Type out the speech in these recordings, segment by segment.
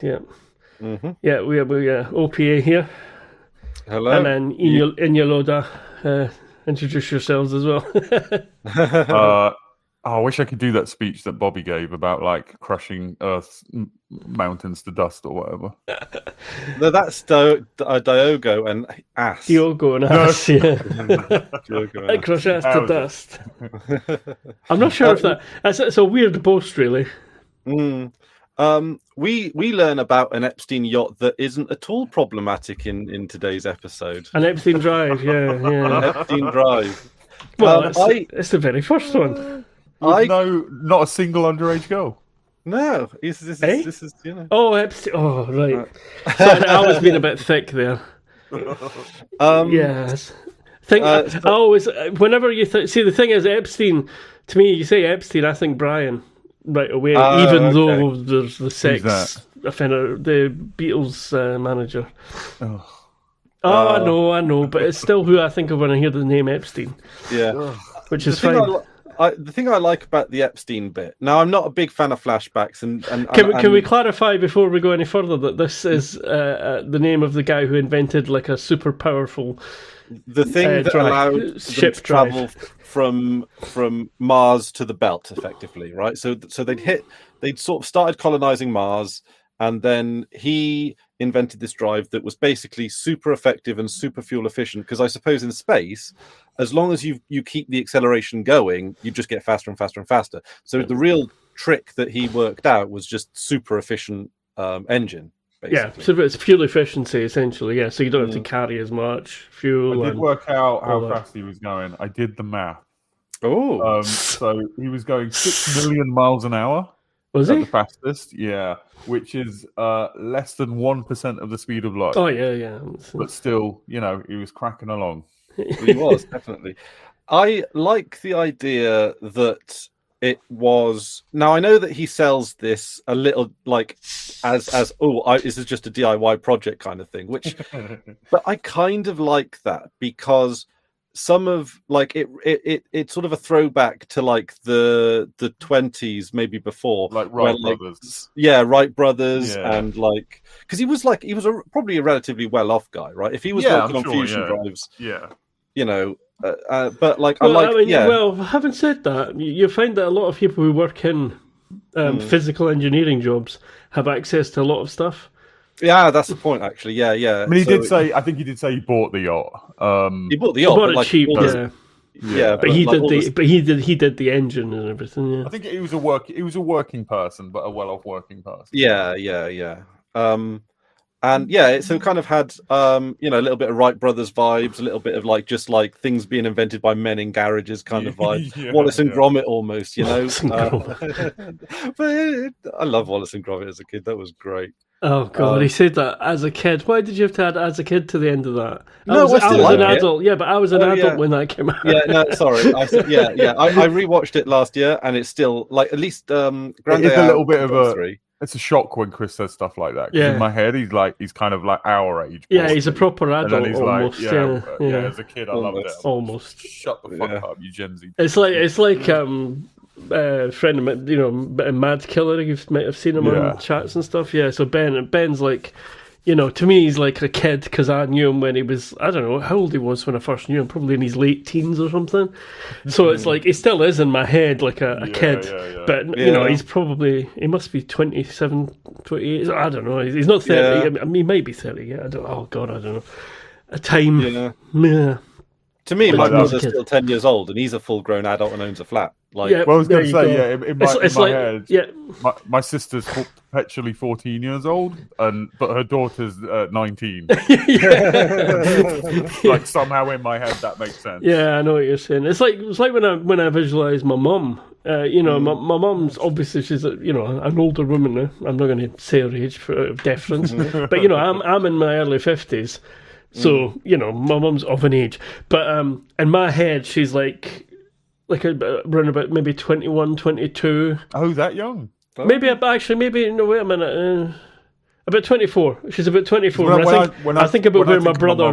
Yeah. Mm-hmm. Yeah, we OPA here. Hello. And then Inyaloda, introduce yourselves as well. I wish I could do that speech that Bobby gave about like crushing Earth's mountains to dust or whatever. No, that's Diogo and ass. Diogo and ass, yeah. Diogo and I crush ass to dust. I'm not sure if that's a weird boast, really. We learn about an Epstein yacht that isn't at all problematic in today's episode. An Epstein Drive, yeah. An Epstein Drive. Well, it's the very first one. No, not a single underage girl. No, this is you know. Oh, Epstein. Oh, right. Sorry, I was being a bit thick there. Yes. I always, whenever you see, the thing is, Epstein. To me, you say Epstein, I think Brian right away. Even though there's the sex offender, the Beatles manager. I know, but it's still who I think of when I hear the name Epstein. Yeah, which is fine. The thing I like about the Epstein bit. Now, I'm not a big fan of flashbacks, and can we clarify before we go any further that this is the name of the guy who invented like a super powerful the thing that allowed ship to travel from Mars to the belt, effectively, right? So they'd sort of started colonizing Mars, and then he invented this drive that was basically super effective and super fuel efficient. Because I suppose in space, as long as you keep the acceleration going, you just get faster and faster and faster. So the real trick that he worked out was just super efficient engine. Basically. Yeah, so it's fuel efficiency essentially. Yeah, so you don't have to carry as much fuel. I did work out how fast he was going. I did the math. Oh, so he was going 6 million miles an hour. Was he the fastest? Yeah, which is less than 1% of the speed of light. Oh yeah. But still, he was cracking along. He was definitely. I like the idea that it was. Now I know that he sells this a little like as this is just a DIY project kind of thing, which, but I kind of like that because some of like it's sort of a throwback to like the 20s, maybe before, like Wright brothers. Wright brothers, and like because he was probably a relatively well-off guy, right? If he was working on fusion drives, but like well, having said that, you find that a lot of people who work in physical engineering jobs have access to a lot of stuff. Yeah, that's the point, actually. Yeah. I mean, I think he did say he bought the yacht. He bought the yacht, bought it like, cheap. Yeah, but he did the engine and everything. Yeah. I think he was a working person, but a well-off working person. Yeah. And yeah, so kind of had a little bit of Wright Brothers vibes, a little bit of like just like things being invented by men in garages kind of vibe. Wallace and Gromit almost, But I love Wallace and Gromit as a kid. That was great. Oh God, he said that as a kid. Why did you have to add as a kid to the end of that? I was an adult. Yeah, but I was an adult when that came out. Yeah, no, sorry. I rewatched it last year, and it's still like at least Grande. It's a little bit of a. It's a shock when Chris says stuff like that. Yeah. In my head, he's kind of like our age. Yeah, he's a proper adult. And then he's almost. Like, as a kid, I loved it. Almost. Shut the fuck up, you Gen Z. It's like friend of mine, Mad Killer. You might have seen him on chats and stuff. Yeah, so Ben's like, to me he's like a kid because I knew him when he was, I don't know how old he was when I first knew him, probably in his late teens or something. So it's like he still is in my head like a kid, but he must be 27, 28. I don't know. He's not 30. I mean, he might be 30. Yeah, I don't know. A time. Yeah. To me, my brother's still 10 years old, and he's a full-grown adult and owns a flat. Like, I was going to say, in my head, yeah. My sister's perpetually 14 years old, but her daughter's 19. Like somehow in my head that makes sense. Yeah, I know what you're saying. It's like when I visualize my mum. My mum's obviously she's an older woman now. I'm not going to say her age for deference, but I'm in my early 50s. So, my mum's of an age. But in my head, she's like around about maybe 21, 22. Oh, that young? Maybe, no, wait a minute. About 24. She's about 24. I think about where my brother,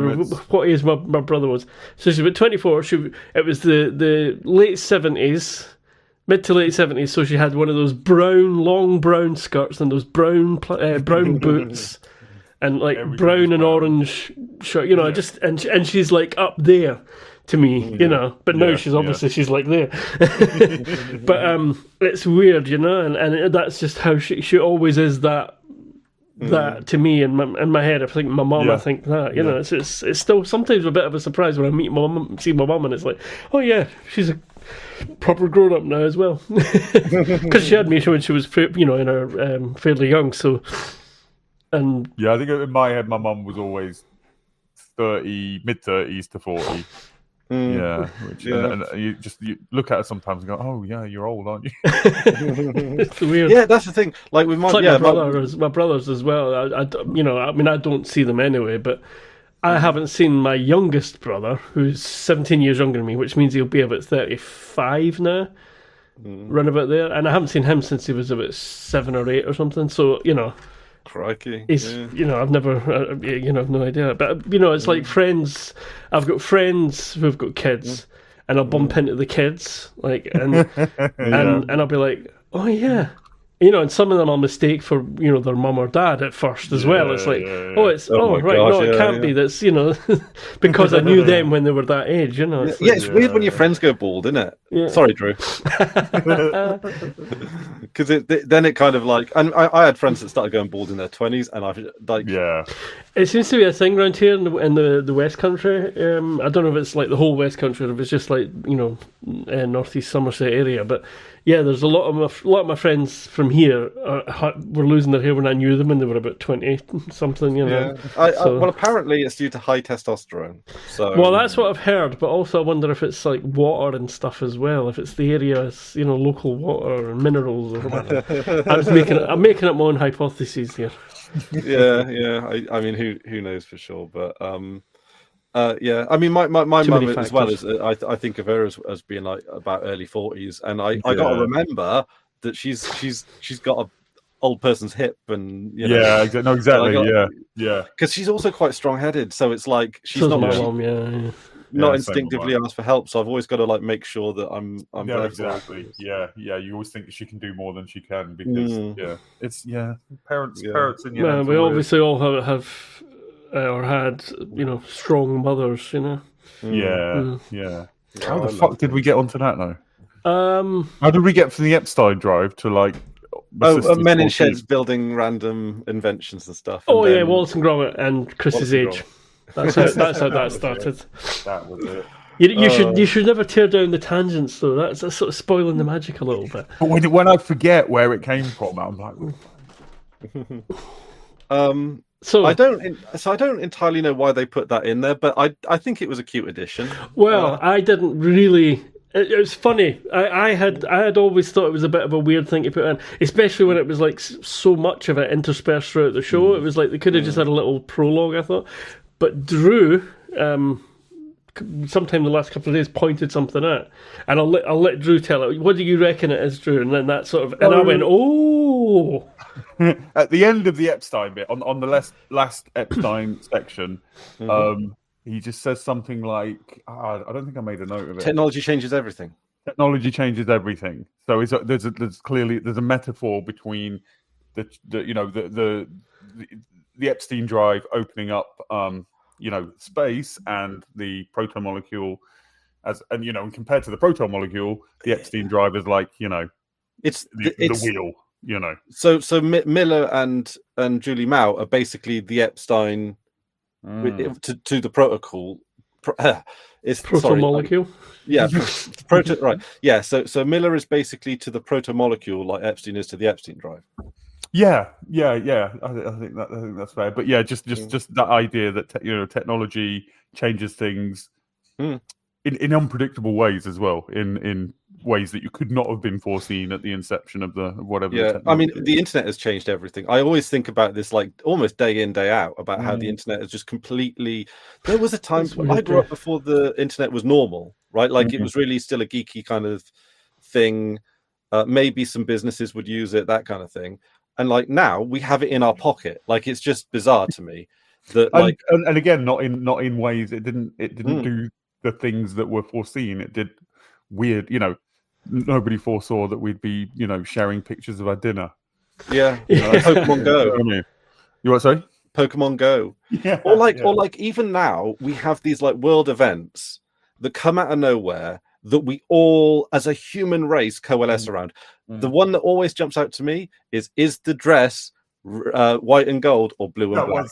what age my brother was. So she's about 24. It was the late 70s. Mid to late 70s, so she had one of those long brown skirts and those brown boots and like brown and orange shirt, just and she's like up there to me, but now she's obviously she's like there. But it's weird, and that's just how she always is that to me in my head. I think my mum, I think that, it's still sometimes a bit of a surprise when I see my mum and it's like, oh yeah, she's a proper grown up now as well, because she had me when she was in her fairly young. So, and I think in my head, my mum was always mid-30s to 40. Yeah, and you look at her sometimes and go, "Oh yeah, you're old, aren't you?" It's weird. Yeah, that's the thing. Like with my my brothers as well. I don't see them anyway, but I haven't seen my youngest brother, who's 17 years younger than me, which means he'll be about 35 now, run about there. And I haven't seen him since he was about 7 or 8 or something. So, crikey. He's, I've never, I've no idea. But, it's like friends. I've got friends who've got kids, and I'll bump into the kids, and I'll be like, oh, yeah. And some of them I'll mistake for, their mum or dad at first as well. It's like, it can't be. That's, because I knew them when they were that age, It's weird when your friends go bald, isn't it? Yeah. Sorry, Drew. Because then it kind of like, and I had friends that started going bald in their 20s, and I've like, it seems to be a thing around here in the West Country. I don't know if it's like the whole West Country or if it's just like northeast Somerset area, but yeah, there's a lot of my friends from here were losing their hair when I knew them, and they were about 20 something. Well, apparently it's due to high testosterone. So well, that's what I've heard, but also I wonder if it's like water and stuff as well. If it's the area's local water or minerals or whatever. I'm making up my own hypotheses here. I mean, who knows for sure, but I mean, my mum as well as I think of her as being like about early 40s, and I got to remember that she's got a old person's hip, and exactly, because she's also quite strong-headed, so it's like she's not instinctively asked for help, so I've always got to like make sure that I'm there. Exactly. You always think she can do more than she can, because it's parents in your we obviously all have or had strong mothers, How the fuck did we get onto that now? How did we get from the Epstein drive to like men in sheds building random inventions and stuff? And Wallace and Gromit and Chris's age. That's how that started. That was it. You should never tear down the tangents, though. That's sort of spoiling the magic a little bit. But when I forget where it came from, I'm like, So I don't entirely know why they put that in there, but I think it was a cute addition. Well, I didn't really. It was funny. I had always thought it was a bit of a weird thing to put in, especially when it was like so much of it interspersed throughout the show. It was like they could have just had a little prologue, I thought. But Drew, sometime the last couple of days, pointed something out, and I'll let Drew tell it. What do you reckon it is, Drew? And then that sort of, and I went, oh. At the end of the Epstein bit, on the last Epstein section, he just says something like, I don't think I made a note of it. Technology changes everything. Technology changes everything. So there's clearly a metaphor between the Epstein drive opening up space and the proton molecule, and compared to the proton molecule, the Epstein drive is like it's the wheel. So Miller and Julie Mao are basically the Epstein to the protocol. It's proton molecule. Right. Yeah. So Miller is basically to the proton molecule like Epstein is to the Epstein drive. Yeah. I think that's fair. But yeah, just that idea that technology changes things in unpredictable ways as well, in ways that you could not have been foreseen at the inception of whatever. Yeah, I mean, the internet has changed everything. I always think about this like almost day in, day out about how the internet has just completely. There was a time when I grew up before the internet was normal, right? Like it was really still a geeky kind of thing. Maybe some businesses would use it, that kind of thing. And like now we have it in our pocket. Like it's just bizarre to me that and again, not in ways it didn't do the things that were foreseen. It did weird, nobody foresaw that we'd be, sharing pictures of our dinner. Yeah, Pokemon Go. You what? Sorry, Pokemon Go. Yeah, or like even now we have these like world events that come out of nowhere that we all, as a human race, coalesce around. The one that always jumps out to me is the dress white and gold or blue and black?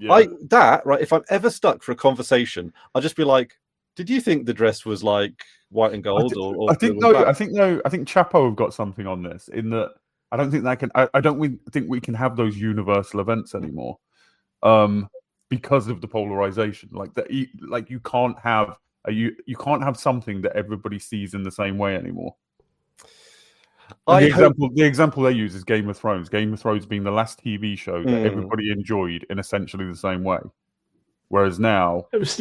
Right. If I'm ever stuck for a conversation, I'll just be like, "Did you think the dress was like white and gold or I think blue and black?" I think Chapo have got something on this in that I don't think that can. I don't think we can have those universal events anymore, because of the polarization. Like that, you can't have you can't have something that everybody sees in the same way anymore. The example they use is Game of Thrones. Game of Thrones being the last TV show that everybody enjoyed in essentially the same way. Whereas now, it was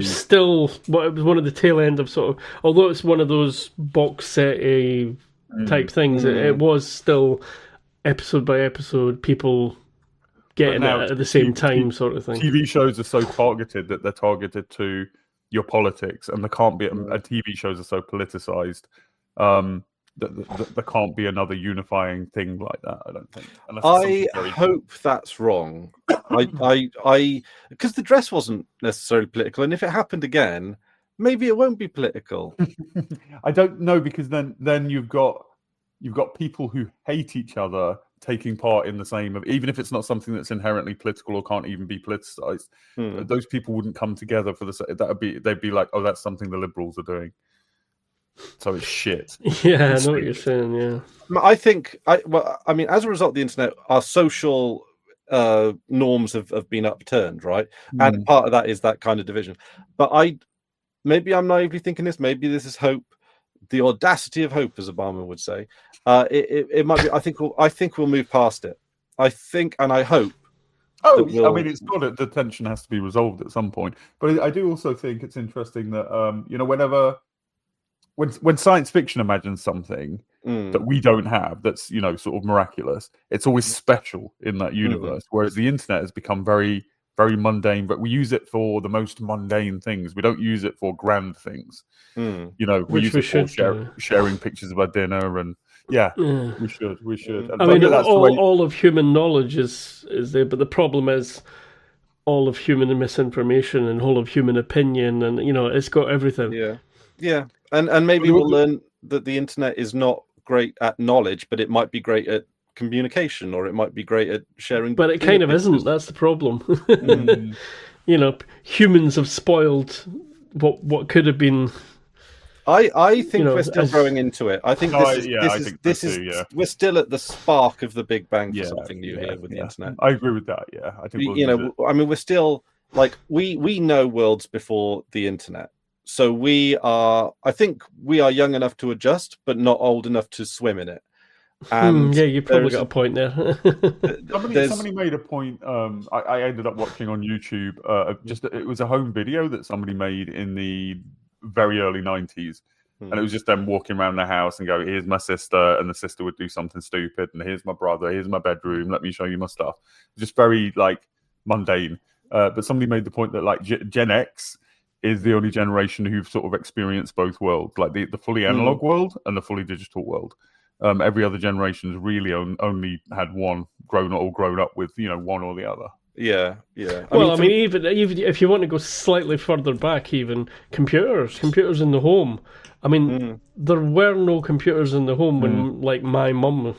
still one of the tail end of sort of, although it's one of those box set type things, it was still episode by episode, people getting it at the same time, sort of thing. TV shows are so targeted that they're targeted to your politics, and there can't be TV shows are so politicized. There can't be another unifying thing like that. I don't think. I hope that's wrong. I because the dress wasn't necessarily political, and if it happened again, maybe it won't be political. I don't know, because then you've got people who hate each other taking part in the same, even if it's not something that's inherently political or can't even be politicized. Those people wouldn't come together for they'd be like, oh, that's something the liberals are doing. So it's shit. Yeah, I know what you're saying. Yeah, I think. As a result of the internet, our social norms have been upturned, right? And part of that is that kind of division. But maybe I'm naively thinking this. Maybe this is hope, the audacity of hope, as Obama would say. It might be. I think we'll move past it. I think, and I hope. It's got it. The tension has to be resolved at some point. But I do also think it's interesting that when science fiction imagines something that we don't have, that's sort of miraculous, it's always special in that universe. Whereas the internet has become very, very mundane, but we use it for the most mundane things. We don't use it for grand things. We use it for sharing pictures of our dinner, and we should. I mean, all of human knowledge is there, but the problem is all of human misinformation and all of human opinion, and it's got everything. Yeah. And maybe we'll learn that the internet is not great at knowledge, but it might be great at communication, or it might be great at sharing. But it kind of isn't. That's the problem. Humans have spoiled what could have been. I think we're still growing into it. I think this is we're still at the spark of the Big Bang for something new here with the internet. I agree with that. Yeah, I think we're still like we know worlds before the internet. So I think we are young enough to adjust, but not old enough to swim in it. And you probably got a point there. Somebody made a point. I ended up watching on YouTube. It was a home video that somebody made in the very early 90s, and it was just them walking around the house and go, "Here's my sister," and the sister would do something stupid, and "Here's my brother. Here's my bedroom. Let me show you my stuff." Just very mundane. But somebody made the point that Gen X is the only generation who've sort of experienced both worlds, like the fully analog world and the fully digital world. Every other generation's really only had one grown up with, one or the other. Yeah. Even if you want to go slightly further back, even computers in the home. I mean, there were no computers in the home when, my mum was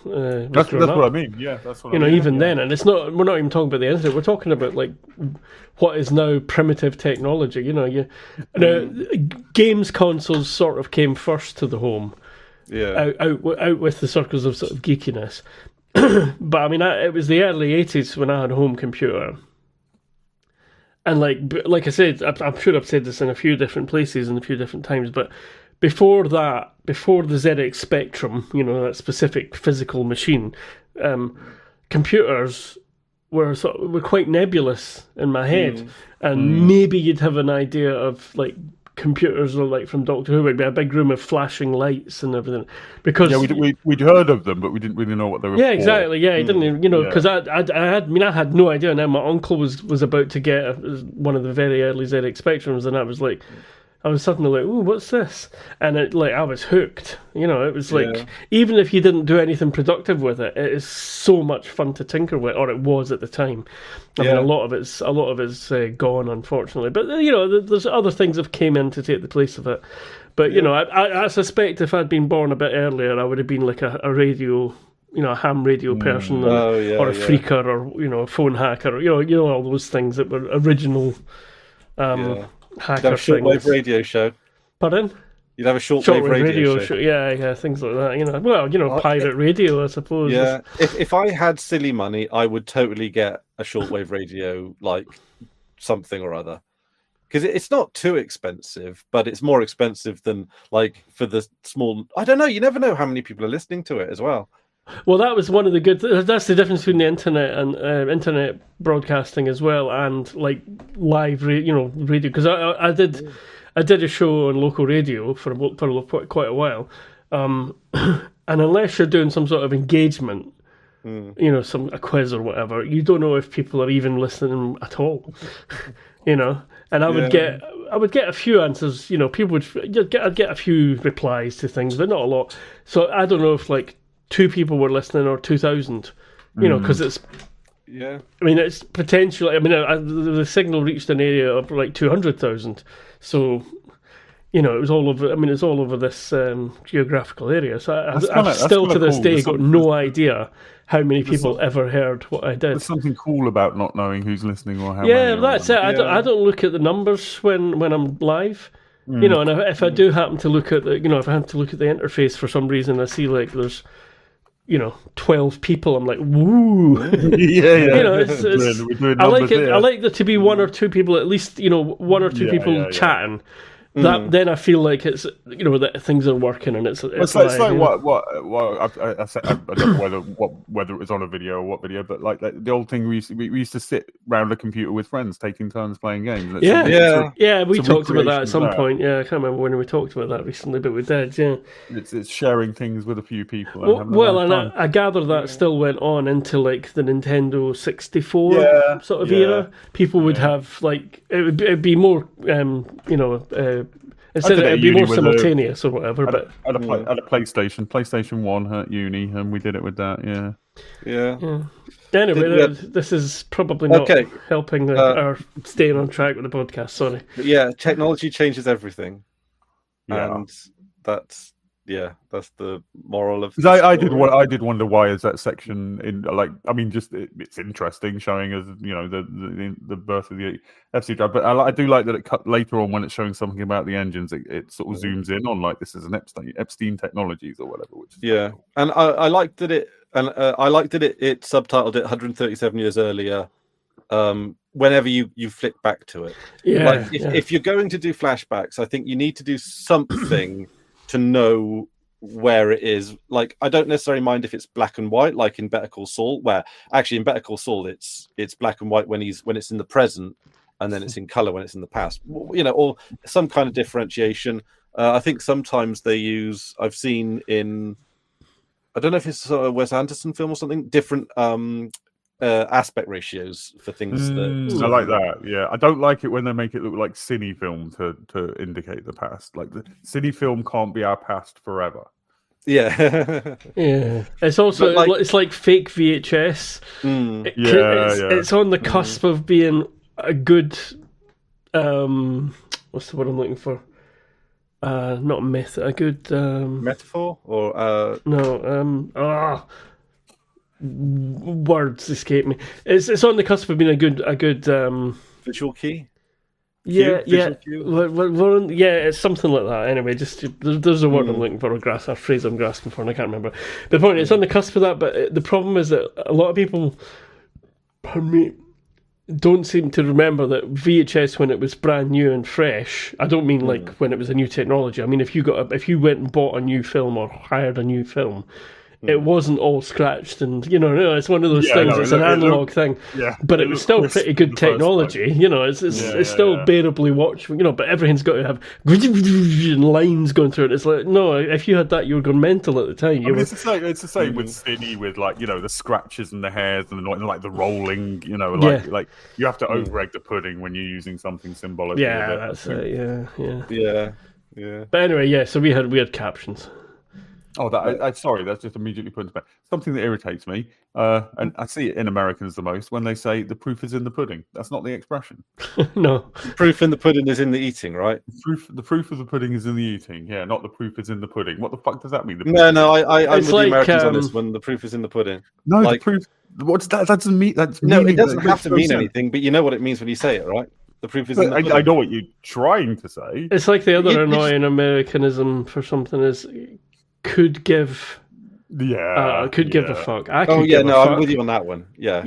that's growing up. What I mean. Yeah, that's what I mean. Even then, and we're not even talking about the internet. We're talking about what is now primitive technology. Games consoles sort of came first to the home. Yeah, out with the circles of sort of geekiness. But it was the early 80s when I had a home computer, and like I said, I'm sure I've said this in a few different places and a few different times, but before the ZX Spectrum, that specific physical machine, computers were quite nebulous in my head, and maybe you'd have an idea of computers are from Doctor Who. It'd be a big room of flashing lights and everything. Because we'd heard of them, but we didn't really know what they were. Yeah, exactly. Yeah, he didn't. Because I had no idea. And then my uncle was about to get one of the very early ZX Spectrums, and I was like, I was suddenly like, "Ooh, what's this?" And I was hooked. It was like, even if you didn't do anything productive with it, it is so much fun to tinker with, or it was at the time. I mean, a lot of it's gone, unfortunately. But there's other things that came in to take the place of it. But I suspect if I'd been born a bit earlier, I would have been like a radio, a ham radio person, or a phreaker, or a phone hacker, or all those things that were original. Hacker a shortwave radio show. Pardon? You'd have a shortwave radio show. Yeah, things like that. Pirate radio, I suppose. Yeah, if I had silly money, I would totally get a shortwave radio, like something or other, because it's not too expensive, but it's more expensive than like for the small. I don't know. You never know how many people are listening to it as well. Well, that was one of the good. That's the difference between the internet and internet broadcasting as well, and like live, radio. Because I did a show on local radio for quite a while, and unless you're doing some sort of engagement, a quiz or whatever, you don't know if people are even listening at all. And I would get a few answers. I'd get a few replies to things, but not a lot. So I don't know if like 2 people were listening or 2,000, because it's. Yeah. I mean, it's potentially. I mean, the signal reached an area of like 200,000. So, it was all over. I mean, it's all over this geographical area. So I've still to this day got no idea how many people ever heard what I did. There's something cool about not knowing who's listening or how many. Yeah, that's it. I don't look at the numbers when I'm live. And if I do happen to look at if I happen to look at the interface for some reason, I see like there's 12 people. I'm like, woo. I like it. I like there to be 1 or 2 people, at least, 1 or two people chatting. Then I feel like it's that things are working and it's like what I said. I don't know whether it was on a video or what video, but like the old thing we used to sit round a computer with friends taking turns playing games. We talked about that at some point. Yeah, I can't remember when we talked about that recently, but we did. Yeah, it's sharing things with a few people. And I gather that still went on into like the Nintendo 64 sort of era. People would have like it'd be more instead it'd be more simultaneous or whatever. But at a PlayStation 1 at uni, and we did it with that. Yeah. Anyway, this is probably not helping our staying on track with the podcast. Sorry. Yeah, technology changes everything, and that's the moral of. I did wonder why is that section in like. I mean, just it's interesting showing us the birth of the FC drive, but I do like that it cut later on when it's showing something about the engines. It sort of zooms in on like this is an Epstein Technologies or whatever. Which is cool. And I liked that it it subtitled it 137 years earlier. Whenever you flick back to it, if you're going to do flashbacks, I think you need to do something to know where it is. Like, I don't necessarily mind if it's black and white, like in Better Call Saul, where actually in Better Call Saul it's black and white when it's in the present, and then it's in color when it's in the past. Or some kind of differentiation. I think sometimes they use. I've seen in. I don't know if it's a Wes Anderson film or something. Different aspect ratios for things. I like that. Yeah, I don't like it when they make it look like cine film to indicate the past. Like the cine film can't be our past forever. Yeah, yeah. It's also it's like fake VHS. It's on the cusp of being a good. What's the word I'm looking for? Not myth. A good metaphor or words escape me. It's on the cusp of being a good visual key. It's something like that. Anyway, just there's a word I'm looking for, a phrase I'm grasping for, and I can't remember. The point it's on the cusp of that, but the problem is that a lot of people, don't seem to remember that VHS when it was brand new and fresh. I don't mean like when it was a new technology. I mean if you went and bought a new film or hired a new film. it wasn't all scratched, and it's one of those things. It's an analog thing, but it was still pretty good technology. It's still bearably watchable. But everything's got to have lines going through it. It's like, no, if you had that, you were going mental at the time. It's the same with Cine, with the scratches and the hairs and the rolling. Like you have to over-egg the pudding when you're using something symbolic. Yeah, that's it. Yeah. But anyway, so we had captions. Oh, sorry, that's just immediately put into bed. Something that irritates me, and I see it in Americans the most, when they say the proof is in the pudding. That's not the expression. No. The proof in the pudding is in the eating, right? The proof of the pudding is in the eating. Yeah, not the proof is in the pudding. What the fuck does that mean? I'm with the Americans on this one. The proof is in the pudding. No, the proof. What's that? That doesn't mean. It doesn't have to mean anything, but you know what it means when you say it, right? The proof is in the pudding. I know what you're trying to say. It's like the other annoying Americanism for something is could give. Could give a fuck. I'm with you on that one. Yeah.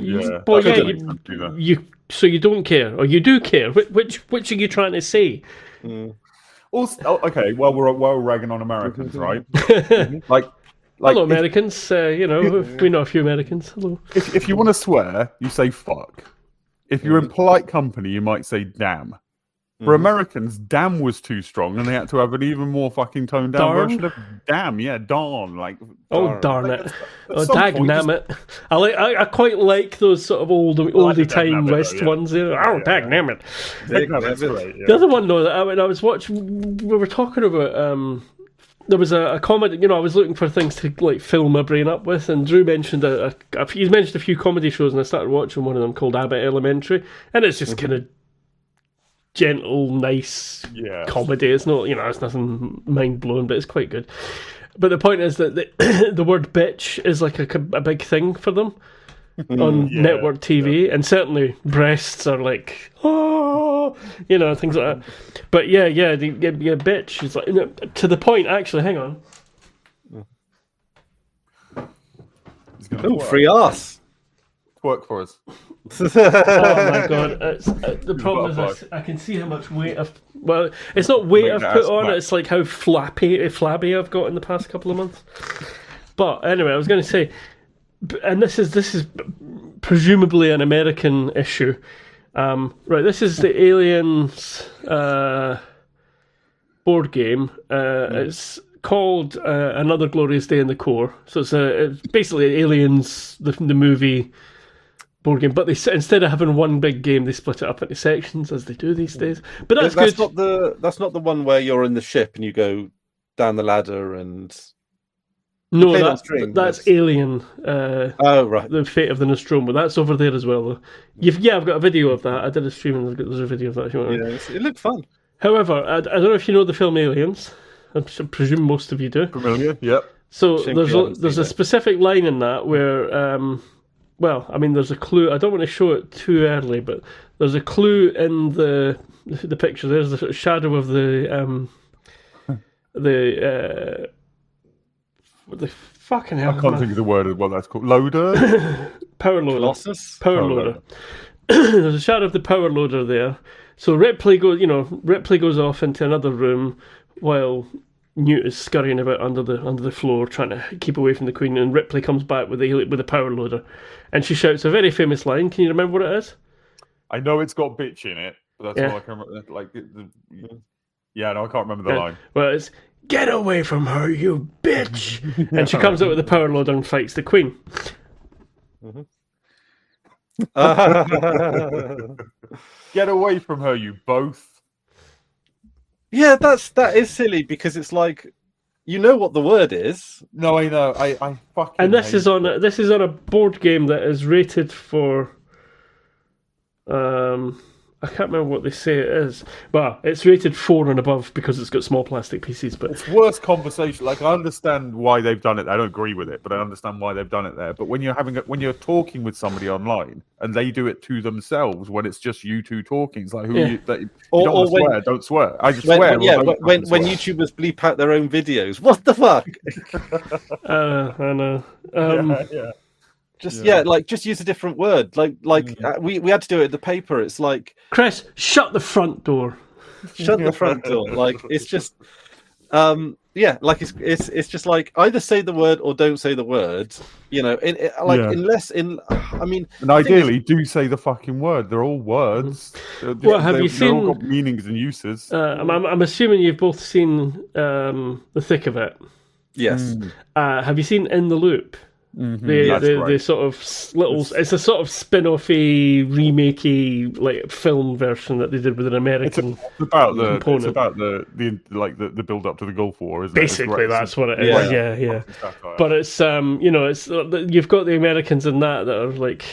So you don't care, or you do care. Which are you trying to say? Also, okay. Well, we're ragging on Americans, right? Hello, Americans. We know a few Americans. Hello. If you want to swear, you say fuck. If you're in polite company, you might say damn. For Americans, damn was too strong, and they had to have an even more fucking toned down version of damn. Yeah, darn. Darn it! Dagnam it! I quite like those sort of oldie time West ones. Dagnam it! The other one though, I was watching. We were talking about. There was a comedy. I was looking for things to fill my brain up with, and Drew mentioned he's mentioned a few comedy shows, and I started watching one of them called Abbott Elementary, and it's just kind of gentle, nice comedy. It's not, it's nothing mind blowing, but it's quite good. But the point is that the word bitch is like a big thing for them on network TV, and certainly breasts are like, things like that. But the bitch is like to the point. Actually, hang on. Free ass. Work for us. Oh my god! The problem is I can see how much weight it's not weight I've put on. It's like how flabby I've got in the past couple of months. But anyway, I was going to say, and this is presumably an American issue. Right, this is the Aliens board game. It's called Another Glorious Day in the Core. So it's basically Aliens, the movie board game, but instead of having one big game, they split it up into sections as they do these days. But that's good. That's not the one where you're in the ship and you go down the ladder and. No, that's Alien. Right. The Fate of the Nostromo. That's over there as well, though. I've got a video of that. I did a stream and there's a video of that if you want. Yeah, it looked fun. However, I don't know if you know the film Aliens. I presume most of you do. Familiar, yep. So there's a specific line in that where, there's a clue. I don't want to show it too early, but there's a clue in the picture. There's the sort of shadow of the fucking hell. I can't think of the word of what that's called. Loader? Power loader. Colossus? Power loader. There's a shadow of the power loader there. So Ripley goes off into another room while Newt is scurrying about under the floor trying to keep away from the Queen, and Ripley comes back with a power loader, and she shouts a very famous line. Can you remember what it is? I know it's got bitch in it, but that's all I can remember. I can't remember the line. Well, it's "Get away from her, you bitch!" And she comes out with the power loader and fights the Queen. Get away from her, you both. Yeah, that is silly because it's like, you know what the word is. No, I know. I fucking. And this is on a board game that is rated for. I can't remember what they say it is. Well, it's rated 4 and above because it's got small plastic pieces. But it's worse conversation. Like, I understand why they've done it. I don't agree with it, but I understand why they've done it there. But when you're talking with somebody online and they do it to themselves, when it's just you two talking, it's like you don't swear. I just swear. When YouTubers bleep out their own videos, what the fuck? I know. Just use a different word. We had to do it at the paper. It's like, Chris, shut the front door. Shut the front door. Like, it's just, Yeah, like it's just like either say the word or don't say the word. You know, I mean, and ideally, do say the fucking word. They're all words. Well, have you seen? They've all got meanings and uses. I'm assuming you've both seen The Thick of It. Yes. Have you seen In the Loop? Mm-hmm. The sort of little, it's a sort of spin-offy, remakey like film version that they did with an American component. It's about the build up to the Gulf War, isn't Basically, that's what it is. Yeah. But it's it's you've got the Americans in that are like,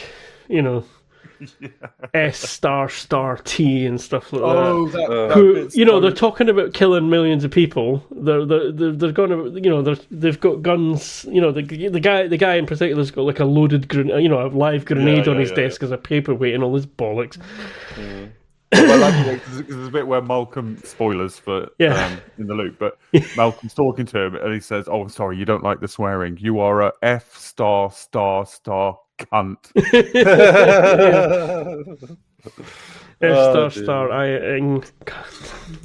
S***T and stuff like that. Who they're talking about killing millions of people. They're going to they've got guns. The guy in particular's got like a loaded a live grenade on his desk as a paperweight and all this bollocks. Well, I like because there's a bit where Malcolm, spoilers for In the Loop, but Malcolm's talking to him and he says, "Oh, sorry, you don't like the swearing. You are a F*** cunt."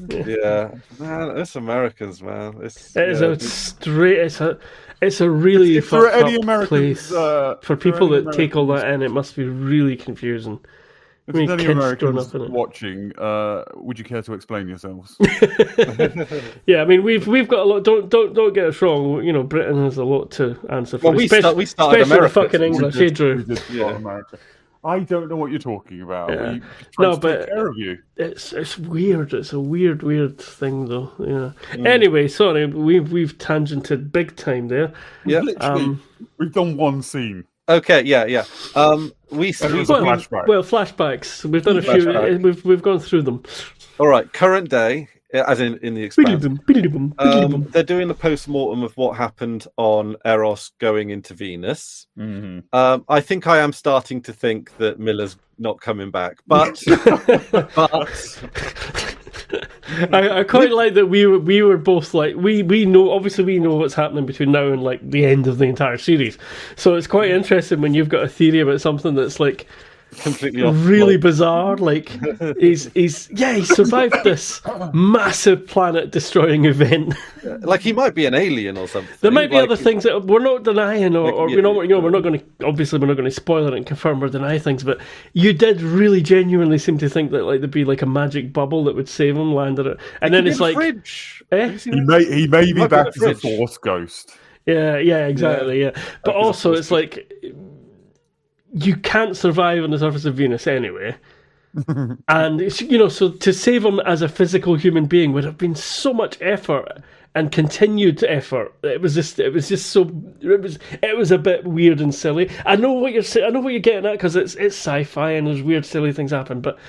Yeah, man, it's Americans, man. It's a really fucked up place for people that Americans take all that in. It must be really confusing. If there's any Americans watching, would you care to explain yourselves? Yeah, I mean we've got a lot. Don't get us wrong. Britain has a lot to answer for. Well, we started especially America. Fucking English, Drew. America. I don't know what you're talking about. Yeah. To take care of you. It's weird. It's a weird thing, though. Yeah. Anyway, sorry, we've tangented big time there. Yeah. We've done one scene. Okay, yeah. Flashbacks. We've done a few. We've gone through them. All right, current day, as in the Expanse. They're doing the post-mortem of what happened on Eros going into Venus. Mm-hmm. I think I am starting to think that Miller's not coming back, but I quite like that we were both like we know what's happening between now and like the end of the entire series, so it's quite interesting when you've got a theory about something that's like completely off, really bizarre. Like he survived this massive planet destroying event. Like he might be an alien or something. There might be other things that we're not denying, we're not going to spoil it and confirm or deny things. But you did really genuinely seem to think that like there'd be like a magic bubble that would save him, landed it, and then it's like, he may be back as a Force ghost. Yeah, exactly. Yeah, but also it's like, you can't survive on the surface of Venus anyway. And it's, so to save him as a physical human being would have been so much effort and continued effort. It was a bit weird and silly. I know what you're saying. I know what you're getting at, because it's sci-fi and there's weird, silly things happen. But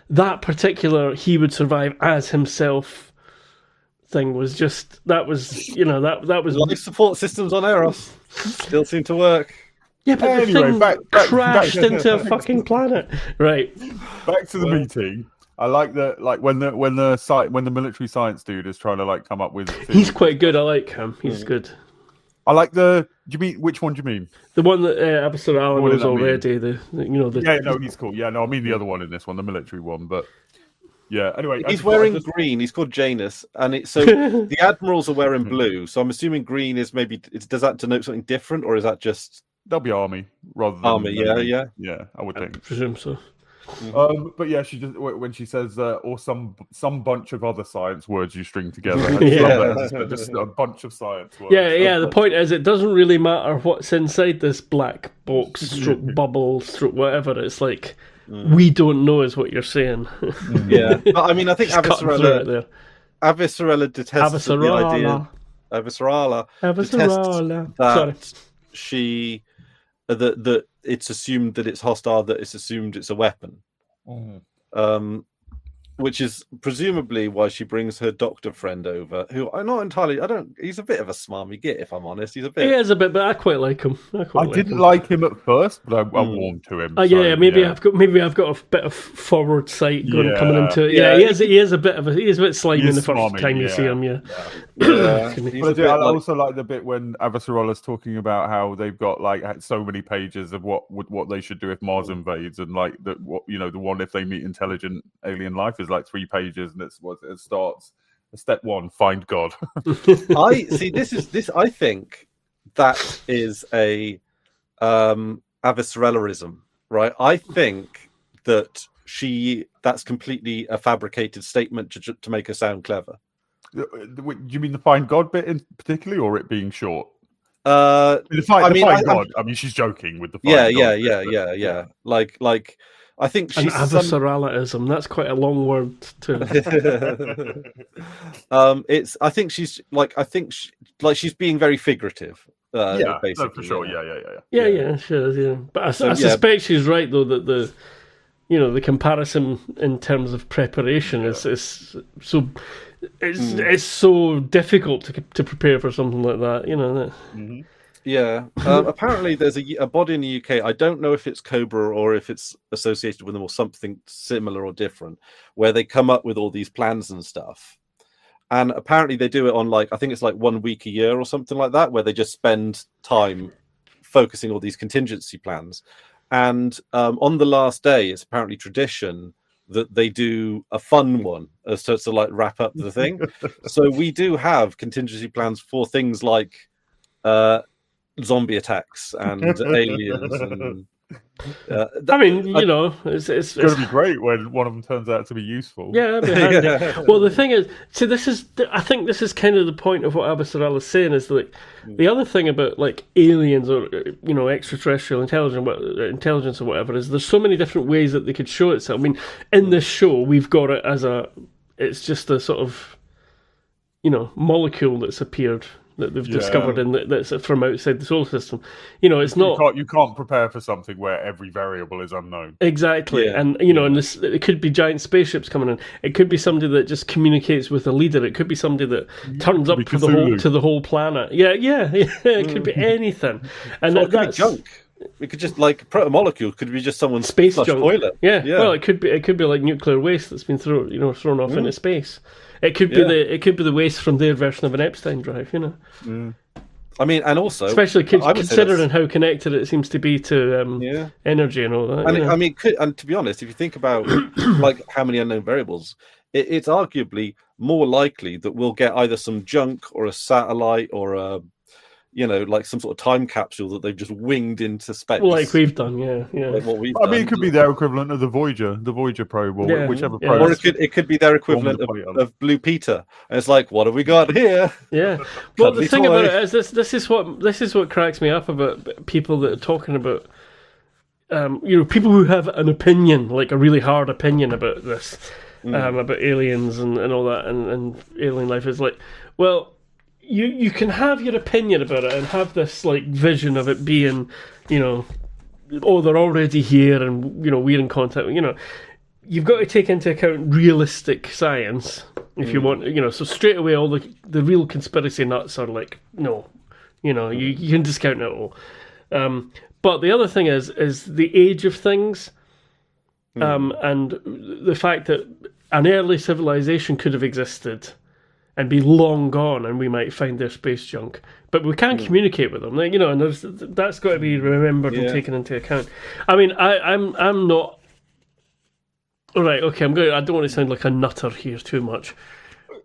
that particular he would survive as himself thing was just that was life support systems on Eros still seem to work. Yeah, but anyway, the thing crashed into a fucking planet. Right. Back to the meeting. I like that. Like when the military science dude is trying to like come up with. He's quite good. I like him. He's good. I like the. Do you mean which one? Do you mean the one that Episode Alan knows already? Yeah, no, he's cool. Yeah, no, I mean the other one in this one, the military one, but. Yeah. Anyway, he's wearing green. He's called Janus, and the admirals are wearing blue. So I'm assuming green is maybe. Does that denote something different, or is that just? They'll be army rather than army. Yeah. I would think. I presume so. But yeah, she just when she says or some bunch of other science words you string together. Just a bunch of science words. Yeah. The point is, it doesn't really matter what's inside this black box, stroke bubble, stroke whatever. It's like we don't know is what you're saying. Yeah, but I mean, I think Avisarella detests the idea. Avisarella detests that she. That it's assumed that it's hostile, that it's assumed it's a weapon. Which is presumably why she brings her doctor friend over, who I'm not entirely. He's a bit of a smarmy git, if I'm honest. He is a bit, but I quite like him. I didn't like him at first, but I warmed to him. Maybe I've got a bit of forward sight coming into it. Yeah, he is a bit slimy in the first time you see him. But I also like the bit when Avisarella's talking about how they've got like so many pages of what they should do if Mars invades, and like the one if they meet intelligent alien life is like 3 pages, and it starts Step one: find God. I see. I think that is a Avicerellaism, right? I think that that's completely a fabricated statement to make her sound clever. Do you mean the find God bit in particularly, or it being short? God. I mean, she's joking with the find God. Yeah. Like I think she's Avicerellism. That's quite a long word to. I think she's she's being very figurative. Basically, no, for sure. Yeah, sure. Yeah, but I suspect she's right though that the comparison in terms of preparation is so. It's so difficult to prepare for something like that, Mm-hmm. Yeah. Apparently, there's a body in the UK. I don't know if it's Cobra or if it's associated with them or something similar or different, where they come up with all these plans and stuff. And apparently, they do it on I think it's 1 week a year or something like that, where they just spend time focusing all these contingency plans. And on the last day, it's apparently tradition that they do a fun one to wrap up the thing. So we do have contingency plans for things like zombie attacks and aliens. And, it's going to be great when one of them turns out to be useful. Yeah, that'd be handy. Yeah. Well, the thing is, I think this is kind of the point of what Avicerella is saying is the other thing about aliens or extraterrestrial intelligence or whatever is there's so many different ways that they could show itself. I mean, in this show, we've got it as it's just a sort of molecule that's appeared that they've discovered that's from outside the solar system. It's not. You can't prepare for something where every variable is unknown. Exactly, and and it could be giant spaceships coming in. It could be somebody that just communicates with a leader. It could be somebody that turns up to the whole planet. Yeah. It could be anything, and it could be junk. It could just protomolecule could be just someone's space junk. Toilet. Yeah. Well, it could be like nuclear waste that's been thrown off into space. It could be the waste from their version of an Epstein drive, I mean, and also, especially considering how connected it seems to be to energy and all that. And and to be honest, if you think about how many unknown variables, it's arguably more likely that we'll get either some junk or a satellite or a some sort of time capsule that they've just winged into space. Like we've done, yeah. Like what we've done. It could be their equivalent of the Voyager probe, or whichever probe. Or it could be their equivalent of Blue Peter. And it's what have we got here? Yeah. Well, the thing about it is this is what cracks me up about people that are talking about people who have an opinion, like a really hard opinion about this, about aliens and all that and alien life is well, You can have your opinion about it and have this vision of it being, they're already here and we're in contact. You've got to take into account realistic science if you want. So straight away, all the real conspiracy nuts are no, you can discount it all. But the other thing is the age of things, and the fact that an early civilization could have existed and be long gone, and we might find their space junk, but we can't communicate with them. And that's got to be remembered and taken into account. I mean, I'm not. All right, okay. I don't want to sound like a nutter here too much,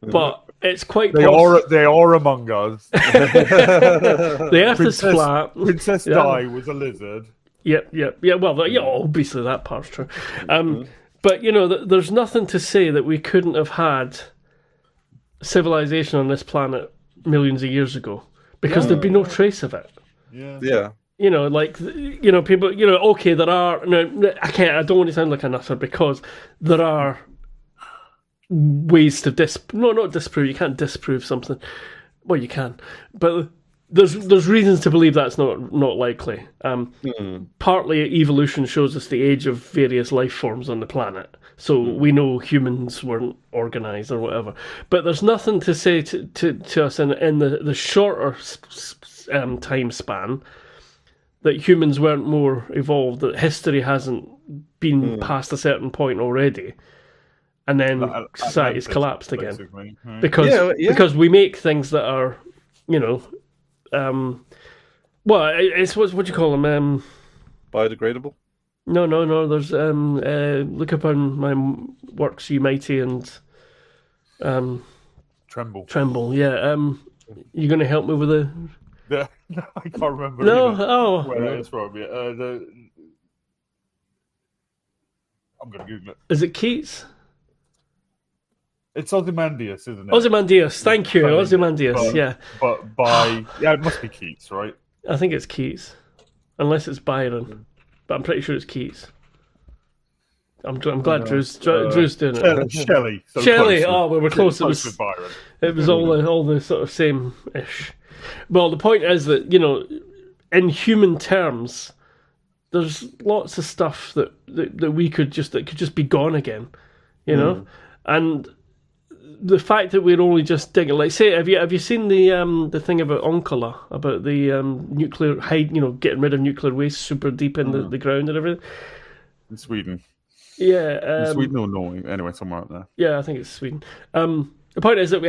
but it's quite. They are among us. The Earth is flat. Princess Di was a lizard. Yep. Well, obviously that part's true. But there's nothing to say that we couldn't have had civilization on this planet millions of years ago because there'd be no trace of it. Yeah. People. Okay, there are. No, I can't. I don't want to sound like a nutter because there are ways to not disprove. You can't disprove something. Well, you can, but there's reasons to believe that's not likely. Partly evolution shows us the age of various life forms on the planet, so we know humans weren't organized or whatever. But there's nothing to say to us in the shorter time span that humans weren't more evolved, that history hasn't been past a certain point already, and then society's collapsed again because we make things that are it's what do you call them? Biodegradable? No. There's look up on my works, you mighty, and Tremble. Yeah. You going to help me with the? I can't remember. Where that is from. Yeah. I'm going to Google it. Is it Keats? It's Ozymandias, isn't it? Ozymandias, thank you. Ozymandias, yeah. But by... Yeah, it must be Keats, right? I think it's Keats. Unless it's Byron. But I'm pretty sure it's Keats. I'm glad Drew's doing it. Shelley. Shelley, we were close. Close with Byron. It was all the sort of same-ish. Well, the point is that, in human terms, there's lots of stuff that we could just be gone again, and the fact that we're only just digging, like, say, have you seen the thing about Onkala, about the nuclear getting rid of nuclear waste super deep in the ground and everything in Sweden? Yeah, Sweden or Norway, anyway, somewhere up there. Yeah, I think it's Sweden. The point is that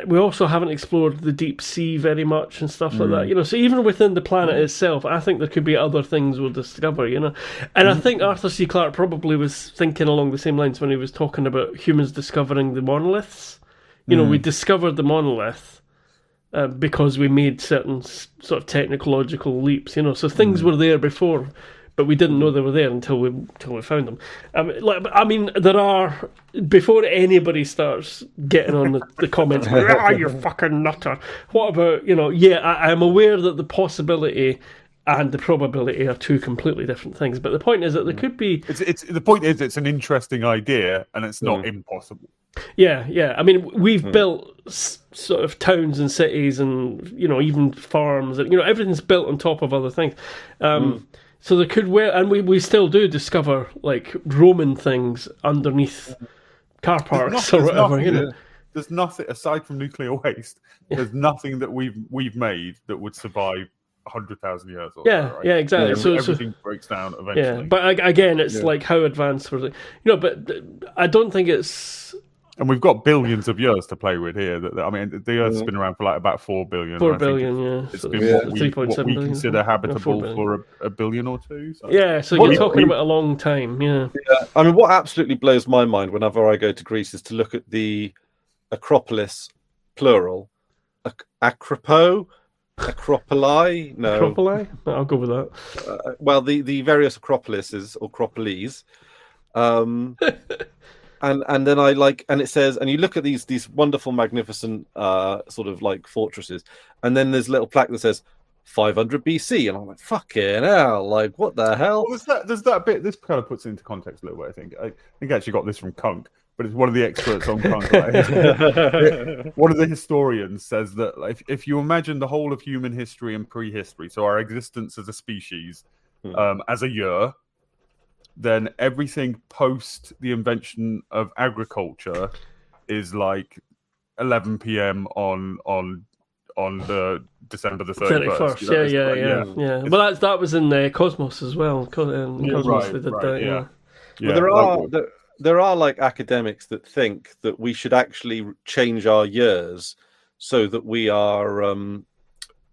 we also haven't explored the deep sea very much and stuff like that. So even within the planet itself, I think there could be other things we'll discover. And I think Arthur C. Clarke probably was thinking along the same lines when he was talking about humans discovering the monoliths. We discovered the monolith because we made certain sort of technological leaps. So things were there before, but we didn't know they were there until we found them. There are, before anybody starts getting on the comments, you fucking nutter. What about, I'm aware that the possibility and the probability are two completely different things. But the point is that there could be... The point is it's an interesting idea and it's not impossible. Yeah. I mean, we've built sort of towns and cities and, even farms. And, everything's built on top of other things. So there could and we still do discover like Roman things underneath car parks or whatever. There's nothing aside from nuclear waste. There's nothing that we've made that would survive 100,000 years. Or yeah, so, right? Yeah, exactly. So everything breaks down eventually. Yeah, but again, it's like how advanced was it? But I don't think it's. And we've got billions of years to play with here. The Earth's been around for like about 4 billion. 4 billion, It's been what we consider habitable for a billion or two. So. Yeah, so you're talking about a long time, yeah. I mean, what absolutely blows my mind whenever I go to Greece is to look at the Acropolis, plural, Acropoli? No. Acropoli? I'll go with that. Well, the various Acropolises, or Acropolis. And then and it says, and you look at these wonderful, magnificent sort of like fortresses, and then there's a little plaque that says 500 BC, and I'm like, fucking hell, like what the hell? Well, there's that bit. This kind of puts it into context a little bit. I think I actually got this from Kunk, but it's one of the experts on Kunk. One of the historians says that if you imagine the whole of human history and prehistory, so our existence as a species, as a year. Then everything post the invention of agriculture is like 11 p.m. on the December the 31st. Yeah. Well, that was in Cosmos as well. Cosmos, they did that. Yeah. Well, there are like academics that think that we should actually change our years so that we are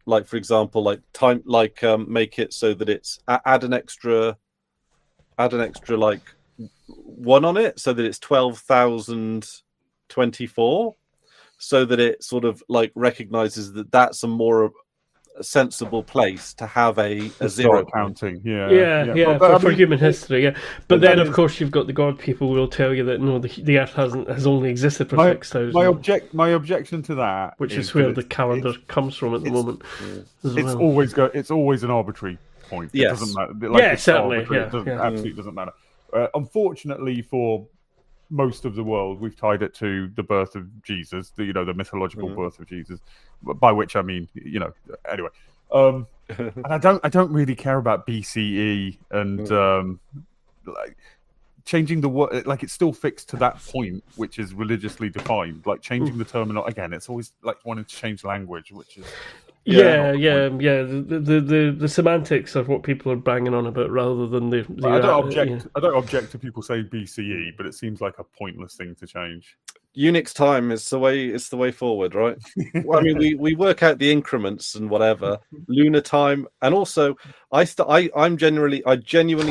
like, for example, like time, like make it so that it's add an extra like one on it so that it's 12,024, so that it sort of like recognizes that that's a more sensible place to have a zero counting. For human history. But then of course you've got the God people who will tell you that no, the Earth has only existed for 6,000. My objection to that, which is where the calendar comes from at the moment. It's always an arbitrary point. It doesn't matter. Certainly. It absolutely doesn't matter. Unfortunately for most of the world, we've tied it to the birth of Jesus, the mythological birth of Jesus, by which I mean, anyway. And I don't really care about BCE and like changing the word, like it's still fixed to that point, which is religiously defined. Like changing the terminology again, it's always like wanting to change language, which is. The semantics of what people are banging on about rather than the I don't object to people saying BCE, but it seems like a pointless thing to change. Unix time is the way forward, right? Well, I mean, we work out the increments and whatever. Lunar time, and also I genuinely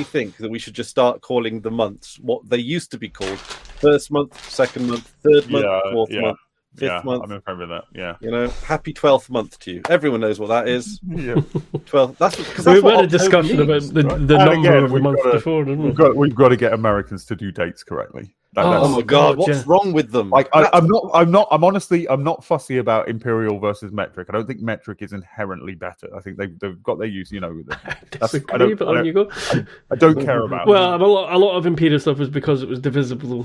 think that we should just start calling the months what they used to be called: first month, second month, third month, fourth month. 5th month. I'm okay with that. Yeah, happy 12th month to you. Everyone knows what that is. Yeah, 12th. That's we had a discussion about the number of the month before, didn't we? We've got to get Americans to do dates correctly. Oh my God! What's wrong with them? Like, I'm honestly not fussy about imperial versus metric. I don't think metric is inherently better. I think they've got their use. I don't care about. Well, a lot of imperial stuff was because it was divisible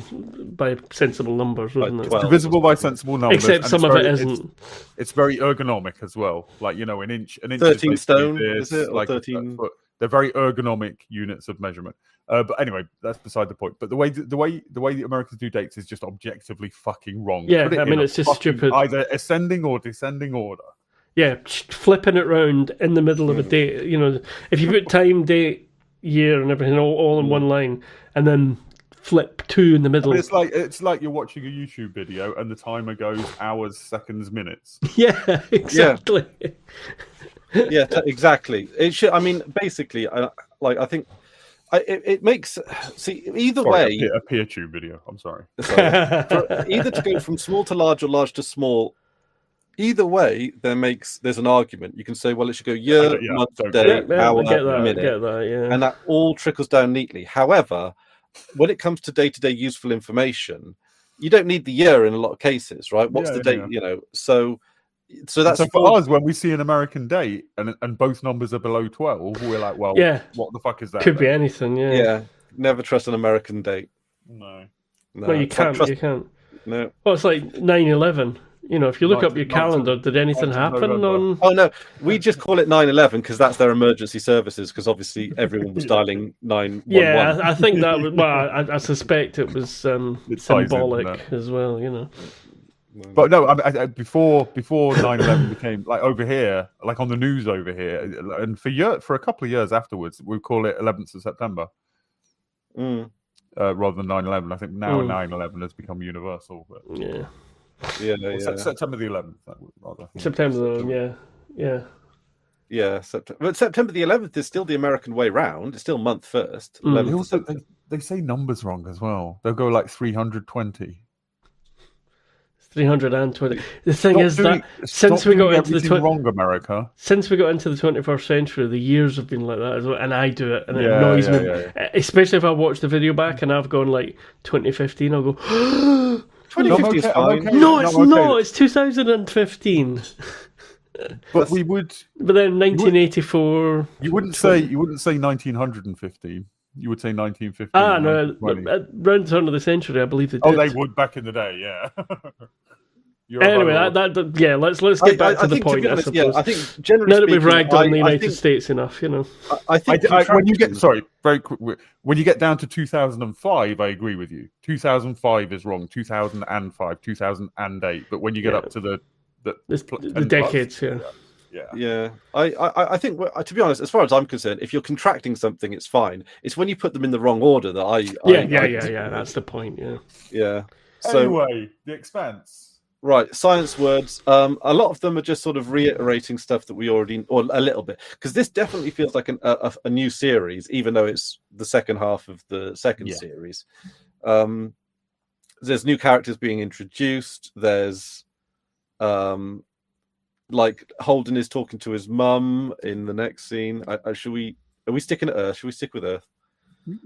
by sensible numbers, wasn't it? It's divisible by sensible numbers. Except some of it isn't. It's very ergonomic as well. Like an inch. 13 stone is it? Or 13. They're very ergonomic units of measurement. But anyway, that's beside the point. But the way the Americans do dates is just objectively fucking wrong. Yeah, it's just stupid. Either ascending or descending order. Yeah, flipping it round in the middle of a date. If you put time, date, year, and everything all in one line, and then flip 2 in the middle. It's like you're watching a YouTube video and the timer goes hours, seconds, minutes. Yeah, exactly. Yeah, exactly. It should. Basically, I think. It makes either way a peer tube video. I'm sorry. Either to go from small to large or large to small. Either way, there's an argument. You can say, well, it should go year, month, day, hour, minute, and that all trickles down neatly. However, when it comes to day-to-day useful information, you don't need the year in a lot of cases, right? What's the date? So that's for us, when we see an American date and both numbers are below 12, we're like, well, what the fuck is that? Could be anything, yeah. Yeah, never trust an American date. No, you can't. You can't. No. Well, it's like 9/11. If you look up your calendar, did anything happen on? Oh no, we just call it 9/11 because that's their emergency services. Because obviously everyone was dialing 911. Yeah, I think that was. Well, I suspect it was symbolic as well. But no, before 9/11 became like over here, like on the news over here, and for a couple of years afterwards, we call it 11th of September, rather than 9/11. I think now 9/11 has become universal. But... Yeah. September the 11th. Rather. September the 11th, yeah. Yeah, but September the 11th is still the American way round. It's still month first. They say numbers wrong as well. They'll go like 320. 320. The thing is that since we got into the wrong America, since we got into the 21st century, the years have been like that as well, and I do it, and it annoys me. Especially if I watch the video back and I've gone like 2015, I'll go, 2015 is fine. No, it's not. It's 2015. But we would. But then 1984. You wouldn't say 1915. You would say 1915. No, around the turn of the century, I believe they did. Oh, they would back in the day, yeah. Anyway, let's get back to the point. I suppose. I think generally now that we've ragged on the United States enough, I think when you get very quick, when you get down to 2005, I agree with you. 2005 is wrong. 2005, 2008, but when you get up to the decades, Yeah. I think, to be honest, as far as I'm concerned, if you're contracting something, it's fine. It's when you put them in the wrong order that that's the point. Yeah. So anyway, the Expanse. Right, science words. A lot of them are just sort of reiterating stuff that we already, or a little bit, because this definitely feels like a new series, even though it's the second half of the second series. There's new characters being introduced. There's like Holden is talking to his mum in the next scene. Are we sticking at Earth? Should we stick with Earth?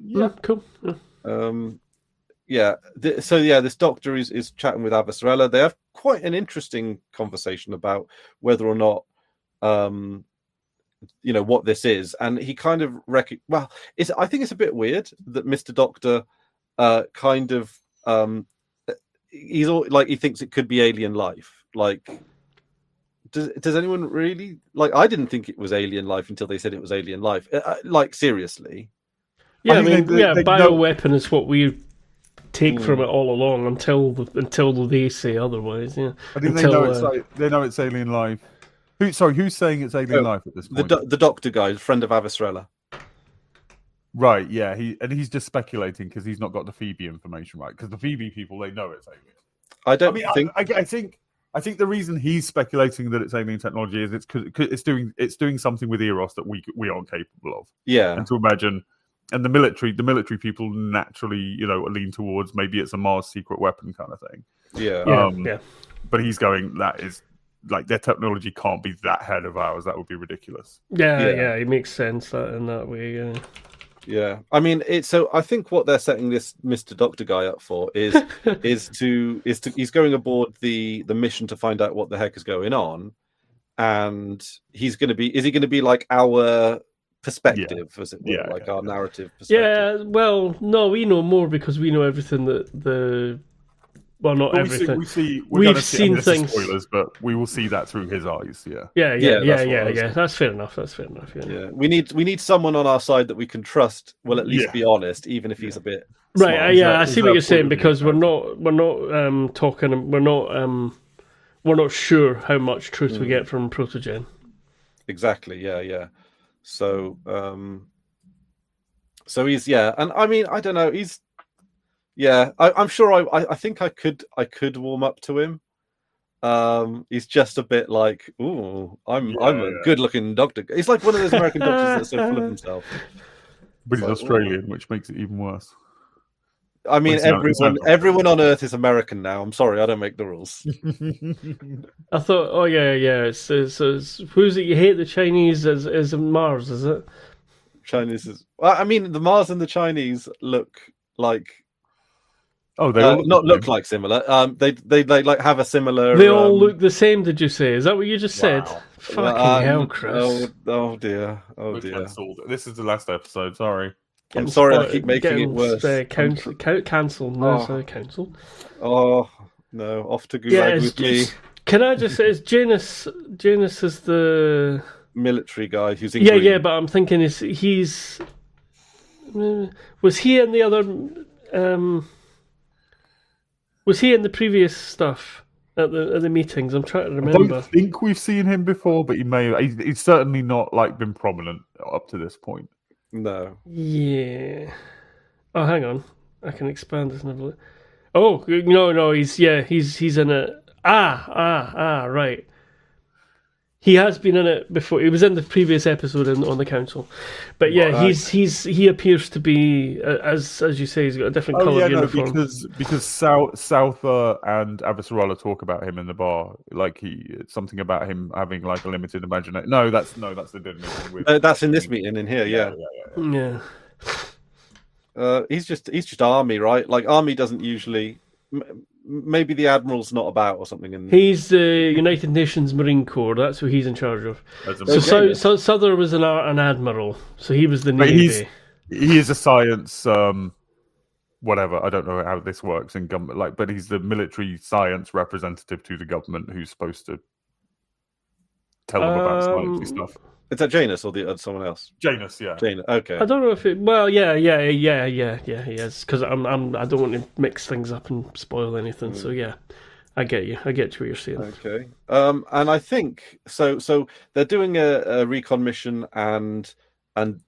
Yeah, cool. This doctor is chatting with Avasarala. They have quite an interesting conversation about whether or not what this is, and he kind of I think it's a bit weird that Mr. Doctor he's all, like, he thinks it could be alien life. Like, does anyone really, like, I didn't think it was alien life until they said it was alien life. Like, seriously. Yeah, bioweapon is what we take from it all along until they say otherwise. Yeah, I think they know it's alien life. Who's saying it's alien life at this point? The doctor guy, friend of Avasarala. Right. Yeah. He's just speculating because he's not got the Phoebe information right. Because the Phoebe people, they know it's alien. I think the reason he's speculating that it's alien technology is it's because it's doing something with Eros that we aren't capable of. Yeah. And to imagine the military people naturally, lean towards maybe it's a Mars secret weapon kind of thing. Yeah. But he's going, that is like their technology can't be that ahead of ours. That would be ridiculous. Yeah. It makes sense that in that way. Yeah. Yeah, I mean, I think what they're setting this Mr. Doctor guy up for is he's going aboard the mission to find out what the heck is going on, and is he going to be like our perspective, as it were, our narrative perspective? Yeah, well, no, we know more because we know everything well, not everything. We've seen things. Spoilers, but we will see that through his eyes. Yeah. Yeah. That's fair enough. Yeah. We need someone on our side that we can trust. Will at least be honest, even if he's a bit right. I see what you're saying, because we're not talking. We're not sure how much truth we get from Protogen. Exactly. Yeah. So he's and I mean, I don't know. He's. Yeah, I'm sure. I think I could warm up to him. He's just a bit like, ooh, I'm a good-looking doctor. He's like one of those American doctors that's so full of himself. But he's Australian, which makes it even worse. I mean, everyone on Earth is American now. I'm sorry, I don't make the rules. I thought, oh yeah. So who's it? You hate the Chinese as Mars, is it? Chinese is. Well, I mean, the Mars and the Chinese look like. Oh, they all look like similar. They like have a similar. They all look the same. Did you say? Is that what you just said? Fucking hell, Chris! Oh dear. Cancelled. This is the last episode. Sorry. I'm sorry. I keep making it worse. Cancelled. No, sorry, cancelled. Oh no! Off to Gulag with me. Can I just say, Janus is the military guy who's in green. Yeah. But I'm thinking was he in the other? Was he in the previous stuff at the meetings? I'm trying to remember. I don't think we've seen him before, but he may. He's certainly not been prominent up to this point. No. Yeah. Oh, hang on. I can expand this and have a look. Oh no. He's in it. Right. He has been in it before. He was in the previous episode on the council, but he appears to be as you say, he's got a different colour uniform. Because Souther and Avasarala talk about him in the bar, something about him having a limited imagination. No, that's the dead meeting. That's in this meeting in here. Yeah. He's just army, right? Like army doesn't usually. Maybe the admiral's not about or something. He's the United Nations Marine Corps. That's who he's in charge of. So Souther was an admiral. So he was the Navy. He is a science, whatever. I don't know how this works in government. But he's the military science representative to the government who's supposed to tell them about science stuff. Is that Janus or someone else? Janus, yeah. Janus, okay. I don't know if it. Well, yeah. He is, because I don't want to mix things up and spoil anything. So yeah, I get you. I get what you're saying. Okay. And I think so. So they're doing a recon mission, and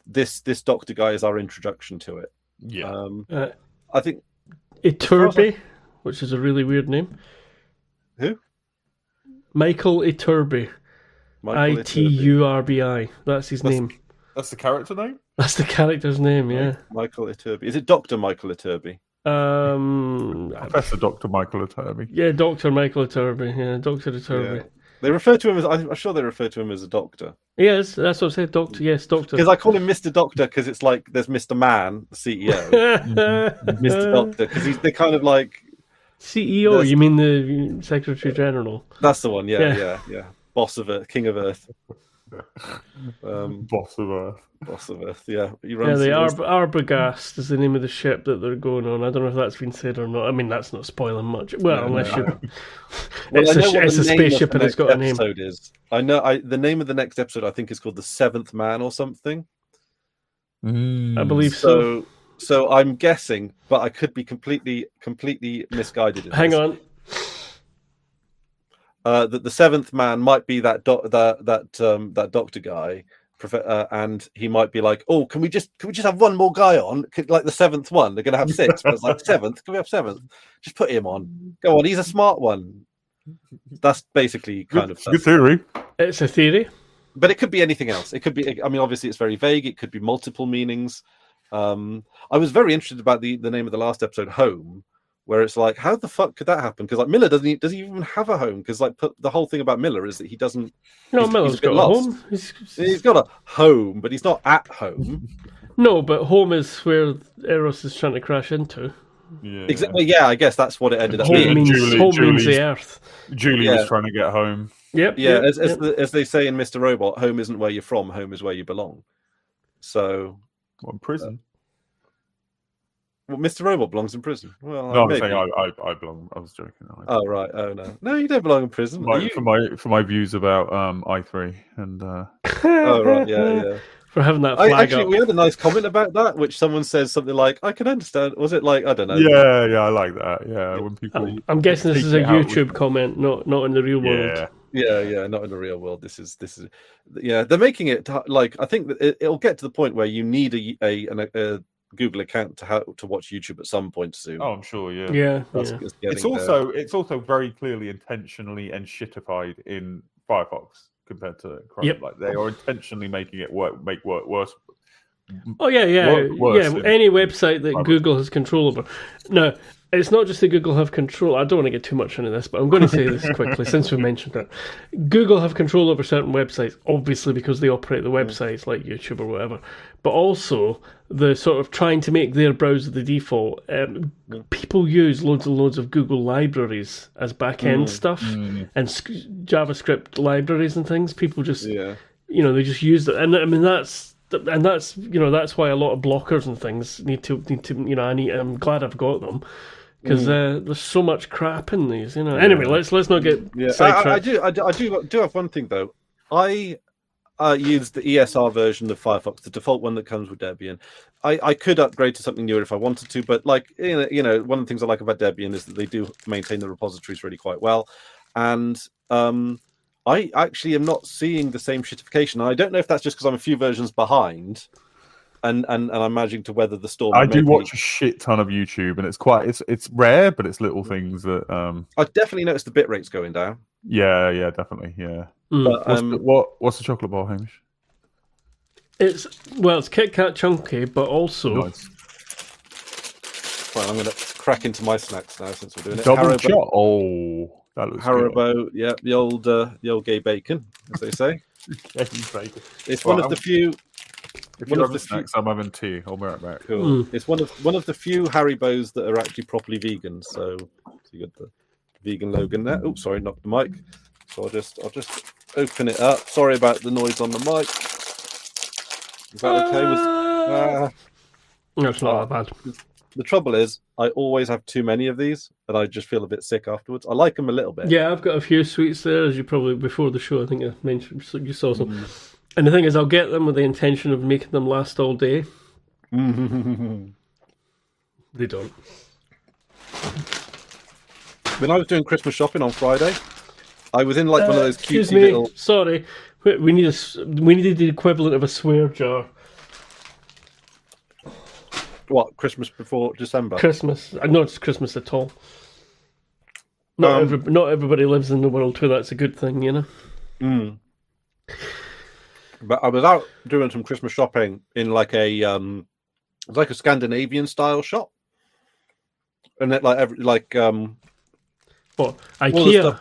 this Doctor guy is our introduction to it. Yeah. I think Iturbi, which is a really weird name. Who? Michael Iturbi. Iturbi. That's his name. That's the character name? That's the character's name, yeah. Michael Iturbi. Is it Dr. Michael Iturbi? Professor Dr. Michael Iturbi. Yeah, Dr. Michael Iturbi. Yeah, Dr. Iturbi. Yeah. They refer to him as. I'm sure they refer to him as a doctor. Yes, that's what I said. Doctor. Yes, doctor. Because I call him Mr. Doctor because it's like there's Mr. Man, the CEO, Mr. Doctor, because they're kind of like CEO. You mean the Secretary General? That's the one. Yeah. Boss of Earth, King of Earth. Boss of Earth. Yeah. The Arbogast is the name of the ship that they're going on. I don't know if that's been said or not. I mean, that's not spoiling much. Well, unless you. It's a spaceship and it's got a name. I know. The name of the next episode, I think, is called The Seventh Man or something. I believe so. So I'm guessing, but I could be completely misguided. Hang on. That the seventh man might be that doctor guy, and he might be like, "Oh, can we just have one more guy on? Like the seventh one? They're going to have six, but it's like seventh. Can we have seventh? Just put him on. Go on. He's a smart one." That's basically kind of good theory. It's a theory, but it could be anything else. It could be. I mean, obviously, it's very vague. It could be multiple meanings. I was very interested about the name of the last episode, Home, where it's like, how the fuck could that happen? Because like Miller does he even have a home? Because like the whole thing about Miller is that he doesn't. No, Miller's got a home. He's got a home, but he's not at home. No, but home is where Eros is trying to crash into. Yeah. Exactly. Yeah, I guess that's what it ended up being. Home means the Earth. Julie was trying to get home. Yep. Yeah, yep, as they say in Mr. Robot, home isn't where you're from, home is where you belong. So, prison. Well, Mr. Robot belongs in prison. Well, no, I'm saying I belong. I was joking. Oh right. Oh no, you don't belong in prison. For my views about I3 and. Oh right, yeah. For having that flag up. We had a nice comment about that, which someone says something like, "I can understand." Was it like I don't know? Yeah, I like that. Yeah, when people. I'm guessing this is a YouTube comment, not in the real world. Yeah, not in the real world. This is. Yeah, they're making it like I think that it'll get to the point where you need a Google account to watch YouTube at some point soon. Oh, I'm sure. Yeah. It's also very clearly intentionally and shitified in Firefox compared to Chrome. Yep. Like they are intentionally making it work worse. Oh yeah. Any website that Google has control over. No, it's not just that Google have control. I don't want to get too much into this, but I'm going to say this quickly since we mentioned it. Google have control over certain websites, obviously because they operate the websites like YouTube or whatever, but also the sort of trying to make their browser the default. People use loads and loads of Google libraries as back-end stuff and JavaScript libraries and things. People just, they just use it. And I mean, that's why a lot of blockers and things need to I'm glad I've got them. Because there's so much crap in these, Anyway, let's not get sidetracked. I do have one thing though. I use the ESR version of Firefox, the default one that comes with Debian. I could upgrade to something newer if I wanted to, but like one of the things I like about Debian is that they do maintain the repositories really quite well, and I actually am not seeing the same shitification. I don't know if that's just because I'm a few versions behind. And I'm managing to weather the storm. I do watch a shit ton of YouTube, and it's rare, but it's little things that I definitely noticed the bit rates going down. Yeah, definitely, yeah. But, what's the chocolate bar, Hamish? It's Kit Kat Chunky, but also. Nice. Well, I'm going to crack into my snacks now since we're doing it. Double shot. Oh, that looks Haribo, good. Yeah, the old gay bacon, as they say. It's one of the few. If you're having snacks, I'm having tea. I'll be right back. Cool. It's one of the few Haribos that are actually properly vegan. So you got the vegan Logan there. Oh, sorry, knocked the mic. So I'll just open it up. Sorry about the noise on the mic. Is that okay? No, it's not that bad. The trouble is, I always have too many of these, and I just feel a bit sick afterwards. I like them a little bit. Yeah, I've got a few sweets there, as you probably before the show. I think I mentioned you saw some. And the thing is, I'll get them with the intention of making them last all day. They don't. When I was doing Christmas shopping on Friday, I was in like one of those cutesy little. Sorry, we needed the equivalent of a swear jar. What, Christmas before December? Christmas. Not it's Christmas at all. Not everybody lives in the world where that's a good thing, But I was out doing some Christmas shopping in like a Scandinavian style shop, and it what, IKEA?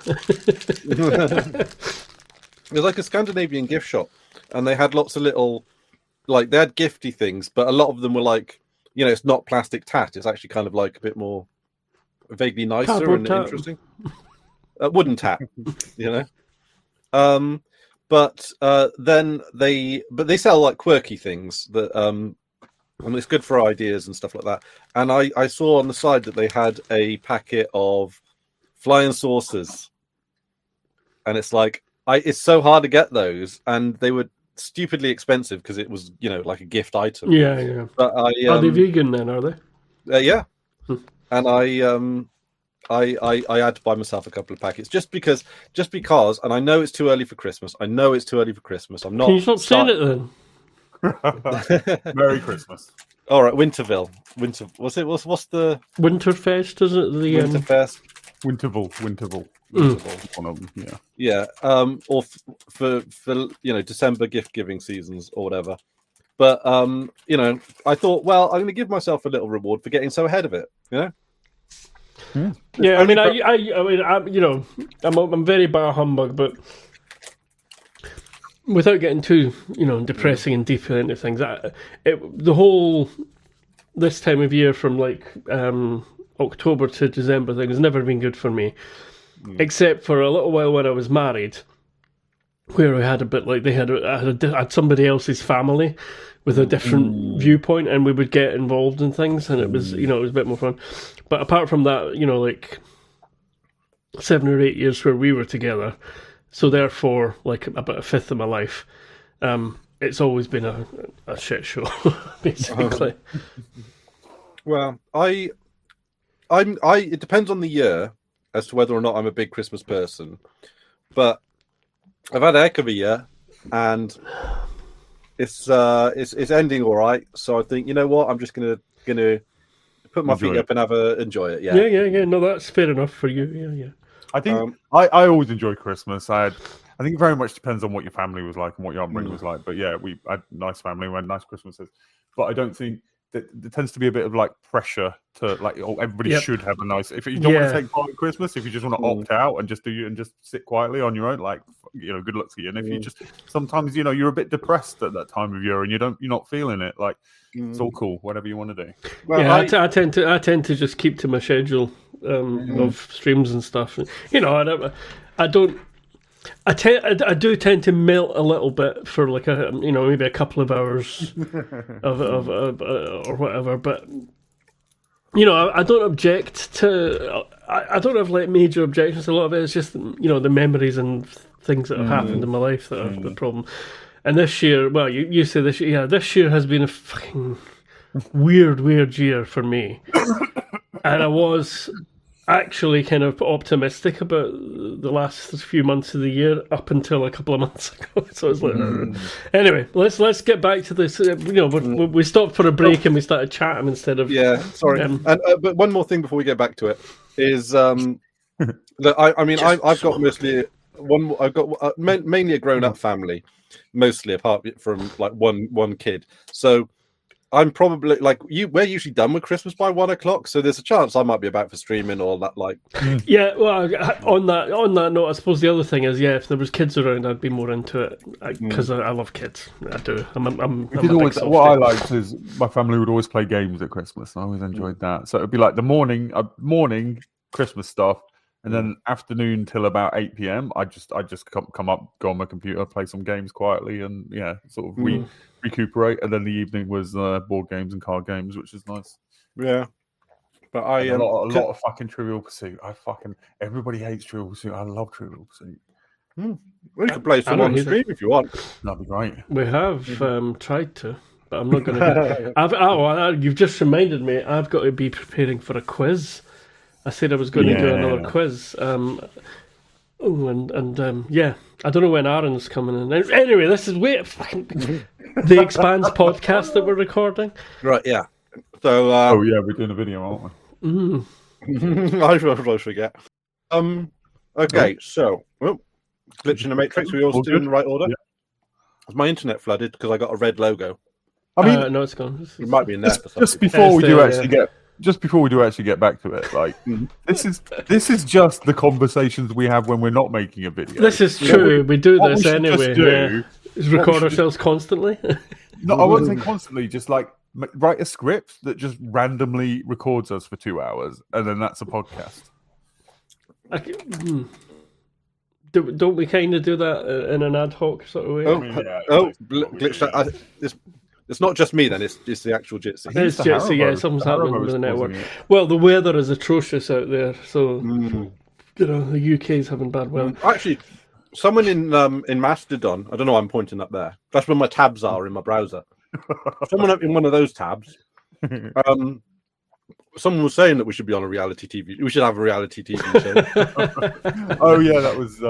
It was like a Scandinavian gift shop, and they had lots of little, like they had gifty things, but a lot of them were like, it's not plastic tat. It's actually kind of like a bit more vaguely nicer Cardboard and tat. interesting. Wooden tat, But then they sell like quirky things that and it's good for ideas and stuff like that. And I saw on the side that they had a packet of flying saucers, and it's like it's so hard to get those, and they were stupidly expensive because it was like a gift item. Yeah. But are they vegan then? Are they? Yeah. And I had to buy myself a couple of packets just because, and I know it's too early for Christmas. I'm not. Can you stop saying it then? Merry Christmas. All right, Winterville. What's the Winterfest? Is it the Winterfest? Winterville. One of them. Yeah. Yeah. Or for December gift giving seasons or whatever. But I thought, well, I'm going to give myself a little reward for getting so ahead of it. Yeah, I mean, I'm very bar humbug, but without getting too, depressing and deep into things, the whole this time of year from like October to December thing has never been good for me, except for a little while when I was married, where I had a bit like I had somebody else's family with a different viewpoint, and we would get involved in things, and it was it was a bit more fun. But apart from that, like 7 or 8 years where we were together, so therefore like about a fifth of my life, it's always been a shit show, basically. Well, it depends on the year as to whether or not I'm a big Christmas person, but I've had a heck of a year, and it's ending all right. So I think, you know what, I'm just gonna put my feet up and enjoy it. Yeah. No, that's fair enough for you. Yeah. I think I always enjoy Christmas. I think it very much depends on what your family was like and what your upbringing was like. But yeah, we had a nice family, we had nice Christmases. But I don't think that there tends to be a bit of like pressure to like, everybody should have a nice. If you don't want to take part in Christmas, if you just want to opt out and just sit quietly on your own, like good luck to you. And if you just sometimes you're a bit depressed at that time of year and you're not feeling it, like it's all cool, whatever you want to do. Well, yeah, I tend to just keep to my schedule of streams and stuff. I do tend to melt a little bit for like maybe a couple of hours of or whatever, but I don't object to. I don't have like major objections. A lot of it is just the memories and things that have happened in my life that are the problem. And this year, well, you say this year, yeah, this year has been a fucking weird year for me, and I was actually kind of optimistic about the last few months of the year up until a couple of months ago. So it's like, anyway, let's get back to this. We stopped for a break and we started chatting instead of sorry. But one more thing before we get back to it is that I've got mostly I've got mainly a grown-up family, mostly apart from like one kid. So I'm probably like you. We're usually done with Christmas by 1 o'clock, so there's a chance I might be about for streaming or that. Like, yeah. Well, on that note, I suppose the other thing is, if there was kids around, I'd be more into it because I love kids. I do. What I liked is my family would always play games at Christmas, and I always enjoyed that. So it'd be like the morning Christmas stuff, and then afternoon till about 8 p.m. I just come up, go on my computer, play some games quietly, and sort of recuperate. And then the evening was board games and card games, which is nice. Yeah, but a lot of fucking Trivial Pursuit. Everybody hates Trivial Pursuit. I love Trivial Pursuit. We can play some on the stream if you want. That'd be great. We have tried to, but I'm not going to. You've just reminded me. I've got to be preparing for a quiz. I said I was going to do another quiz. I don't know when Aaron's coming in. Anyway, this is the Expanse podcast that we're recording. Right, yeah. So, we're doing a video, aren't we? I always forget. Okay, so glitch in the Matrix. We all do in the right order. Yeah. My internet flooded because I got a red logo. I mean, no, it's gone. It might be in there. Just before we do actually get back to it, like this is just the conversations we have when we're not making a video. This is true. We do this anyway. Is record ourselves constantly. No, I won't say constantly. Just like write a script that just randomly records us for 2 hours, and then that's a podcast. Don't we kind of do that in an ad hoc sort of way? Glitch. It's not just me then, it's the actual Jitsi. It's Jitsi, something's happening with the network. Well, the weather is atrocious out there, so the UK is having bad weather. Actually, someone in Mastodon, I don't know why I'm pointing up there. That's where my tabs are in my browser. Someone up in one of those tabs, someone was saying that we should be on a reality TV. We should have a reality TV show. Oh yeah, that was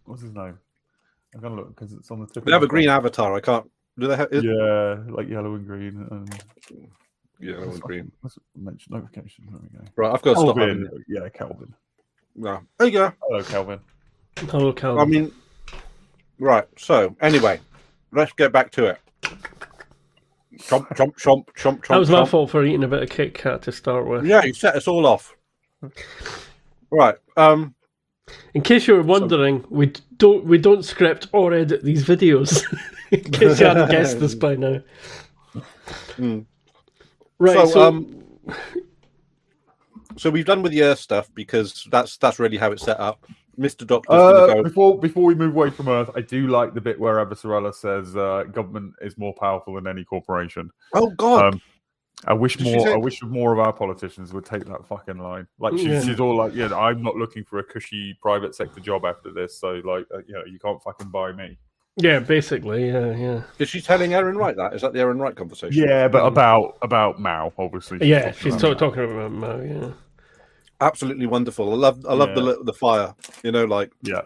what's his name? I'm gonna look because it's on the tip. They have a green avatar. I can't. Do they have? Yeah, like yellow and green. Yellow and green. Let's mention notification. There we go. Right, I've got to stop. Yeah, Calvin. No. There you go. Hello, Calvin. Hello, Calvin. I mean, right. So anyway, let's get back to it. Chomp, chomp, chomp, chomp, chomp. That was my fault for eating a bit of Kit Kat to start with. Yeah, you set us all off. Right. In case you were wondering, we don't script or edit these videos. In case you hadn't guessed this by now. Right. So we've done with the Earth stuff because that's really how it's set up. Mr. Doctor's before we move away from Earth, I do like the bit where Avasarala says government is more powerful than any corporation. Oh God! I wish more of our politicians would take that fucking line. Like she's all like, yeah, I'm not looking for a cushy private sector job after this. So like, you can't fucking buy me. Yeah, basically, yeah. Is she telling Aaron Wright that? Is that the Aaron Wright conversation? Yeah, but about Mao, obviously. She's talking about Mao. Yeah. Absolutely wonderful. I love the fire. Yeah.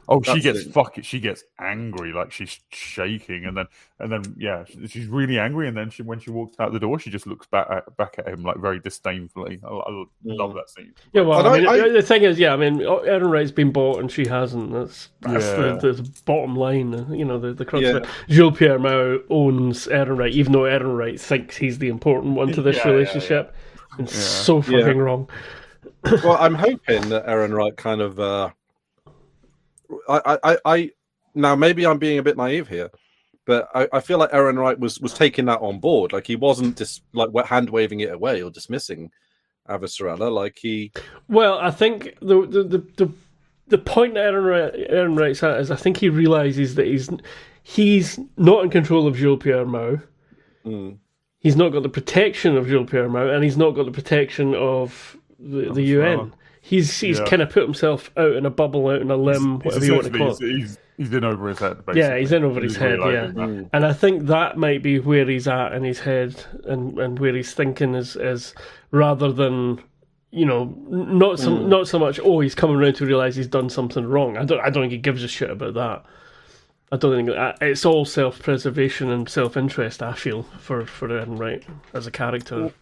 Oh, she gets angry, like she's shaking, and then she's really angry, and then when she walks out the door, she just looks back at him like very disdainfully. I love that scene. Yeah, well, the thing is, Aaron Wright's been bought and she hasn't. That's the bottom line. The crux of it. Jules Pierre Mao owns Aaron Wright, even though Aaron Wright thinks he's the important one to this relationship. And so fucking wrong. Well, I'm hoping that Aaron Wright kind of. I now maybe I'm being a bit naive here, but I feel like Aaron Wright was taking that on board. Like he wasn't just like hand waving it away or dismissing Avasarala. Like he. Well, I think the point that Aaron Wright's at is I think he realizes that he's not in control of Jules Pierre Mao. He's not got the protection of Jules Pierre Mao, and he's not got the protection of the UN. He's kind of put himself out in a bubble, out in a limb, whatever you want to call it. He's in over his head, basically. Yeah, he's in over his head, And I think that might be where he's at in his head and where he's thinking is rather than, not so much, he's coming around to realise he's done something wrong. I don't think he gives a shit about that. I don't think it's all self-preservation and self-interest, I feel, for Aaron Wright as a character.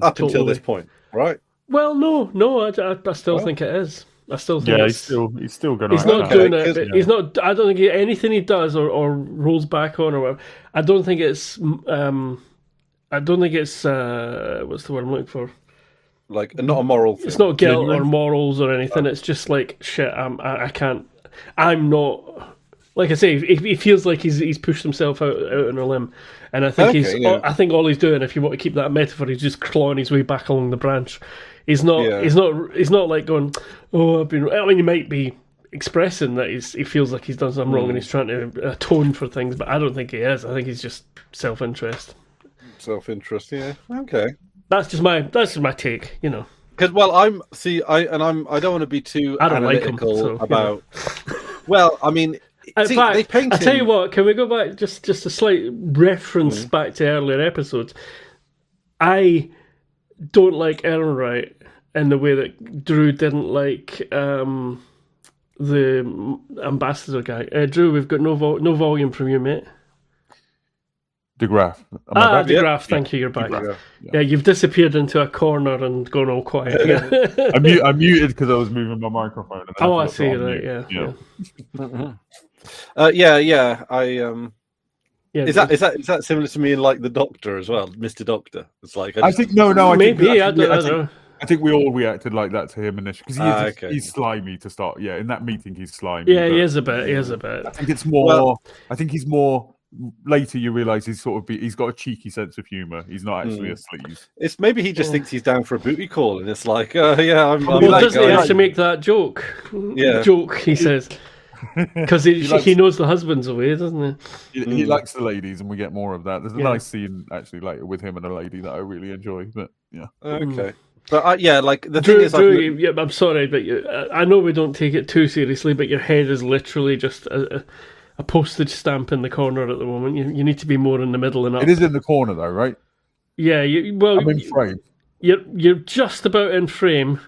Up until this point, right? Well, no, I still think it is. I still think he's still going. He's not doing it. He's not. I don't think anything he does or rolls back on or whatever. I don't think it's. What's the word I'm looking for? Like not a moral thing. It's not guilt or morals or anything. It's just like shit. I can't. I'm not. Like I say, he feels like he's pushed himself out on a limb, and I think I think all he's doing, if you want to keep that metaphor, he's just clawing his way back along the branch. He's not. Yeah. He's not like going. Oh, I've been. I mean, he might be expressing that he feels like he's done something wrong and he's trying to atone for things, but I don't think he is. I think he's just self-interest. Self-interest, yeah. Okay. That's just my take. Because I don't want to be too analytical about. Well, I mean. In fact, I tell you what, can we go back just a slight reference back to earlier episodes? I don't like Aaron Wright in the way that Drew didn't like the ambassador guy. Drew, we've got no volume from you, mate. DeGraff. DeGraff, thank you, you're back. Yeah, you've disappeared into a corner and gone all quiet. Yeah. I muted because I was moving my microphone. And I see, right, yeah. Is that similar to me in like the Doctor as well, Mr. Doctor? It's like I think no. I don't know. I think we all reacted like that to him initially because he's slimy to start. Yeah, in that meeting he's slimy. Yeah, he is a bit. I think it's more. I think he's more. Later, you realise he's got a cheeky sense of humour. He's not actually a sleaze. It's maybe he just thinks he's down for a booty call, and it's like, I'm doesn't he have to make that joke? Yeah, joke. He says. Because he knows the husband's away, doesn't he? He likes the ladies, and we get more of that. There's a nice scene actually later with him and a lady that I really enjoy. But yeah, okay. But like the thing is, Drew, I'm sorry, but I know we don't take it too seriously, but your head is literally just a postage stamp in the corner at the moment. You need to be more in the middle and up. It is in the corner though, right? Yeah, I'm in frame. You're just about in frame,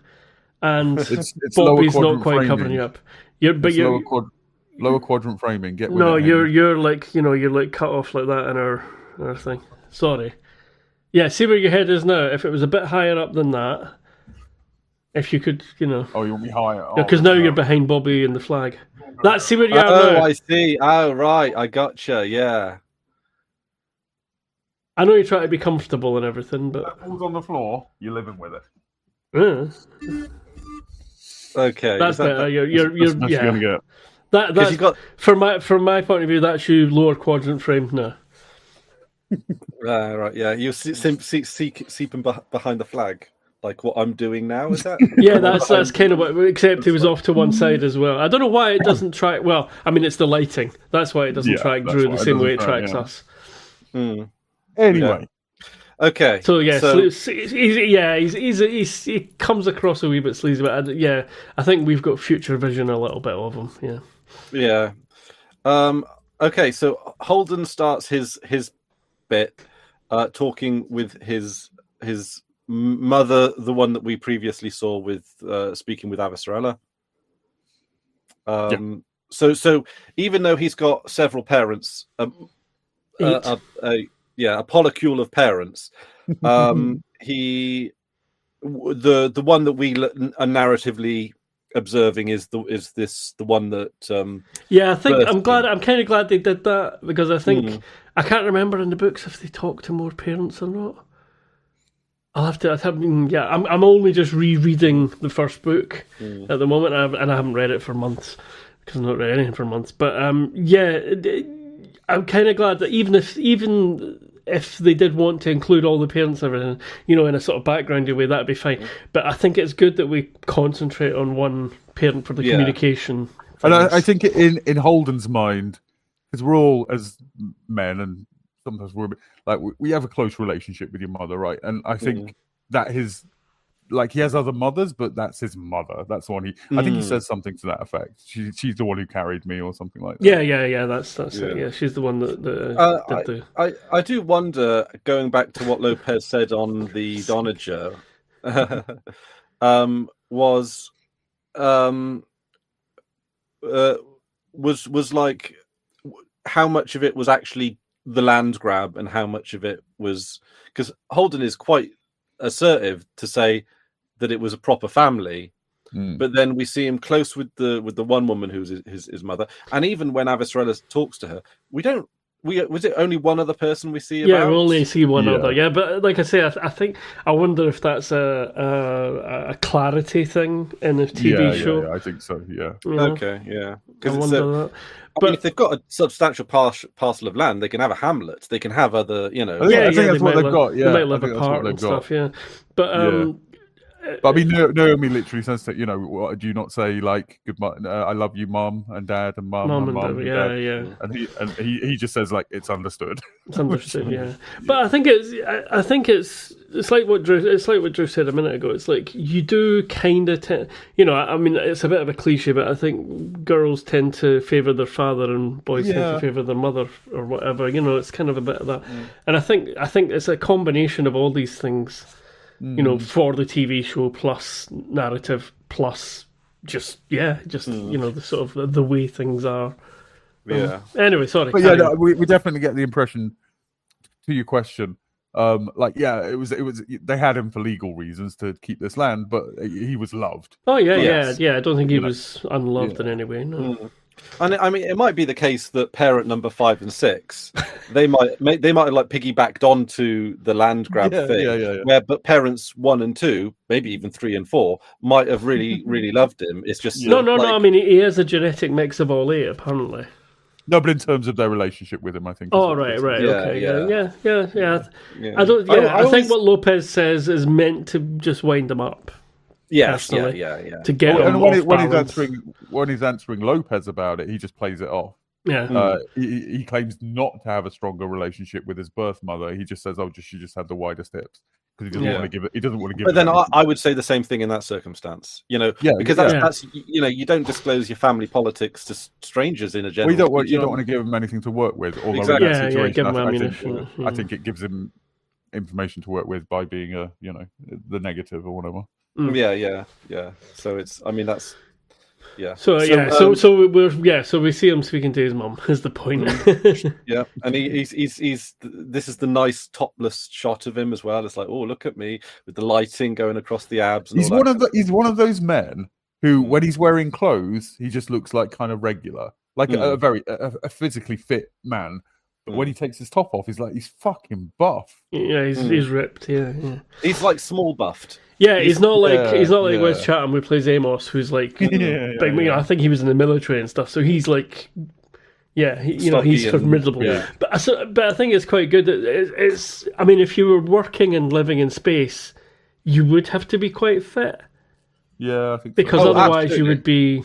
and Bobby's not quite covering you up. Lower quadrant framing. You're like you're like cut off like that in our thing. Sorry. Yeah, see where your head is now. If it was a bit higher up than that, if you could, Oh, you want me higher? Because now you're behind Bobby and the flag. See where you are now. Oh, I see. Oh, right. I gotcha. Yeah. I know you try to be comfortable and everything, but that falls on the floor, you're living with it. Okay, that's better. You're gonna get. That's got from my point of view. That's you lower quadrant frame now. Right, yeah. You're seeping behind the flag, like what I'm doing now. Is that? Yeah, that's kind of what. Except he was off to one side as well. I don't know why it doesn't track. Well, I mean, it's the lighting. That's why it doesn't track Drew the same way it tracks us. Anyway. Okay. So he comes across a wee bit sleazy, but I think we've got future vision a little bit of him. Yeah. Okay, so Holden starts his bit talking with his mother, the one that we previously saw with speaking with Avasarala. So even though he's got several parents, a polycule of parents, the one that we are narratively observing is the one that I think I'm kind of glad they did that, because I think I can't remember in the books if they talk to more parents or not. I'm only just rereading the first book at the moment, and I haven't read it for months because I've not read anything for months. But I'm kind of glad that even if they did want to include all the parents and everything, in a sort of backgroundy way, that'd be fine. But I think it's good that we concentrate on one parent for the communication. And I think in Holden's mind, because we're all, as men, and sometimes we're like, we have a close relationship with your mother, right? And I think that he has other mothers, but that's his mother. That's the one I think he says something to that effect. She's the one who carried me, or something like that. Yeah. That's it. Yeah, she's the one that I do wonder, going back to what Lopez said on the Donager, was like how much of it was actually the land grab and how much of it was, because Holden is quite assertive to say that it was a proper family, but then we see him close with the one woman who's his mother, and even when Avasarala talks to her, was it only one other person we see? Yeah, we only see one other. Yeah, but like I say, I wonder if that's a clarity thing in the TV show. Yeah, I think so. Yeah. Okay. Yeah. I wonder that. But I mean, if they've got a substantial parcel of land, they can have a hamlet. They can have other, I think that's what they've got. Yeah, they might live apart and stuff. Yeah, but I mean, Naomi literally says that. What, do you not say like "Good, I love you, mom and dad, and mom and dad"? Yeah. And he just says like it's understood. It's understood. Yeah, but I think it's like what Drew said a minute ago. It's like you do kind of I mean, it's a bit of a cliche, but I think girls tend to favour their father and boys tend to favour their mother or whatever. It's kind of a bit of that, and I think it's a combination of all these things. For the TV show plus narrative plus just the sort of the way things are. Yeah. Anyway, sorry. But we definitely get the impression, to your question, it was they had him for legal reasons to keep this land, but he was loved. Oh yeah. I don't think he was unloved in any way. No. And I mean, it might be the case that parent number 5 and 6, they might have like piggybacked onto the land grab thing. But parents 1 and 2, maybe even 3 and 4, might have really, really loved him. It's just no. I mean, he is a genetic mix of all 8, apparently. No, but in terms of their relationship with him, I think. Oh, right. Okay, yeah. I think what Lopez says is meant to just wind him up. Yes, to get him when he's answering Lopez about it, he just plays it off. Yeah. He claims not to have a stronger relationship with his birth mother. He just says, she just had the widest hips, because he doesn't want to give it. He doesn't want to give. But then I would say the same thing in that circumstance. Because that's you don't disclose your family politics to strangers in a general. Well, you don't want to give him anything to work with. Exactly. In that situation, give him ammunition. I think it gives him information to work with by being the negative or whatever. Yeah. So it's, I mean, that's, yeah. So we see him speaking to his mum. Is the point? Yeah, and he's this is the nice topless shot of him as well. It's like, oh, look at me with the lighting going across the abs. And he's one of those men who, when he's wearing clothes, he just looks like kind of regular, like a very physically fit man. But when he takes his top off, he's fucking buff. Yeah, he's ripped. Yeah. He's like small buffed. Yeah, he's not like Wes Chatham, who plays Amos, who's like big. I think he was in the military and stuff, so he's like, he's formidable. Yeah. But I think it's quite good. It's I mean, if you were working and living in space, you would have to be quite fit. Yeah, I think because so. Otherwise you'd be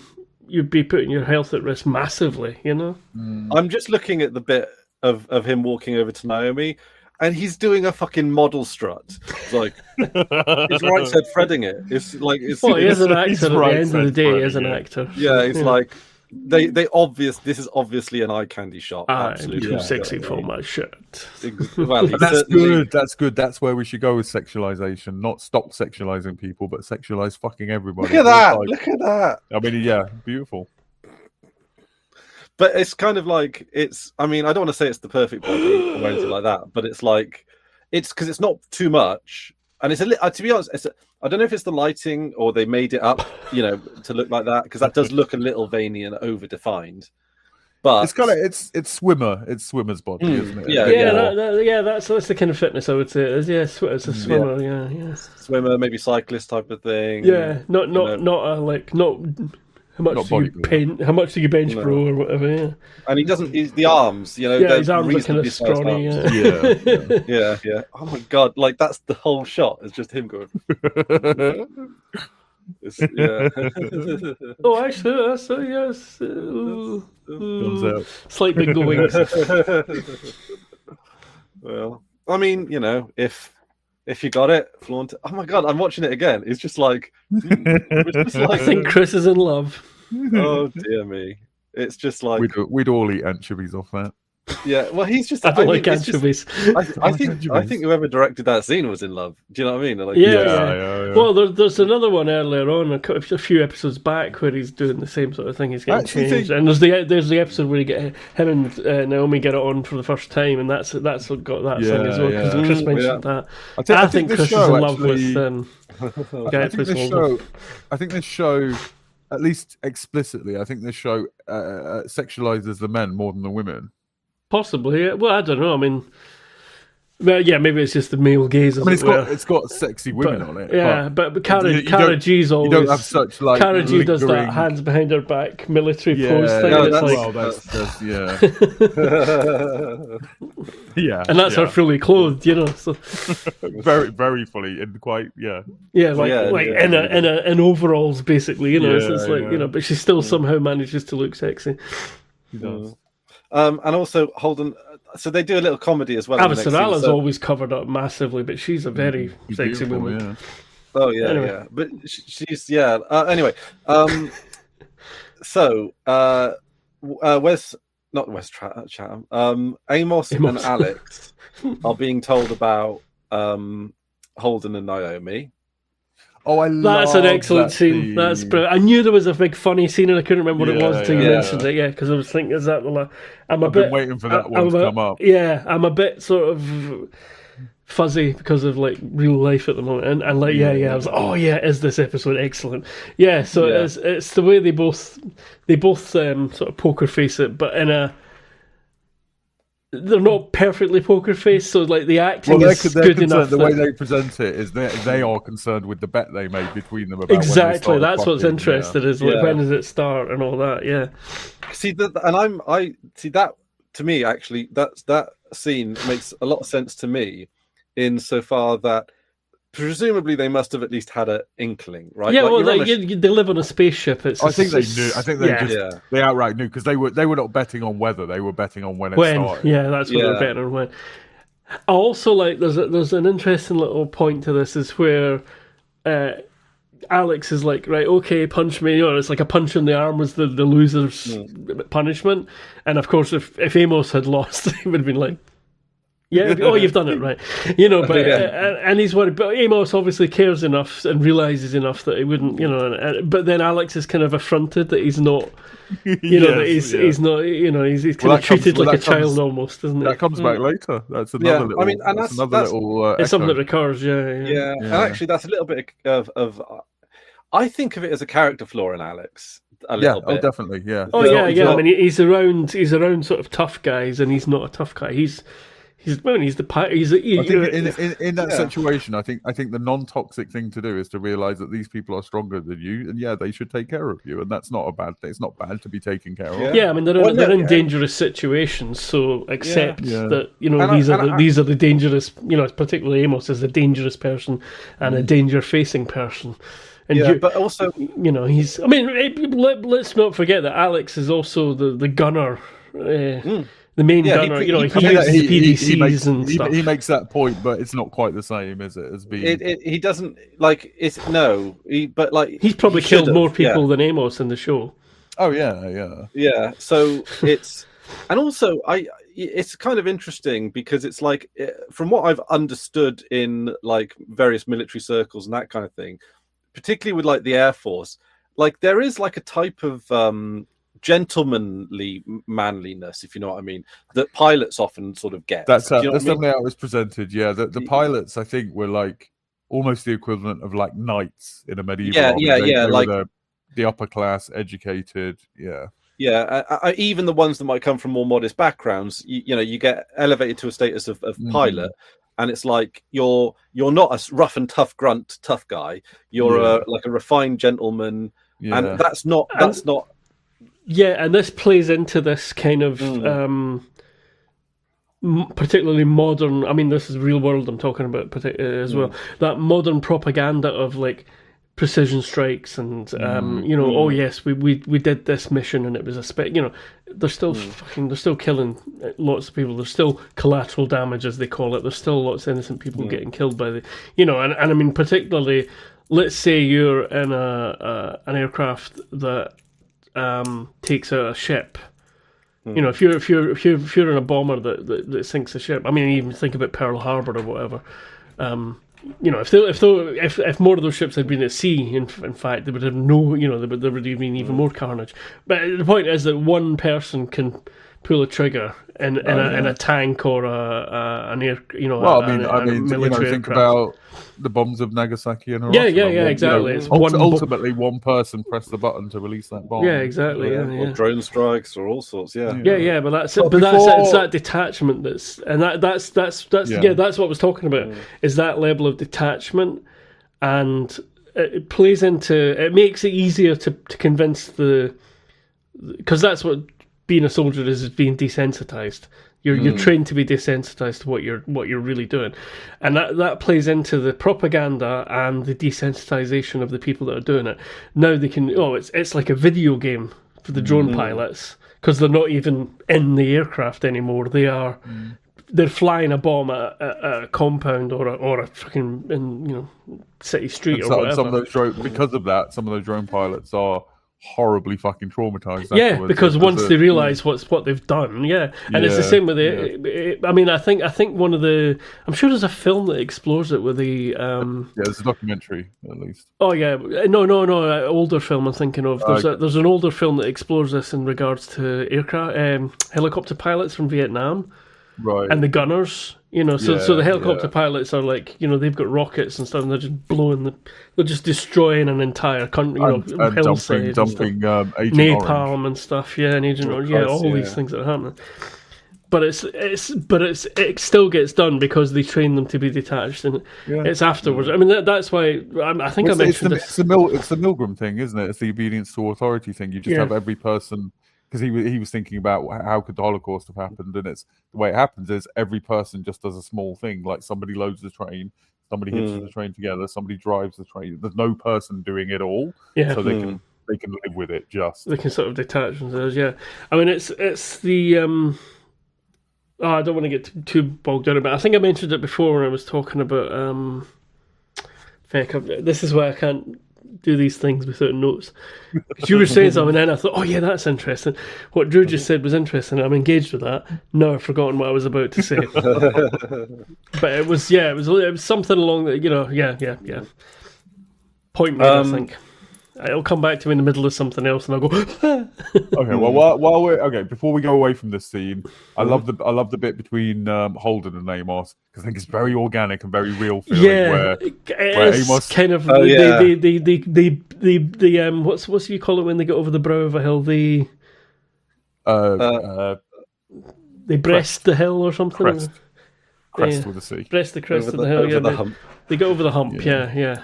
putting your health at risk massively. I'm just looking at the bit of him walking over to Naomi, and he's doing a fucking model strut. It's like his right said Fredding it. It's like he is an actor at the end of the day. As an actor, it's like they this is obviously an eye candy shot. Absolutely, too sexy for my shirt. Well, that's good. That's good. That's where we should go with sexualization. Not stop sexualizing people, but sexualize fucking everybody. Look at that! Look at that! I mean, yeah, beautiful. But it's kind of like I mean, I don't want to say it's the perfect body or anything like that, but it's like it's because it's not too much, and it's to be honest, I don't know if it's the lighting or they made it up, to look like that, because that does look a little veiny and over defined. But it's kind of it's swimmer's body, isn't it? Yeah, that's the kind of fitness I would say. It's a swimmer, yeah. Swimmer, maybe cyclist type of thing. Yeah, not how much do you bench pro or whatever? Yeah, and he doesn't. The arms, his arms are kind of scrawny. Yeah. Oh my god! Like that's the whole shot. It's just him going. Oh, actually, that's yes. Slight big wings. Well, I mean, if you got it, flaunt it. Oh my god, I'm watching it again. It's just like, I think Chris is in love. Oh dear me. It's just like we'd all eat anchovies off that. Yeah, well, he's just. I don't like anchovies. I think whoever directed that scene was in love. Do you know what I mean? Like, yeah. Well, there's another one earlier on, a few episodes back, where he's doing the same sort of thing. He's getting changed, and there's the episode where him and Naomi get it on for the first time, and that's got that thing as well. Because Chris mentioned that. I think Chris is in love with I think this show, at least explicitly, I think this show sexualizes the men more than the women. Possibly, yeah. Well, I don't know. I mean, maybe it's just the male gaze. It's got sexy women on it. Yeah, but Cara G's always. You don't have such like. Cara G does that hands behind her back military pose thing. And that's her fully clothed, So. Very, very fully and quite, yeah. Yeah, in overalls, basically, It's like but she still somehow manages to look sexy. She does. And also Holden, so they do a little comedy as well. Avasarala's always covered up massively, but she's a very sexy woman. Yeah. Oh yeah, anyway. But she's anyway, so not West Chatham. Amos and Alex are being told about Holden and Naomi. Oh, that's an excellent scene. That's brilliant. I knew there was a big funny scene, and I couldn't remember what it was until you mentioned it. Yeah, because I was thinking, is that the? I've been waiting for that one to come up. Yeah, I'm a bit sort of fuzzy because of like real life at the moment, and I was like, oh yeah, is this episode excellent? Yeah, so it's the way they both sort of poker face it, but in a. They're not perfectly poker faced, so like the acting is good enough. The way they present it is they are concerned with the bet they made between them about exactly. That's what's interesting is like when does it start and all that. Yeah. See that, and I see that to me actually that scene makes a lot of sense to me, insofar that presumably they must have at least had an inkling, right? Yeah, they live on a spaceship. I think they knew. I think they outright knew, because they were not betting on whether, they were betting on when it started. Yeah, that's what they were betting on when. Also, like there's an interesting little point to this is where Alex is like, right, okay, punch me. It's like a punch in the arm was the loser's punishment, and of course, if Amos had lost, he would have been like. Yeah, you've done it right, But and he's worried. But Amos obviously cares enough and realizes enough that he wouldn't, But then Alex is kind of affronted that he's not, that he's not, he's kind of treated like a child almost, isn't it? That comes back later. That's another little. I mean, and that's little. It's something that recurs. Yeah. And actually, that's a little bit of. I think of it as a character flaw in Alex, a little bit. Oh, definitely, yeah. Oh, yeah. I mean, he's around sort of tough guys, and he's not a tough guy. He's in that situation, I think the non-toxic thing to do is to realize that these people are stronger than you, and they should take care of you, and that's not a bad thing. It's not bad to be taken care of. Yeah, I mean they're in dangerous situations, so accept that these are the dangerous. Particularly Amos is a dangerous person and a danger-facing person. And but also he's. I mean, let's not forget that Alex is also the gunner. The main gunner, he uses PDCs and stuff. He makes that point, but it's not quite the same, is it? As being, he doesn't like it's but like he's probably killed more people than Amos in the show. Oh yeah. So it's and also it's kind of interesting because it's like from what I've understood in like various military circles and that kind of thing, particularly with like the Air Force, like there is like a type of gentlemanly manliness, if you know what I mean, that pilots often sort of get. That's definitely how it was presented. Yeah, the pilots I think were like almost the equivalent of like knights in a medieval army. They like were the upper class, educated. Even the ones that might come from more modest backgrounds, you get elevated to a status of pilot, and it's like you're not a rough and tough guy. You're like a refined gentleman, and that's not. Yeah, and this plays into this kind of particularly modern. I mean, this is real world I'm talking about as well. That modern propaganda of like precision strikes and oh yes, we did this mission and it was they're still they're still killing lots of people. There's still collateral damage, as they call it. There's still lots of innocent people getting killed by and I mean particularly, let's say you're in an aircraft that takes out a ship. If you're in a bomber that sinks a ship. I mean, even think about Pearl Harbor or whatever. If more of those ships had been at sea, in fact, they would have there would have been even more carnage. But the point is that one person can pull a trigger in a tank or an air. Military think about the bombs of Nagasaki and Hiroshima. Exactly. It's ultimately one person pressed the button to release that bomb. Yeah, exactly. Or drone strikes or all sorts. But that's it. But it's that detachment that's what I was talking about. Is that level of detachment, and it plays into. It makes it easier to convince because that's what being a soldier is being desensitized. You're trained to be desensitized to what you're really doing, and that plays into the propaganda and the desensitization of the people that are doing it. Now they can it's like a video game for the drone pilots, because they're not even in the aircraft anymore. They're flying a bomb at a compound or a fucking city street or whatever. Some of those because of that, some of those drone pilots are horribly fucking traumatized. Because once they realise what they've done, and it's the same with it. I mean, I think one of the. I'm sure there's a film that explores it with the. There's a documentary at least. Oh yeah, no, older film I'm thinking of. There's an older film that explores this in regards to aircraft, helicopter pilots from Vietnam. Right. And the gunners, so the helicopter pilots are like, they've got rockets and stuff, and they're just they're just destroying an entire country, hillside, dumping Agent napalm Orange. and stuff, and Agent Orange, all these things that are happening. But it still gets done because they train them to be detached, and it's afterwards. I mean, that's why I think I mentioned this. It's the Milgram thing, isn't it? It's the obedience to authority thing. You just have every person. Because he was thinking about how could the Holocaust have happened, and it's the way it happens is every person just does a small thing, like somebody loads the train, somebody hitches the train together, somebody drives the train. There's no person doing it all, so they can live with it. Just they can sort of detach themselves. I mean, it's the I don't want to get too bogged down about it. I think I mentioned it before when I was talking about this is why I can't do these things without notes, because you were saying something and then I thought, oh yeah, that's interesting. What Drew just said was interesting. I'm engaged with that. No, I've forgotten what I was about to say. But it was something along the point made, I think. It'll come back to me in the middle of something else, and I'll go. Okay, well, while we're before we go away from this scene, I love the bit between Holden and Amos, because I think it's very organic and very real feeling. Yeah, where Amos kind of the what you call it when they get over the brow of a hill? They breast the hill or something. Crest with a C. Breast the crest of the hill. Over the hump. They go over the hump. Yeah.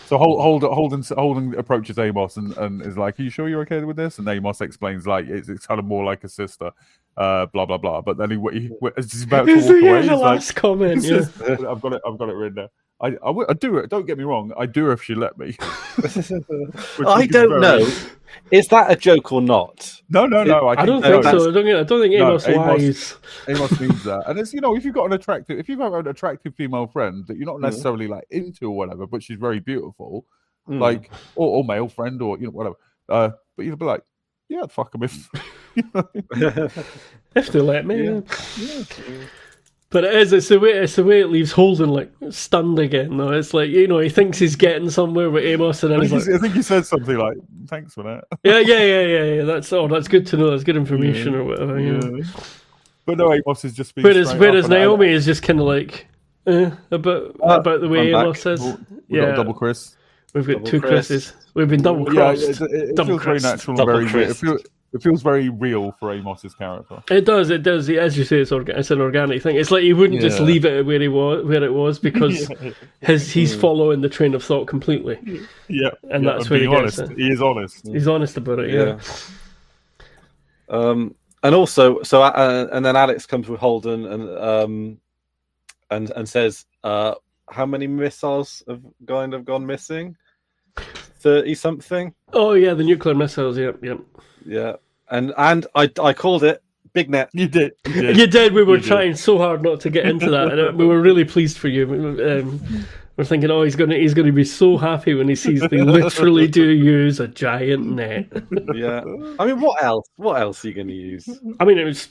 So Holden approaches Amos and is like, "Are you sure you're okay with this?" And Amos explains like it's kind of more like a sister, blah blah blah. But then as he's about to walk away, he's last comment. Yeah. I've got it written there. I do it. Don't get me wrong. I do if she let me. I don't know. Is that a joke or not? No. I don't think so. I don't think Amos lies. Amos means that, and it's if you've got an attractive female friend that you're not necessarily like into or whatever, but she's very beautiful, like or male friend or whatever. But you'd be like, yeah, I'd fuck him if if they let me. Yeah. But it's the way it leaves Holden like stunned again. Though it's like he thinks he's getting somewhere with Amos, and then I think he said something like, "Thanks for that." Yeah. That's good to know. That's good information or whatever. Yeah. But no, Amos is just being. Whereas Naomi is just kind of like about the way Amos says. We've got a double Chris. We've got two Chris's. We've been double crossed. It feels very natural and very. It feels very real for Amos's character. It does. As you say, it's an organic thing. It's like he wouldn't just leave it where it was because he's following the train of thought completely. Yeah, and that's where he honest. gets it. He is honest. He's honest about it. Yeah. And also, and then Alex comes with Holden and says, "How many missiles have gone missing? 30 something." Oh yeah, the nuclear missiles. Yep. Yeah, and I called it Big Net. You did. We were trying so hard not to get into that, and we were really pleased for you. We're thinking, he's going to be so happy when he sees they literally do use a giant net. Yeah, I mean, what else? What else are you going to use? I mean, it's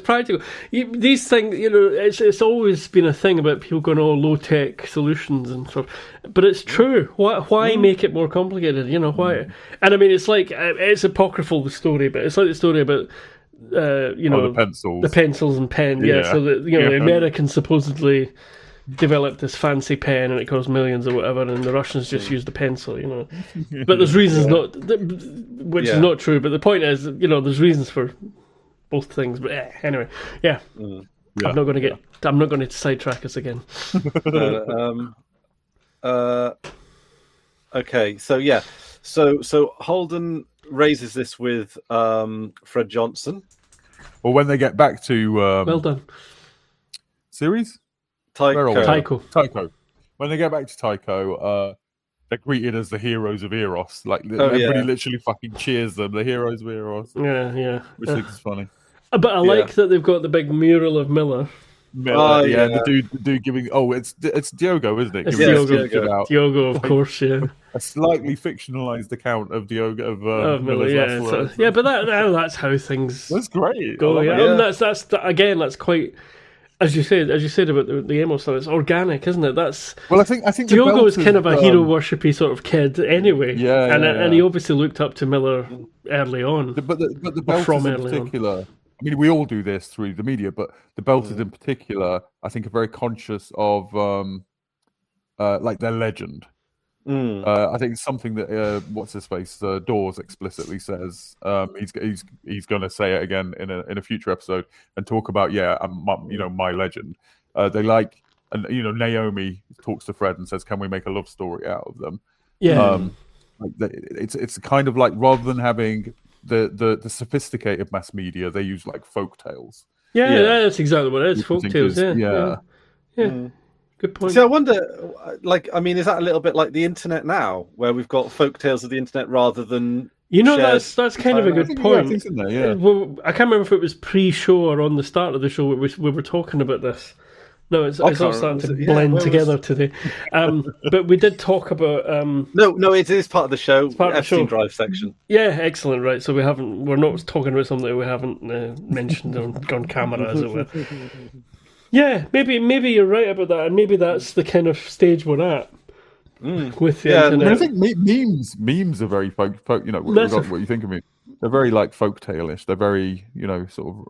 practical. These things, it's always been a thing about people going low tech solutions and stuff, but it's true. Why make it more complicated? Why? And I mean, it's like it's apocryphal, the story, but it's like the story about the pencils and pen. Yeah, so that the Americans supposedly developed this fancy pen and it cost millions or whatever, and the Russians just used the pencil, But there's reasons which is not true. But the point is, there's reasons for both things. But anyway, I'm not going to sidetrack us again. Okay, so Holden raises this with Fred Johnson. Well, when they get back to well done series. Tycho. When they get back to Tycho, they're greeted as the heroes of Eros. Like everybody literally fucking cheers them. The heroes of Eros. Yeah. Which I think is funny. But I like that they've got the big mural of Miller. The dude giving. Oh, it's Diogo, isn't it? Diogo, of course. Yeah. A slightly fictionalized account of Diogo of Miller. Yeah, but that's how things. That's great. Go. Yeah. I mean, that's quite. As you said about the Amos stuff, it's organic, isn't it? I think Diogo is kind of a hero worshipy sort of kid anyway. And he obviously looked up to Miller early on. But the Belters in particular, I mean, we all do this through the media, but the Belters in particular, I think, are very conscious of like their legend. I think it's something that what's his face Dawes explicitly says. He's going to say it again in a future episode and talk about my legend. They like, and Naomi talks to Fred and says, "Can we make a love story out of them?" Yeah, it's kind of like, rather than having the sophisticated mass media, they use like folk tales. Yeah, that's exactly what it is. Folk tales. Yeah. Good point. So I wonder, is that a little bit like the internet now, where we've got folk tales of the internet rather than that's kind of a good point. Well, I can't remember if it was pre-show or on the start of the show we were talking about this. No, it's all starting to blend together today. But we did talk about. No, it is part of the show. It's part of the show. Drive section. Yeah, excellent. Right, so we're not talking about something that we haven't mentioned on camera, as it were. Yeah, maybe you're right about that, and maybe that's the kind of stage we're at. with the internet. I think memes are very folk. You know, what you think of me. They're very like folktale-ish. They're very, you know, sort of.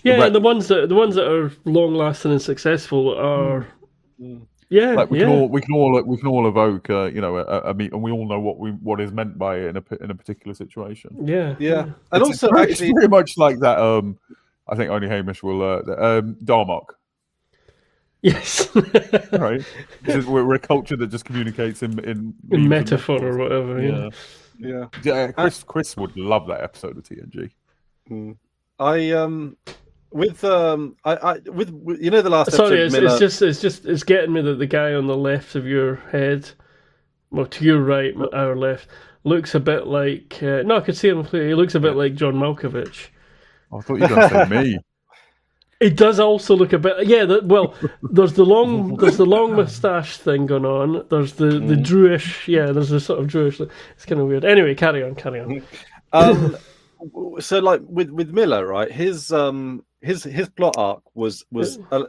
And the ones that are long-lasting and successful are. Yeah, like we can all evoke, you know, a meet, and we all know what is meant by it in a particular situation. Yeah. And it's very much like that. I think only Hamish will. Darmok. Yes. Right. We're a culture that just communicates in metaphor or whatever. Yeah. Chris would love that episode of TNG. With you know the last Sorry, episode. it's getting me that the guy on the left of your head, well, to your right, our left, looks a bit like. No, I could see him clearly. He looks a bit like John Malkovich. I thought you were going to say me. It does also look a bit. Yeah, there's the long moustache thing going on. There's the Drewish. Yeah, there's the sort of Drewish. It's kind of weird. Anyway, carry on. So like with Miller, right? His plot arc was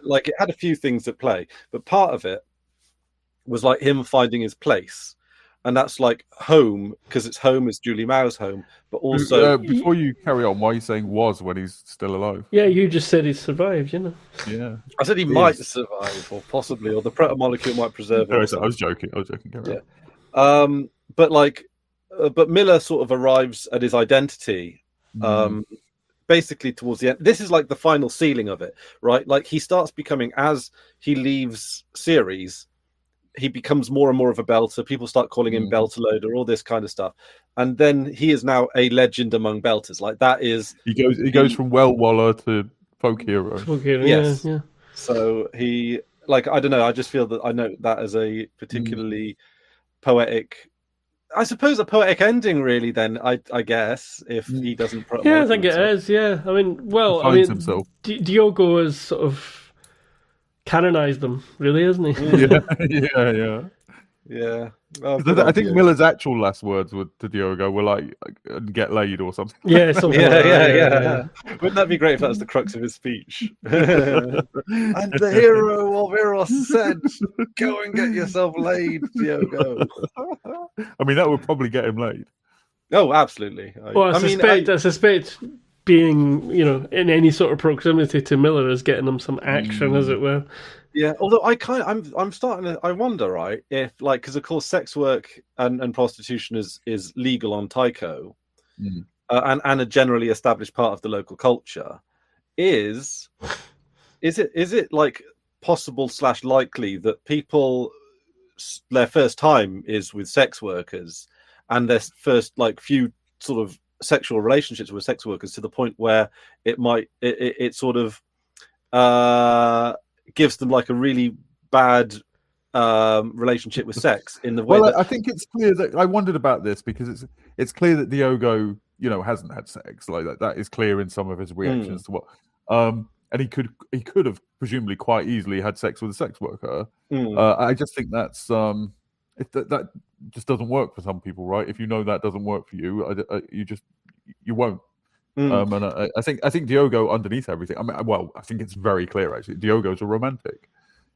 like it had a few things at play, but part of it was like him finding his place, and that's like home, because it's home is Julie Mao's home, but also before you carry on, why are you saying was when he's still alive? Yeah, you just said he survived, you know. Yeah, I said he might survive, or possibly, or the protomolecule might preserve him. I was joking. Carry on. But Miller sort of arrives at his identity. Basically towards the end. This is like the final ceiling of it, right? Like he starts becoming, as he leaves series, he becomes more and more of a belter. People start calling him Belter Loader, all this kind of stuff, and then he is now a legend among belters. Like that is he goes from well waller to folk hero. Yes. Yeah. So he, like, I don't know, I just feel that I note that as a particularly poetic, I suppose a poetic ending, really. Then I guess if he doesn't, I think it is. Yeah, I mean, himself. Diogo has sort of canonized them, really, isn't he? Yeah. I think Miller's actual last words to Diogo were like "get laid" or something. Yeah, something. Yeah. Wouldn't that be great if that was the crux of his speech? And the hero of Eros said, "Go and get yourself laid, Diogo." I mean, that would probably get him laid. Oh, absolutely. I suspect being, you know, in any sort of proximity to Miller is getting him some action, as it were. Yeah, although I'm starting to, I wonder, right, if, like, because of course sex work and prostitution is legal on Tycho, and a generally established part of the local culture. Is it like possible / likely that people, their first time is with sex workers, and their first like few sort of sexual relationships with sex workers, to the point where it sort of gives them like a really bad relationship with sex in the way. Well, I think it's clear that I wondered about this because it's clear that Diogo, you know, hasn't had sex. Like that is clear in some of his reactions to what. And he could have presumably quite easily had sex with a sex worker. I just think that's that just doesn't work for some people, right? If you know that doesn't work for you, you won't. And I think Diogo, underneath everything, I think it's very clear actually. Diogo's a romantic.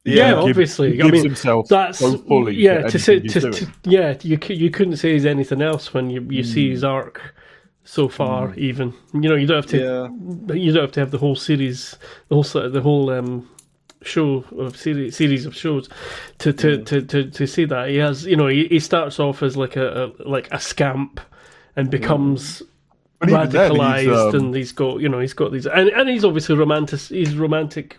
Obviously, he gives himself so fully. You couldn't say he's anything else when you see his arc so far. Even, you know, you don't have to have the whole series, the whole show of series of shows to see that he has. You know, he starts off as like a scamp and becomes radicalized, and he's got these, and he's obviously romantic.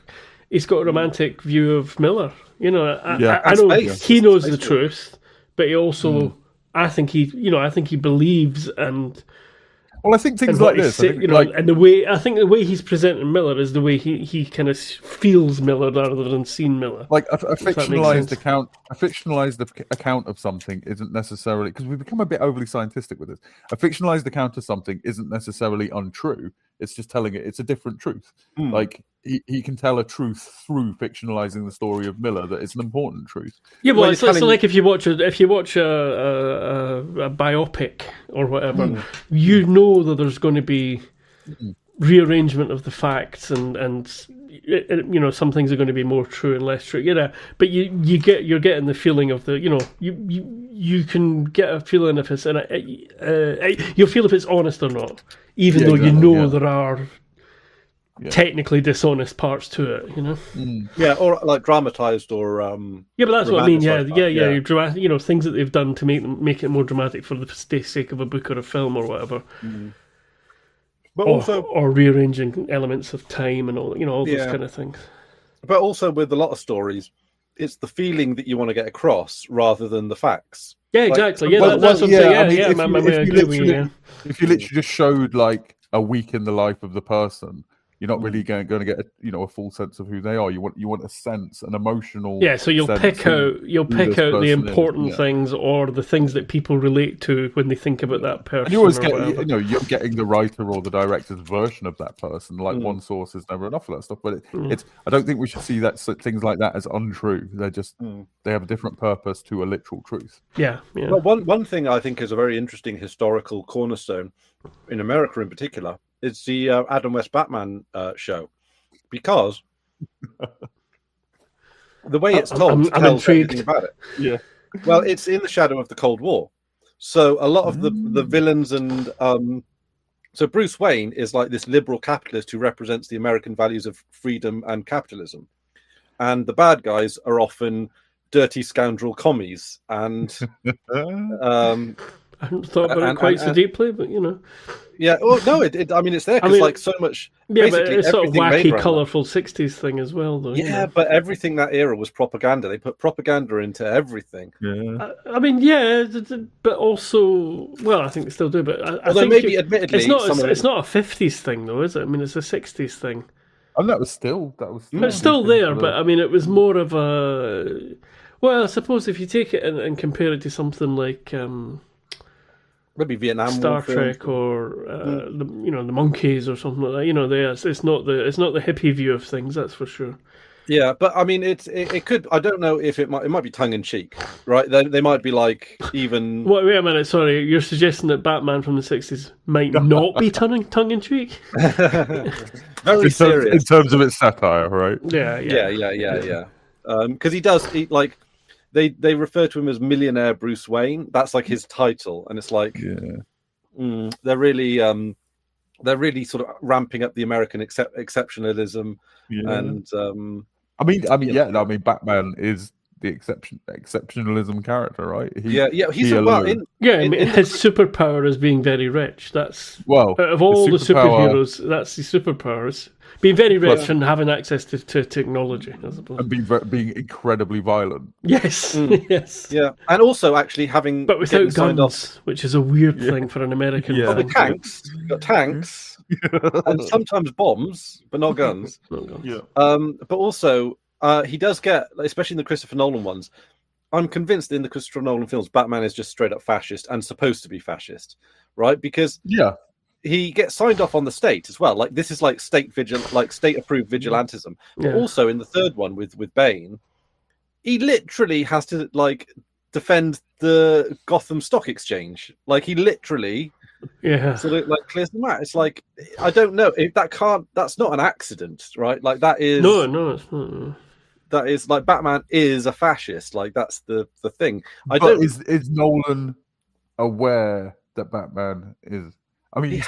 He's got a romantic view of Miller. You know, I know he knows the truth, but he also, I think he believes and. Well, I think things like this, and the way he's presenting Miller is the way he kind of feels Miller rather than seen Miller. Like a fictionalized account of something isn't necessarily, because we've become a bit overly scientific with this. A fictionalized account of something isn't necessarily untrue. It's just telling it. It's a different truth. Like he can tell a truth through fictionalizing the story of Miller that it's an important truth. Yeah, well, it's like if you watch a biopic or whatever, you know that there's going to be rearrangement of the facts and some things are going to be more true and less true. But you're getting the feeling of the you can get a feeling if it's you'll feel if it's honest or not, even though there are technically dishonest parts to it. or like dramatized or but that's what I mean. Dramatic, things that they've done to make it more dramatic for the sake of a book or a film or whatever. But also, or rearranging elements of time and all those kind of things. But also with a lot of stories, it's the feeling that you want to get across rather than the facts. Yeah, exactly. That's what I'm saying. If you literally just showed like a week in the life of the person, you're not really going to get a full sense of who they are. You want a sense, an emotional. Yeah, so you'll pick out the important things or the things that people relate to when they think about that person. And you always get, you're getting the writer or the director's version of that person. Like one source is never enough for that stuff. But it's. I don't think we should see things like that as untrue. They're just they have a different purpose to a literal truth. Yeah. Well, one thing I think is a very interesting historical cornerstone in America, in particular, is the Adam West Batman show, because the way it's told tells everything about it. Yeah. Well, it's in the shadow of the Cold War, so a lot of the villains and so Bruce Wayne is like this liberal capitalist who represents the American values of freedom and capitalism, and the bad guys are often dirty scoundrel commies and. I haven't thought about it quite so deeply, but Yeah, well, no, I mean, it's there because like so much. Yeah, but it's sort of wacky, colourful '60s thing as well, though. Yeah, but everything that era was propaganda. They put propaganda into everything. Yeah. But also, well, I think they still do. But I think maybe, admittedly, it's not a '50s thing, though, is it? I mean, it's a '60s thing. And that was still. It's still there, but I mean, it was more of a. Well, I suppose if you take it and compare it to something like. Maybe Vietnam Star Trek or the Monkeys or something like that. It's not the hippie view of things, that's for sure. Yeah, but I mean, it could. I don't know if it might be tongue in cheek, right? They might be like even. Wait a minute. Sorry, you're suggesting that Batman from the '60s might not be tongue in cheek? Very serious in terms of its satire, right? Yeah. Because he does. They refer to him as Millionaire Bruce Wayne. That's like his title, and it's like they're really sort of ramping up the American exceptionalism. Yeah. And I mean, Batman is the exceptionalism character, right? He's his superpower is being very rich. That's out of all the superheroes, that's the superpowers. Being very rich and having access to technology, I suppose. And being incredibly violent. Yes, yes. Yeah, and also actually having... But without guns, which is a weird thing for an American. Yeah. You've got tanks, and sometimes bombs, but not guns. Yeah. But also, he does get, especially in the Christopher Nolan ones, I'm convinced in the Christopher Nolan films, Batman is just straight up fascist and supposed to be fascist, right? Because... Yeah. He gets signed off on the state as well. Like this is like state approved vigilantism. But also in the third one with Bane, he literally has to like defend the Gotham Stock Exchange. Like he literally sort of like clears them out. It's like I don't know if that's not an accident, right? Like that is no, it's not. That is like Batman is a fascist. Like that's the thing. Is Nolan aware that Batman is? I mean,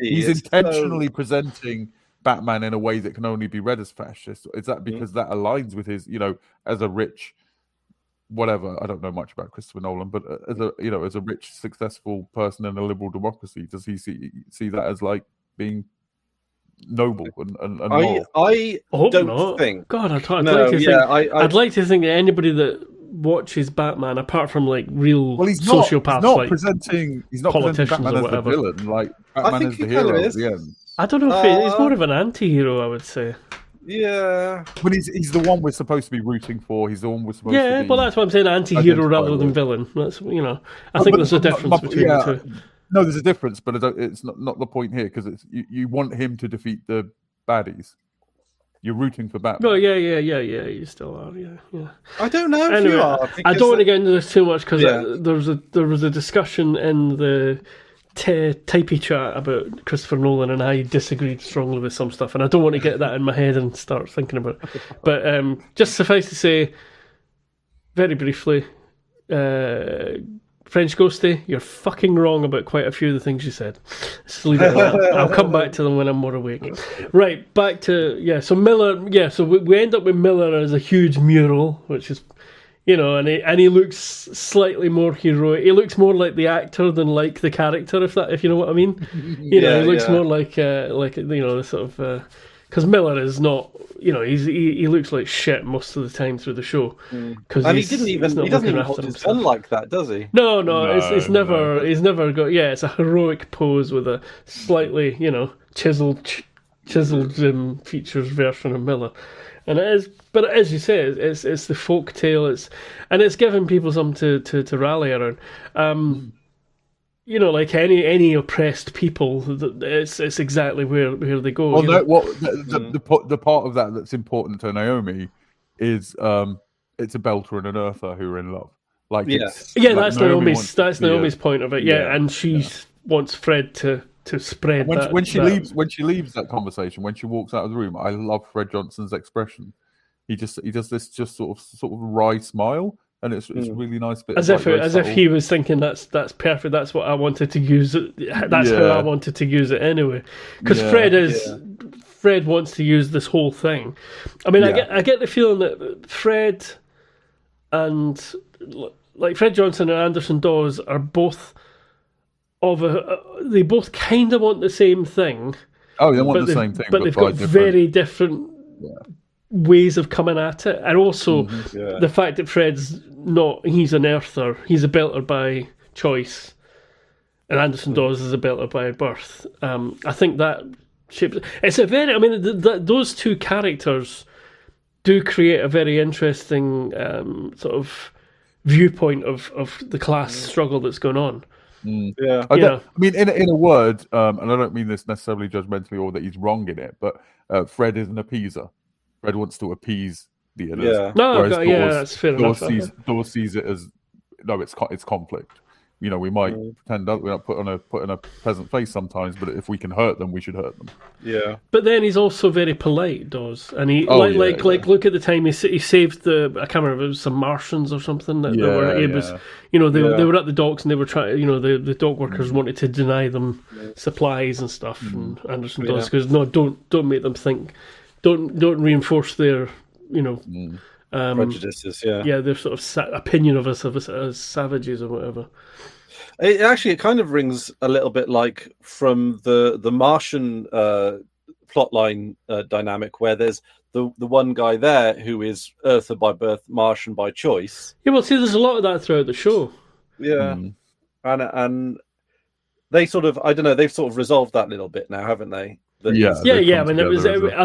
he's intentionally presenting Batman in a way that can only be read as fascist. Is that because that aligns with his, as a rich, whatever? I don't know much about Christopher Nolan, but as a rich, successful person in a liberal democracy, does he see that as like being noble and moral? I hope don't not. think. God, I'd like to think that anybody that watches Batman, apart from like real sociopaths, he's not presenting Batman as the villain. Like Batman is the hero at the end. I don't know if he's more of an anti-hero, I would say. Yeah, but he's the one we're supposed to be rooting for. He's the one we're supposed to be. Yeah, well, that's what I'm saying, anti-hero rather than villain. That's I think there's a difference between the two. No, there's a difference, but it's not the point here because it's you want him to defeat the baddies. You're rooting for Batman. Oh, yeah. You still are, yeah. I don't know if you are. I don't want to get into this too much because there was a discussion in the typey chat about Christopher Nolan, and I disagreed strongly with some stuff, and I don't want to get that in my head and start thinking about it. But just suffice to say, very briefly, French Ghosty, you're fucking wrong about quite a few of the things you said. Let's leave it at that. I'll come back to them when I'm more awake. Right, back to, so Miller, so we end up with Miller as a huge mural, which is, and he looks slightly more heroic. He looks more like the actor than like the character, if you know what I mean. He looks more like the sort of, because Miller is not, he looks like shit most of the time through the show. And he doesn't even hold his gun like that, does he? No, it's never. He's never got. Yeah, it's a heroic pose with a slightly, chiseled features version of Miller, and it is. But as you say, it's the folk tale. It's giving people something to rally around. Like any oppressed people, it's exactly where they go. Well, the part of that that's important to Naomi is it's a belter and an earther who are in love. That's Naomi's point of it. Yeah, and she wants Fred to spread that. When she leaves that conversation, when she walks out of the room, I love Fred Johnson's expression. He does this just sort of wry smile. And it's really nice. As if he was thinking that's perfect. That's what I wanted to use. That's how I wanted to use it anyway. Because Fred wants to use this whole thing. I mean, I get the feeling that Fred and Fred Johnson and Anderson Dawes are both they both kind of want the same thing. Oh, they want the same thing, but they've got very different. Ways of coming at it, and also the fact that Fred's he's an earther, he's a belter by choice, and Anderson Dawes is a belter by birth. I think that shapes it's a very, those two characters do create a very interesting sort of viewpoint of the class struggle that's going on. Yeah, in a word, and I don't mean this necessarily judgmentally or that he's wrong in it, but Fred is an appeaser. Fred wants to appease the others. That's fair enough. Dawes sees it as it's conflict. We might pretend that we're not put on a pleasant face sometimes, but if we can hurt them, we should hurt them. Yeah. But then he's also very polite, Dawes, and he look at the time he saved I can't remember, it was some Martians or something that they were at the docks and they were trying. The dock workers wanted to deny them supplies and stuff, and Anderson Dawes goes, no, don't make them think. Don't reinforce their prejudices. Their sort of opinion of us as savages or whatever. It kind of rings a little bit like from the Martian plotline dynamic, where there's the one guy there who is Earther by birth, Martian by choice. Yeah, well, see, there's a lot of that throughout the show. Yeah, and they sort of, I don't know, they've sort of resolved that little bit now, haven't they? I mean, I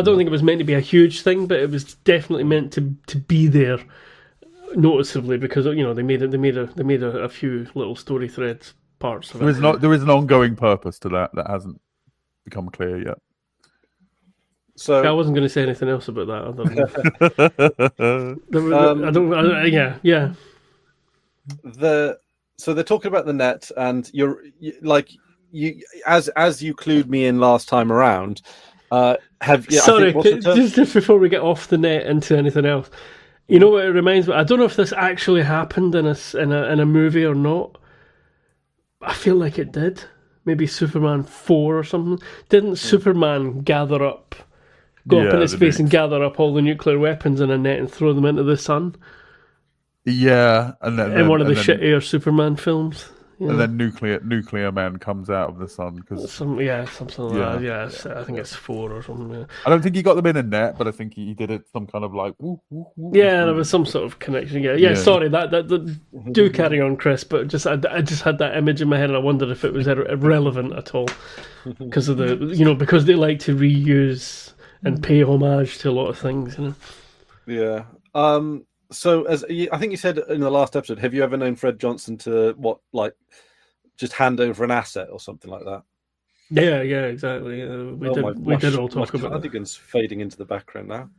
don't think it was meant to be a huge thing, but it was definitely meant to be there noticeably because they made a few little story threads parts of it. There is an ongoing purpose to that hasn't become clear yet. So I wasn't going to say anything else about that. So they're talking about the net, and you as you clued me in last time around. Just before we get off the net into anything else, you know what it reminds me? I don't know if this actually happened in a movie or not. I feel like it did. Maybe Superman 4 or something. Didn't Superman go up into space and gather up all the nuclear weapons in a net and throw them into the sun? Yeah, and then in one of the shittier Superman films. Yeah. And then nuclear man comes out of the sun because something like that. Yeah, I think it's 4 or something. Yeah. I don't think he got them in a net, but I think he did it some kind of like. Woo, yeah, there was some sort of connection. Yeah. Sorry, that do carry on, Chris. But I just had that image in my head, and I wondered if it was irrelevant at all because of because they like to reuse and pay homage to a lot of things. Yeah. So, as I think you said in the last episode, have you ever known Fred Johnson to just hand over an asset or something like that? Yeah, exactly. We did all talk about that. Cardigan's fading into the background now.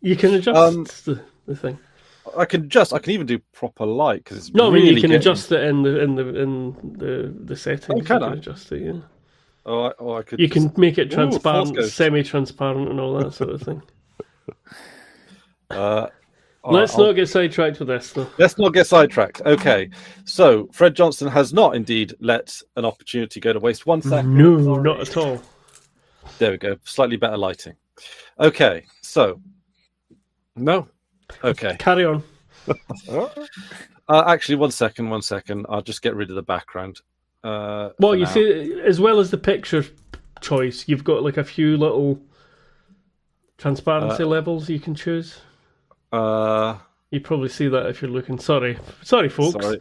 You can adjust the thing. I can even do proper light because it's no. Really I mean, you can adjust it in the settings. Oh, can you I? can adjust it, yeah. I could. You can make it Ooh, transparent, semi-transparent, and all that sort of thing. Let's not get sidetracked with this, though. Let's not get sidetracked. Okay, so Fred Johnson has not indeed let an opportunity go to waste. 1 second. No, sorry. Not at all. There we go. Slightly better lighting. Okay, so no. Okay, carry on. Actually, 1 second. 1 second. I'll just get rid of the background. Well, you see, as well as the picture choice, you've got like a few little transparency levels you can choose. You probably see that if you're looking. Sorry, folks. Sorry,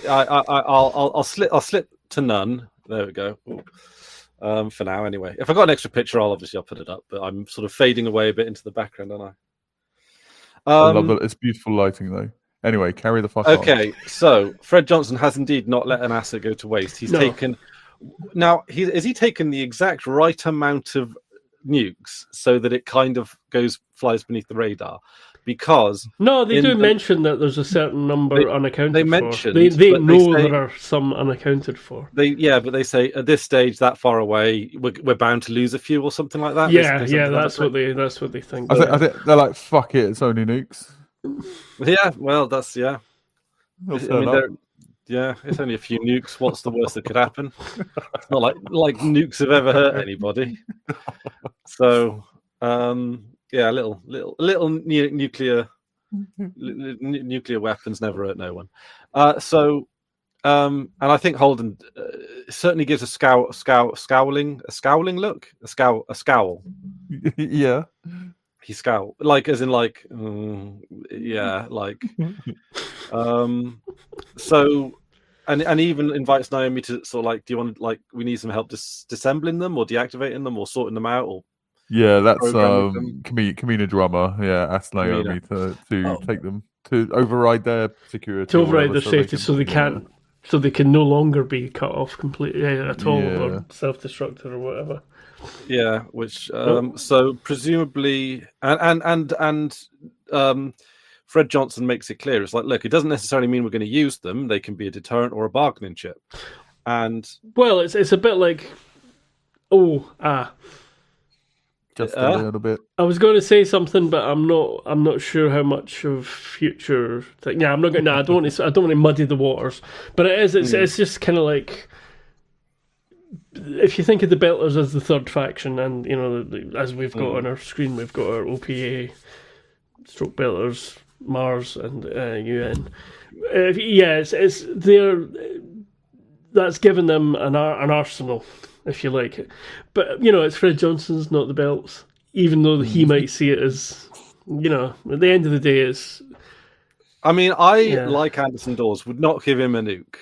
I'll slip to none. There we go. For now, anyway. If I got an extra picture, I'll put it up. But I'm sort of fading away a bit into the background, aren't I? I love that. It's beautiful lighting, though. Anyway, carry the fuck on. Okay, so Fred Johnson has indeed not let an asset go to waste. He's taken. Now, has he taken the exact right amount of nukes so that it kind of flies beneath the radar? Because they do mention that there's a certain number unaccounted for. They mentioned they know there are some unaccounted for. But they say at this stage, that far away, we're bound to lose a few or something like that. That's what they think. I think they're like, fuck it, it's only nukes. Yeah, well, that's it's only a few nukes. What's the worst that could happen? It's not like nukes have ever hurt anybody. So, a little nuclear weapons never hurt no one. And I think Holden certainly gives a scowling look, a scowl. Yeah. He scowl as in so and even invites Naomi to sort of do you want we need some help disassembling them or deactivating them or sorting them out or that's Kamina drummer asked Naomi to take them to override their security, to override their safety so they can't so they can no longer be cut off completely at all or self-destructed or whatever. Yeah, which so presumably, and Fred Johnson makes it clear. It's look, it doesn't necessarily mean we're going to use them. They can be a deterrent or a bargaining chip. And it's a bit like, just a little bit. I was going to say something, but I'm not sure how much of future thing. Yeah, I'm not going. No, I don't want to muddy the waters. But it's just kind of like. If you think of the Belters as the third faction, and as we've got on our screen, we've got our OPA, Stroke Belters, Mars, and UN. It's that's given them an arsenal, if you like. But it's Fred Johnson's, not the Belts. Even though he might see it as, at the end of the day, it's. I mean, like Anderson Dawes, would not give him a nuke.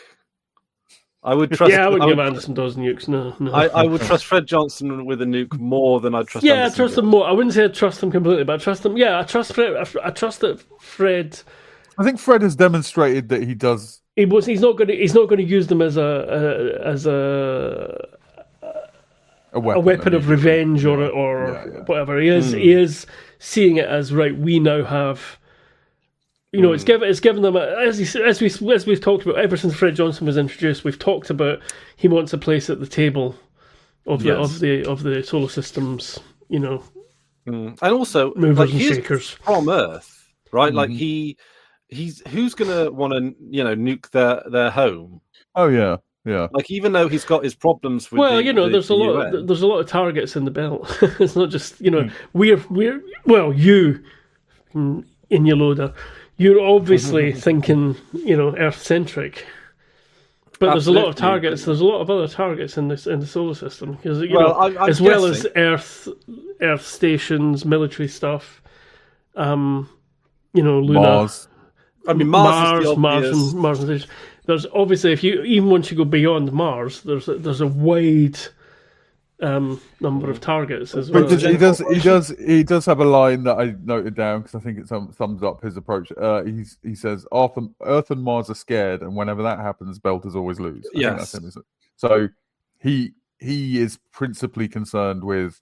I would trust. Yeah, I wouldn't give Anderson Dawes nukes. No. I would trust Fred Johnson with a nuke more than I'd trust. Yeah, Anderson I trust him more. I wouldn't say I trust him completely, but I trust him. Yeah, I trust Fred. I trust that Fred. I think Fred has demonstrated that he does. He's not going to use them as a weapon of revenge or whatever. He is seeing it as right. We now have. It's given them as we've talked about ever since Fred Johnson was introduced. We've talked about he wants a place at the table of the solar systems. And also movers and shakers from Earth, right? Mm-hmm. He's who's gonna want to nuke their home? Oh yeah. Even though he's got his problems with there's a lot of targets in the belt. It's not just we're you in your loader. You're obviously thinking, Earth centric, but there's a lot of targets. There's a lot of other targets in the solar system because as well as Earth stations, military stuff. Luna, Mars. I mean, Mars and there's obviously even once you go beyond Mars, there's a wide. Number of targets as well. He does have a line that I noted down because I think it sums up his approach. He says, Earth and Mars are scared, and whenever that happens, Belters always lose. Yes. So he is principally concerned with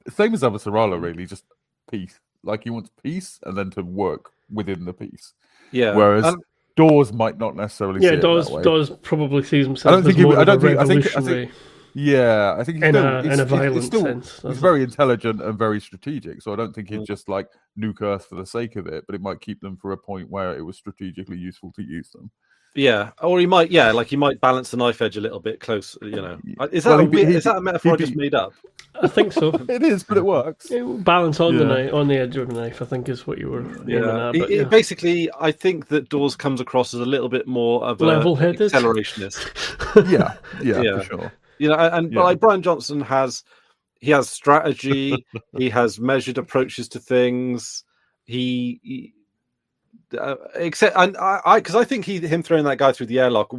same as Avasarala, really, just peace. Like he wants peace and then to work within the peace. Yeah. Whereas Dawes might not necessarily see it that way. Dawes probably sees himself as more of a revolutionary. I think in a violent sense. He's very intelligent and very strategic, so I don't think he'd just like nuke Earth for the sake of it, but it might keep them for a point where it was strategically useful to use them. Yeah, or he might, he might balance the knife edge a little bit close. Is that a metaphor I just made up? I think so. It is, but it works. Balance on the knife, on the edge of the knife, I think is what you were aiming at. Basically, I think that Dawes comes across as a little bit more of level-headed accelerationist. For sure. Like Brian Johnson has strategy. He has measured approaches to things. Because I think him throwing that guy through the airlock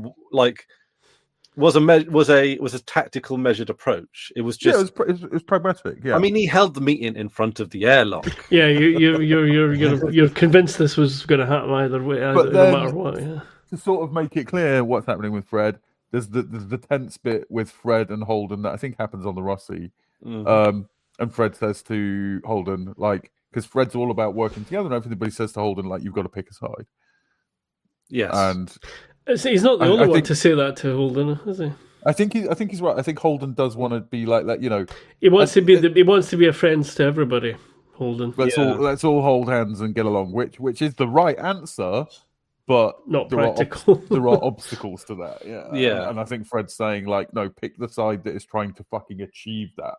was a tactical measured approach. It was just it was pragmatic. Yeah, I mean, he held the meeting in front of the airlock. Yeah, you're convinced this was going to happen either way, no matter what. Yeah. To sort of make it clear what's happening with Fred, there's the tense bit with Fred and Holden that I think happens on the Rossi, and Fred says to Holden because Fred's all about working together and everything, but he says to Holden, you've got to pick a side. Yes. And he's not the only one to say that to Holden, is he? I think he's right. I think Holden does want to be like that, He wants to be a friend to everybody, Holden. Let's all hold hands and get along, which is the right answer, but not practical. There are obstacles to that. Yeah. Yeah. And I think Fred's saying no, pick the side that is trying to fucking achieve that.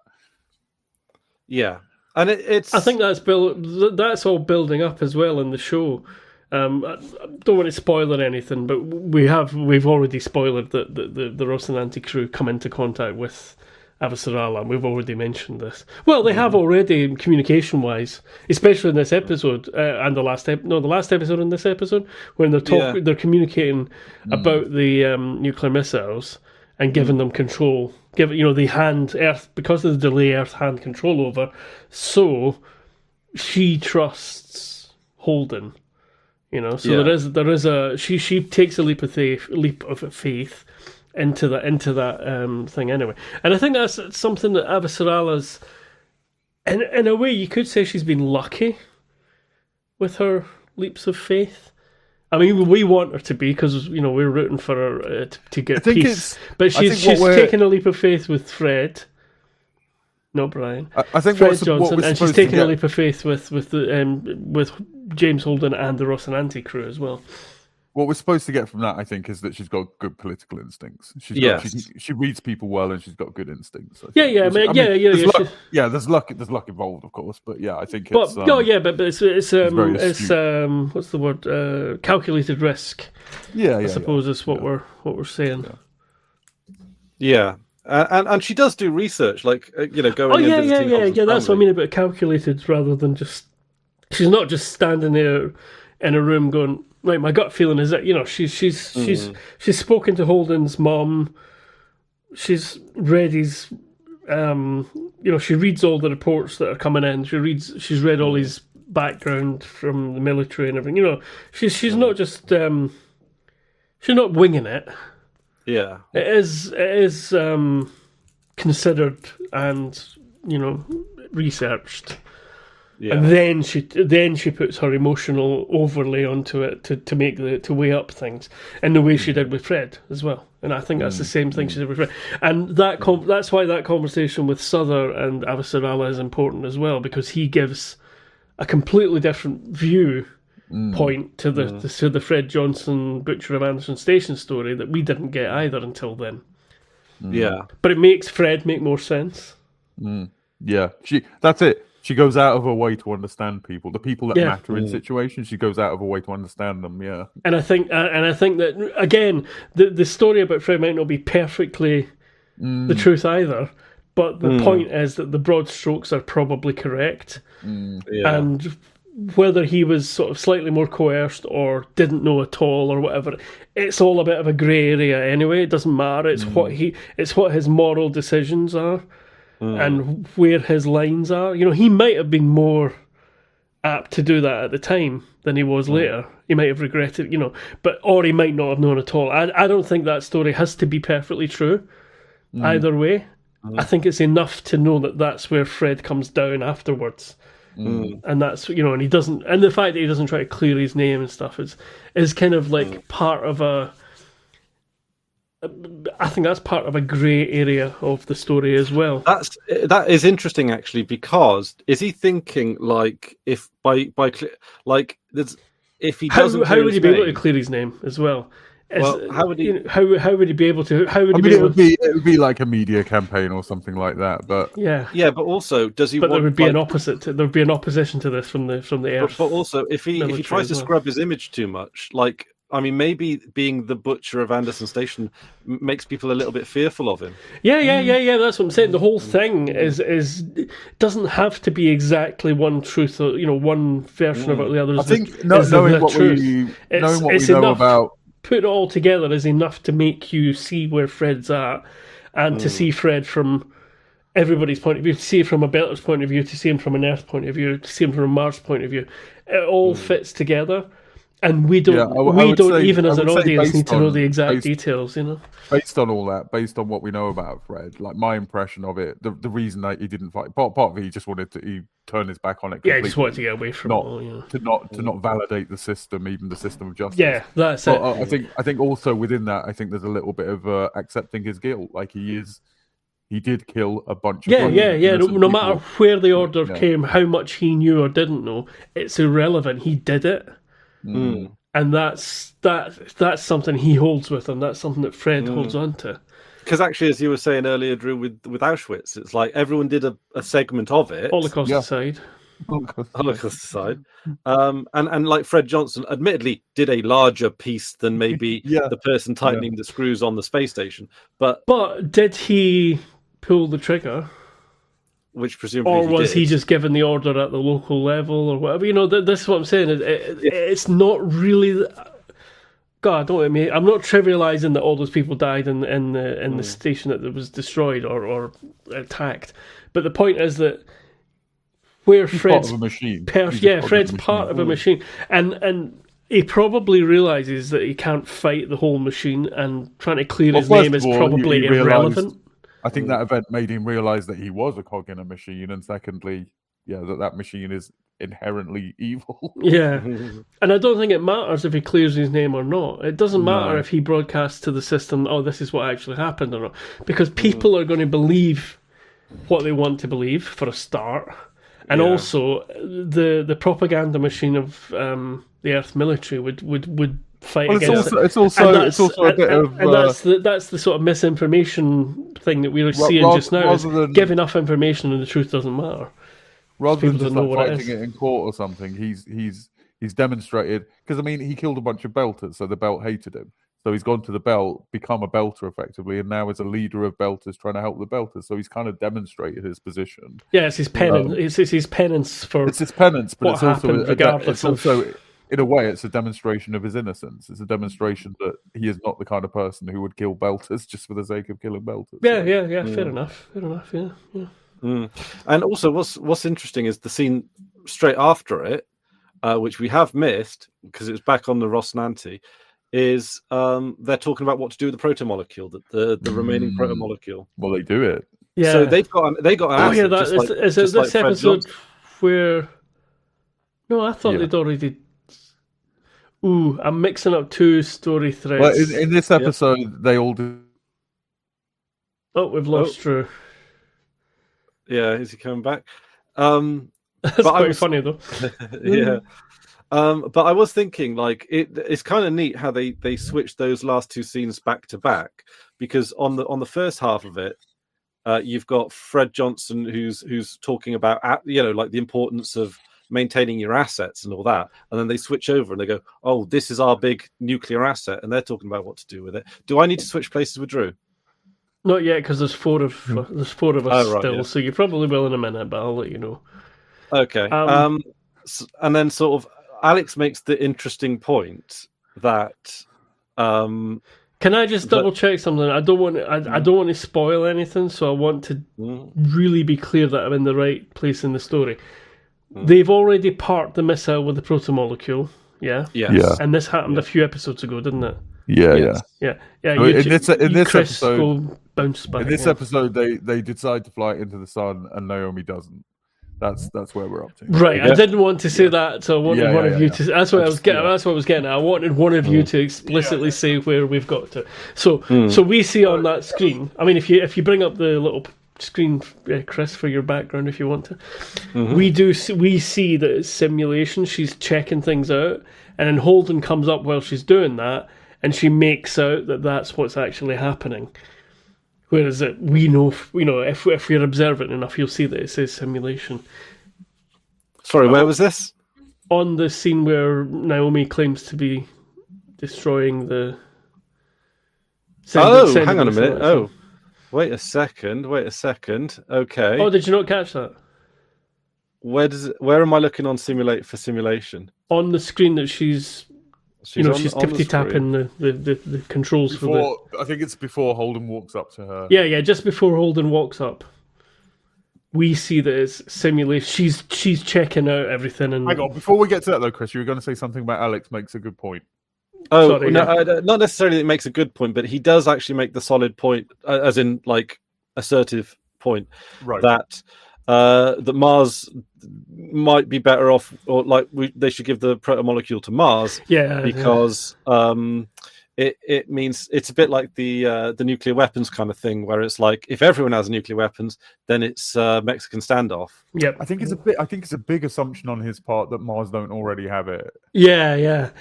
Yeah. And it's. I think that's all building up as well in the show. I don't want to spoil anything, but we've already spoiled that the Rocinante crew come into contact with Avasarala, and we've already mentioned this. Well, they have already, communication-wise, especially in this episode and the last episode in this episode, when they're communicating about the nuclear missiles and giving them control. The hand Earth, because of the delay, Earth hand control over. So she trusts Holden. There is she takes a leap of faith into that thing anyway, and I think that's something that Avasarala's, in a way, you could say she's been lucky with her leaps of faith. I mean, we want her to be, because we're rooting for her to get peace. But she's taken a leap of faith with Fred. No, Brian. I think Fred Johnson, and she's taken a leap of faith with James Holden and the Rocinante crew as well. What we're supposed to get from that, I think, is that she's got good political instincts. She reads people well, and she's got good instincts. There's luck involved, of course, but I think it's. It's what's the word? Calculated risk. I suppose is what we're saying. Yeah. And she does do research, going and visiting. That's what I mean about calculated, rather than just. She's not just standing there in a room going, right. My gut feeling is that she's spoken to Holden's mom. She's read his. She reads all the reports that are coming in. She's read all his background from the military and everything. She's not just. She's not winging it. Yeah, it is considered and researched, and then she puts her emotional overlay onto it to weigh up things in the way she did with Fred as well. And I think that's the same thing she did with Fred. And that's why that conversation with Souther and Avasarala is important as well, because he gives a completely different view. Point to the Fred Johnson Butcher of Anderson Station story that we didn't get either until then. Yeah, but it makes Fred make more sense. Yeah, that's it. She goes out of her way to understand people, the people that matter in situations. She goes out of her way to understand them. Yeah, and I think that again, the story about Fred might not be perfectly the truth either, but the point is that the broad strokes are probably correct, and whether he was sort of slightly more coerced or didn't know at all or whatever, it's all a bit of a grey area anyway. It doesn't matter. It's what his moral decisions are and where his lines are. He might have been more apt to do that at the time than he was later. He might have regretted, or he might not have known at all. I don't think that story has to be perfectly true either way. I think it's enough to know that that's where Fred comes down afterwards. And that's, and he doesn't, and the fact that he doesn't try to clear his name and stuff is kind of like part of I think that's part of a grey area of the story as well. That is interesting actually, because is he thinking like if if he doesn't, how would he be able to clear his name as well? How would he? How would he be able to? How would he be able to? It would be like a media campaign or something like that. But yeah. But also, does he? But there would be an opposite. There would be an opposition to this from the Earth. But also, if he tries to scrub his image too much, like, I mean, maybe being the butcher of Anderson Station makes people a little bit fearful of him. Yeah. That's what I'm saying. The whole thing is doesn't have to be exactly one truth or one version about the other. I think knowing what we know about. Put it all together is enough to make you see where Fred's at, and to see Fred from everybody's point of view, to see it from a Belter's point of view, to see him from an Earth point of view, to see him from a Mars point of view. It all fits together, and we don't. Even as an audience, need to know the exact details. Based on all that, based on what we know about Fred, like my impression of it, the reason that he didn't fight, part of it, he just wanted to turn his back on it. Yeah, he just wanted to get away from it. To not validate the system, even the system of justice. Yeah, that's it. I think also within that, I think there's a little bit of accepting his guilt. Like he did kill a bunch of No matter where the order came, how much he knew or didn't know, it's irrelevant. He did it, and that's something he holds with him. That's something that Fred holds on to. Because actually, as you were saying earlier, Drew, with Auschwitz, it's like everyone did a segment of it. Holocaust aside. Holocaust aside. And like Fred Johnson, admittedly, did a larger piece than maybe the person tightening the screws on the space station. But did he pull the trigger? Which presumably or was he just given the order at the local level or whatever? This is what I'm saying. It's not really. God, don't let me. I'm not trivializing that all those people died in the station that was destroyed or attacked. But the point is that where Fred's part of a machine. Fred's part of a machine, and he probably realizes that he can't fight the whole machine, and trying to clear his name is probably irrelevant. I think that event made him realize that he was a cog in a machine, and secondly, that machine is inherently evil. Yeah, and I don't think it matters if he clears his name or not. It doesn't matter if he broadcasts to the system, oh, this is what actually happened or not, because people are going to believe what they want to believe for a start, and also the propaganda machine of the Earth military would fight against it. It's also a bit of, and that's the sort of misinformation thing that we're seeing just now. Is give enough information and the truth doesn't matter. Rather than just fighting it in court or something, he's demonstrated, because I mean he killed a bunch of Belters, so the Belt hated him. So he's gone to the Belt, become a Belter effectively, and now is a leader of Belters trying to help the Belters. So he's kind of demonstrated his position. Yeah, it's his penance. It's his penance for. It's his penance, but it's also regardless in a way, it's a demonstration of his innocence. It's a demonstration that he is not the kind of person who would kill Belters just for the sake of killing Belters. Yeah. Fair enough. Yeah. And also, what's interesting is the scene straight after it, which we have missed because it was back on the Rocinante, is they're talking about what to do with the protomolecule, the remaining protomolecule. Well, they do it. Yeah. So they got an asset. Is it this episode where? No, I thought they'd already. Ooh, I'm mixing up two story threads. Well, in this episode, they all do. Oh, we've lost Drew. Yeah, is he coming back? That's quite funny though. Yeah. But I was thinking, like, it's kind of neat how they switched those last two scenes back to back, because on the first half of it, you've got Fred Johnson who's talking about like the importance of maintaining your assets and all that, and then they switch over and they go, "Oh, this is our big nuclear asset," and they're talking about what to do with it. Do I need to switch places with Drew? Not yet, because there's four of us still, so you probably will in a minute, but I'll let you know. Okay. And then sort of Alex makes the interesting point that. Can I just double check something? I don't want to spoil anything, so I want to really be clear that I'm in the right place in the story. They've already parked the missile with the protomolecule, yeah? Yes. Yeah. And this happened a few episodes ago, didn't it? Yeah. So in this episode, bounce back. episode, they decide to fly it into the sun, and Naomi doesn't. That's where we're up to. Right, I didn't want to say that, so I wanted one of you to. That's what I was getting. That's what I was getting at. I wanted one of you to explicitly say where we've got to. So we see on that screen. I mean, if you bring up the little screen, Chris, for your background, if you want to, we see that it's simulation. She's checking things out, and then Holden comes up while she's doing that, and she makes out that that's what's actually happening. Whereas we know, if we're observant enough, you'll see that it says simulation. Sorry, where was this? On the scene where Naomi claims to be destroying the... hang on a minute. Oh, wait a second. Okay. Oh, did you not catch that? Where am I looking on simulation? On the screen that she's tippy tapping the controls for I think it's before Holden walks up to her. Yeah, just before Holden walks up. We see that it's simulation. She's checking out everything. And hang on, before we get to that though, Chris, you were going to say something about Alex makes a good point. Oh, sorry, no, not necessarily that it makes a good point, but he does actually make the solid point, as in like assertive point, right? That Mars might be better off, or they should give the protomolecule to Mars, because it means it's a bit like the nuclear weapons kind of thing, where it's like if everyone has nuclear weapons, then it's Mexican standoff. Yep. I think it's a big assumption on his part that Mars don't already have it. The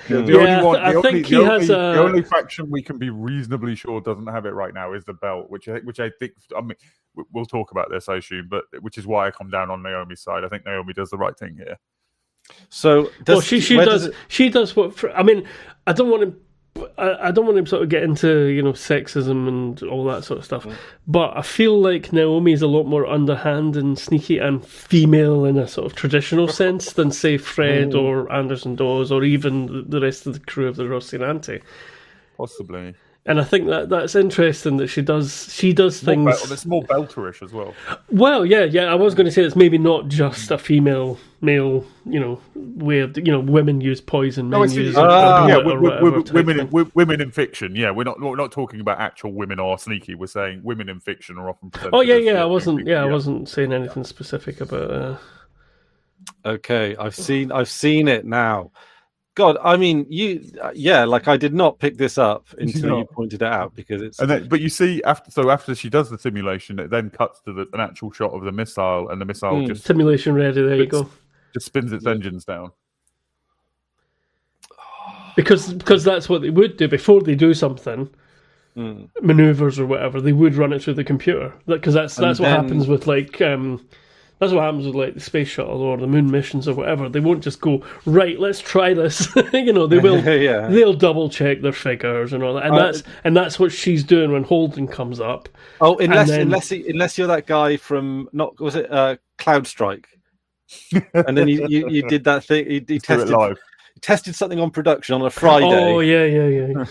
only faction we can be reasonably sure doesn't have it right now is the Belt, which I think. I mean, we'll talk about this, I assume, but which is why I come down on Naomi's side. I think Naomi does the right thing here. So she does what? I mean, I don't want to sort of get into sexism and all that sort of stuff, but I feel like Naomi's a lot more underhand and sneaky and female in a sort of traditional sense than say Fred or Anderson Dawes or even the rest of the crew of the Rocinante. Possibly. And I think that's interesting that she does things. It's more belterish as well. Well, yeah. I was going to say it's maybe not just a female male, way of women use poison, men use women in fiction. Yeah, we're not talking about actual women are sneaky. We're saying women in fiction are often. I wasn't saying anything specific about. Okay, I've seen it now. God, I mean, I did not pick this up until you pointed it out because it's. But you see, after she does the simulation, it then cuts to an actual shot of the missile, and the missile just simulation ready. There you go. Just spins its engines down. Because that's what they would do before they do something, maneuvers or whatever. They would run it through the computer because that's what happens with like. That's what happens with like the space shuttle or the moon missions or whatever. They won't just go, right, let's try this. They will. They'll double check their figures and all that. And that's what she's doing when Holden comes up. Oh, unless you're that guy from Cloud Strike, and then you did that thing. He tested live. He tested something on production on a Friday. Oh yeah.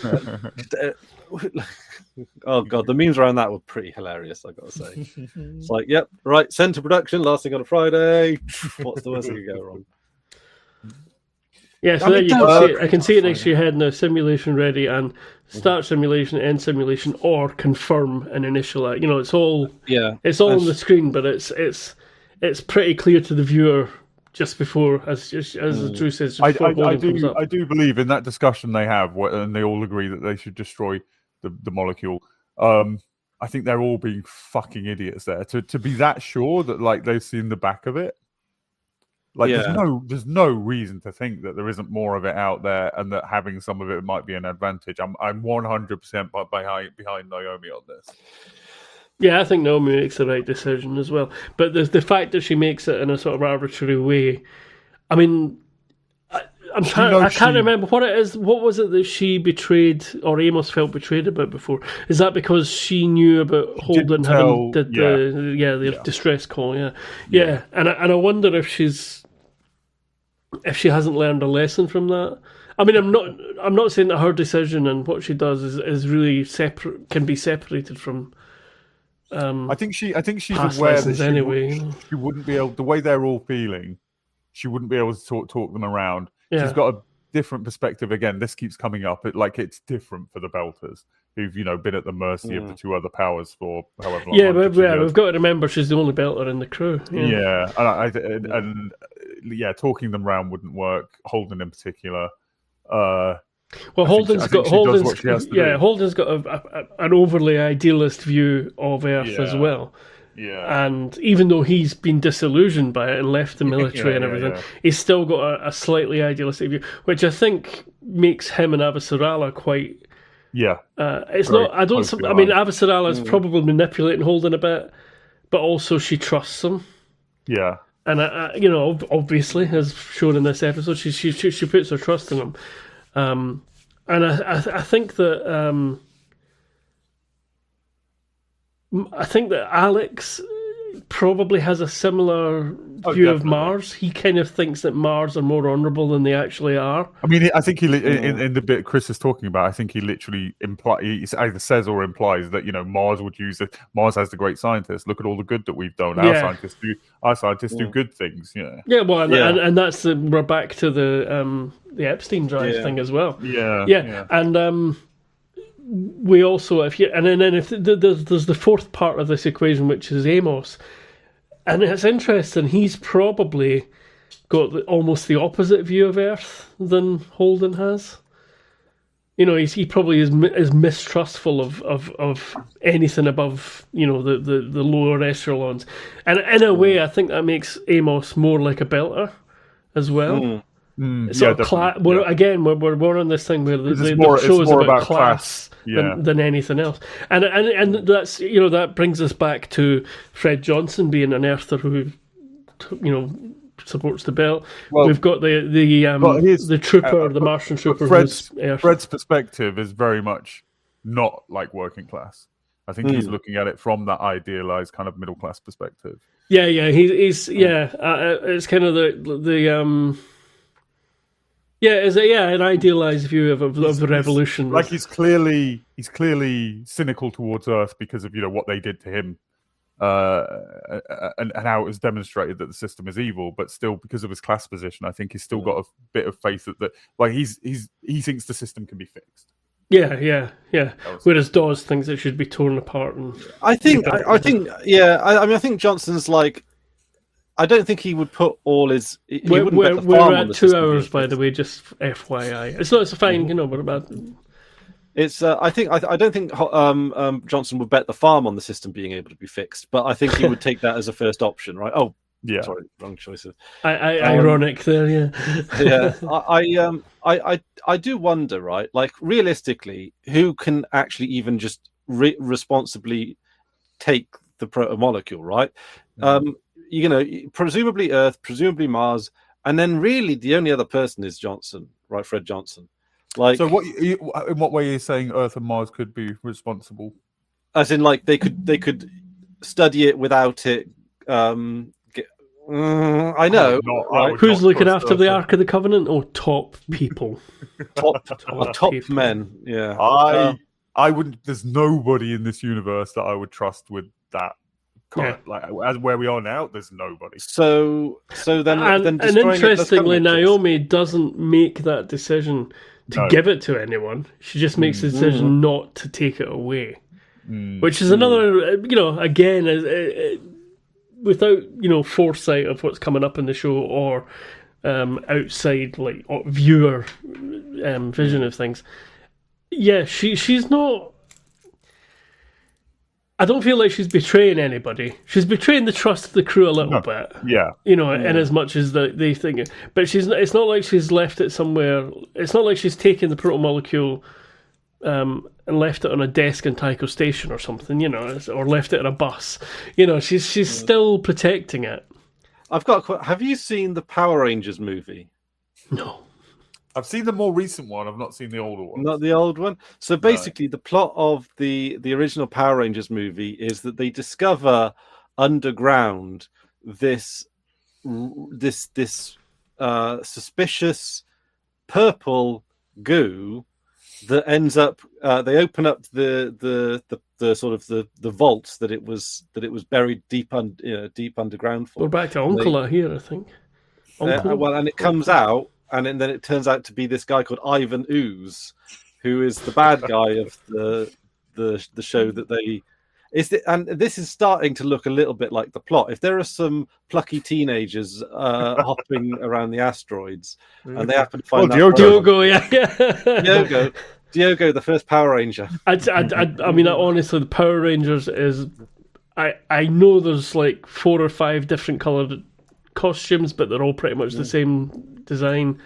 Oh god, the memes around that were pretty hilarious, I gotta say. It's like, yep, right, send to production, last thing on a Friday. What's the worst that could go wrong? Yeah, so there you can see it. I can see it next to your head now. Simulation ready and start simulation, end simulation, or confirm and initialize. It's all on the screen, but it's pretty clear to the viewer just before, as Drew says. I do believe in that discussion they have, and they all agree that they should destroy the molecule. I think they're all being fucking idiots there to be that sure that like they've seen the back of it. Like there's no reason to think that there isn't more of it out there, and that having some of it might be an advantage. I'm 100% behind Naomi on this. Yeah, I think Naomi makes the right decision as well. But the fact that she makes it in a sort of arbitrary way, I mean, I can't remember what it is. What was it that she betrayed, or Amos felt betrayed about before? Is that because she knew about Holden having did the distress call? Yeah. And I wonder if she hasn't learned a lesson from that. I mean, I'm not saying that her decision and what she does is really separate, can be separated from. I think she's aware that she wouldn't be able. The way they're all feeling, she wouldn't be able to talk them around. Yeah. She's got a different perspective. Again, this keeps coming up. It's different for the Belters who've been at the mercy of the two other powers for however long. Yeah, we've got to remember she's the only belter in the crew. Yeah, and talking them round wouldn't work. Holden in particular. Holden's got an overly idealist view of Earth as well. Yeah, and even though he's been disillusioned by it and left the military and everything, he's still got a slightly idealistic view, which I think makes him and Avasarala quite. Yeah, it's not. I don't. I mean, Avasarala is probably manipulating Holden a bit, but also she trusts him. Yeah, and obviously, as shown in this episode, she puts her trust in him. And I think that. I think that Alex probably has a similar view of Mars. He kind of thinks that Mars are more honourable than they actually are. I mean, I think in the bit Chris is talking about, I think he literally he either says or implies that Mars would use it. Mars has the great scientists. Look at all the good that we've done. Our scientists do good things. Yeah. Yeah. Well, and that's we're back to the Epstein drive thing as well. Yeah. And we also, if there's the fourth part of this equation, which is Amos, and it's interesting. He's probably got almost the opposite view of Earth than Holden has. He probably is mistrustful of anything above the lower echelons, and in a way, I think that makes Amos more like a belter as well. We're on this thing where the show is about class than anything else, and that's that brings us back to Fred Johnson being an Earther who supports the belt. Well, we've got the trooper, the Martian trooper. Fred's perspective is very much not like working class. I think he's looking at it from that idealized kind of middle class perspective. He's it's kind of the an idealized view of the revolution. Like he's clearly cynical towards Earth because of what they did to him, and how it was demonstrated that the system is evil. But still, because of his class position, I think he's still got a bit of faith that he thinks the system can be fixed. Yeah. Whereas Dawes thinks it should be torn apart. And I think Johnson's like. I don't think he would put all his. We're at 2 hours, by the way. Just FYI, it's fine, but about. It's. I don't think Johnson would bet the farm on the system being able to be fixed, but I think he would take that as a first option, right? Oh, yeah. Sorry, wrong choices. Ironic there, yeah. Yeah, I do wonder, right? Like realistically, who can actually even just responsibly take the proto-molecule, right? Presumably Earth, presumably Mars, and then really the only other person is Johnson, right? Fred Johnson. Like, so in what way are you saying Earth and Mars could be responsible? As in, like they could study it without it. I know. Right? Who's looking after the Ark of the Covenant? Oh, top people, top men. Yeah, I wouldn't. There's nobody in this universe that I would trust with that. Like as where we are now, there's nobody. So then, and interestingly, Naomi doesn't make that decision to give it to anyone. She just makes the decision not to take it away, which is another, again, without foresight of what's coming up in the show or outside like viewer vision of things. Yeah, she's not. I don't feel like she's betraying anybody. She's betraying the trust of the crew a little bit. Yeah. In as much as they think. But it's not like she's left it somewhere. It's not like she's taken the proto-molecule and left it on a desk in Tycho Station or something, or left it on a bus. She's still protecting it. Have you seen the Power Rangers movie? No. I've seen the more recent one. I've not seen the older one. Not the old one. So basically, the plot of the original Power Rangers movie is that they discover underground this suspicious purple goo that ends up. They open up the sort of the vaults that it was buried deep underground for. We're back to Oncola here, I think. And it comes out. And then it turns out to be this guy called Ivan Ooze, who is the bad guy of the the show that they and this is starting to look a little bit like the plot. If there are some plucky teenagers hopping around the asteroids, and they happen to find Diogo, Diogo, the first Power Ranger. I mean, honestly, the Power Rangers is. I know there's like 4 or 5 different coloured costumes, but they're all pretty much the same design.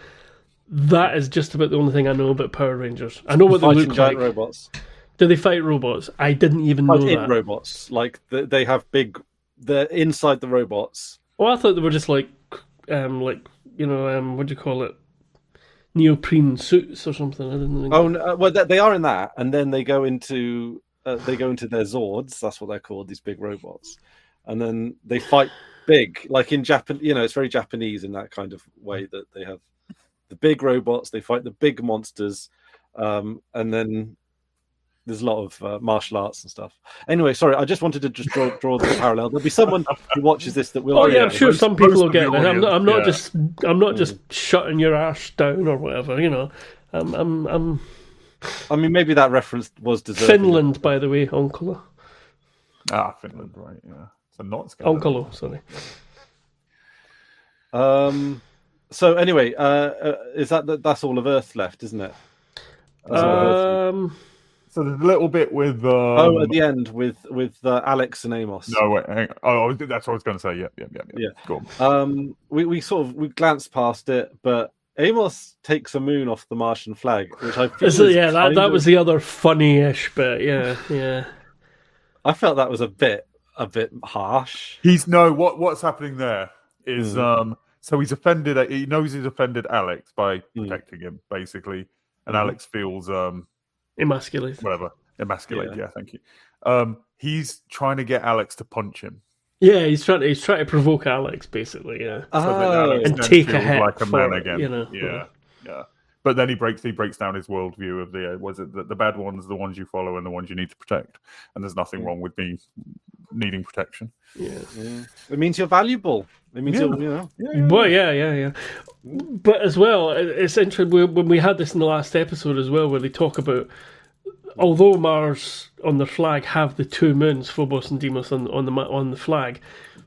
That is just about the only thing I know about Power Rangers. I know what they look giant like. Robots. Do they fight robots? I didn't even know that. Robots, like they have big. They're inside the robots. Oh, I thought they were just like what do you call it? Neoprene suits or something. I didn't think. Oh, no, well, they are in that, and then they go into their Zords. That's what they're called. These big robots, and then they fight big, like in Japan. It's very Japanese in that kind of way that they have the big robots. They fight the big monsters, and then there's a lot of martial arts and stuff. Anyway, sorry, I just wanted to just draw the parallel. There'll be someone who watches this that will. Oh yeah, I'm sure some people will get it. I'm not just shutting your ass down or whatever. I mean, maybe that reference was deserved. Finland, by the way, Onkalo. Finland, right? Yeah, so not Onkalo, sorry. So anyway, is that's all of Earth left, isn't it? So there's a little bit with at the end with Alex and Amos. No, wait, hang on. Oh, that's what I was going to say. Yeah. Go on. We glanced past it, but Amos takes a moon off the Martian flag, which I feel that was the other funny-ish bit. Yeah. I felt that was a bit harsh. What's happening there is so he's offended. He knows he's offended Alex by protecting him, basically, and Alex feels emasculated. Emasculated. Yeah, thank you. He's trying to get Alex to punch him. Yeah, he's trying to provoke Alex, basically. Yeah, and take a hit like a man again. Yeah. But then he breaks down his worldview of the bad ones, the ones you follow, and the ones you need to protect. And there's nothing wrong with me needing protection. Yeah. It means you're valuable. It means you're. Well, yeah. But as well, it's interesting when we had this in the last episode as well, where they talk about, although Mars on their flag have the 2 moons, Phobos and Deimos on the flag,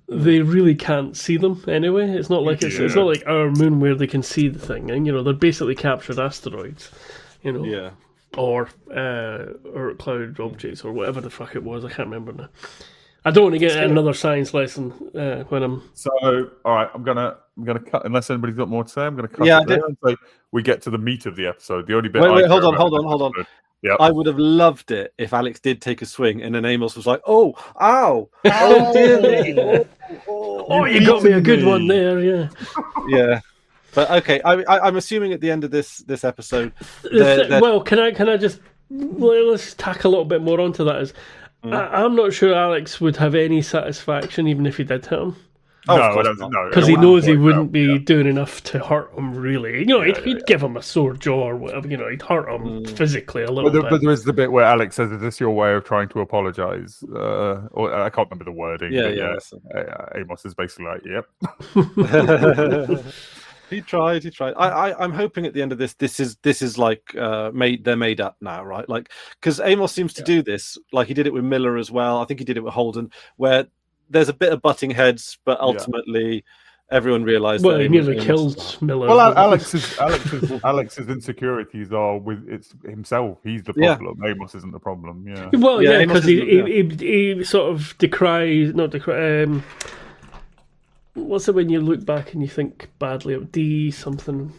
they really can't see them anyway. It's not like it's not like our moon where they can see the thing, and they're basically captured asteroids, or cloud objects or whatever the fuck it was. I can't remember now. I don't want to get another science lesson when I'm. So, all right, I'm gonna cut. Unless anybody's got more to say, I'm gonna cut. It there and say we get to the meat of the episode. The only bit. Wait, hold on. Yep. I would have loved it if Alex did take a swing and then Amos was like, "Oh, ow, oh dear me, oh, you got me a good one there, yeah." Yeah, but okay. I'm assuming at the end of this episode. Well, can I just let's tack a little bit more onto that? I'm not sure Alex would have any satisfaction even if he did hit him. Because he knows he wouldn't be doing enough to hurt him, really. He'd give him a sore jaw or whatever. He'd hurt him physically a little bit. But there is the bit where Alex says, "Is this your way of trying to apologise?" Or I can't remember the wording. Yeah. Amos is basically like, "Yep." He tried. I'm hoping at the end of this is like they're made up now, right? Like, because Amos seems to do this, like he did it with Miller as well. I think he did it with Holden, where there's a bit of butting heads, but ultimately everyone realised. Well, he nearly killed Miller. Well, Alex's insecurities are with himself. He's the problem. Yeah. Amos isn't the problem. Yeah. Well, because he sort of not decry. What's it when you look back and you think badly of D something?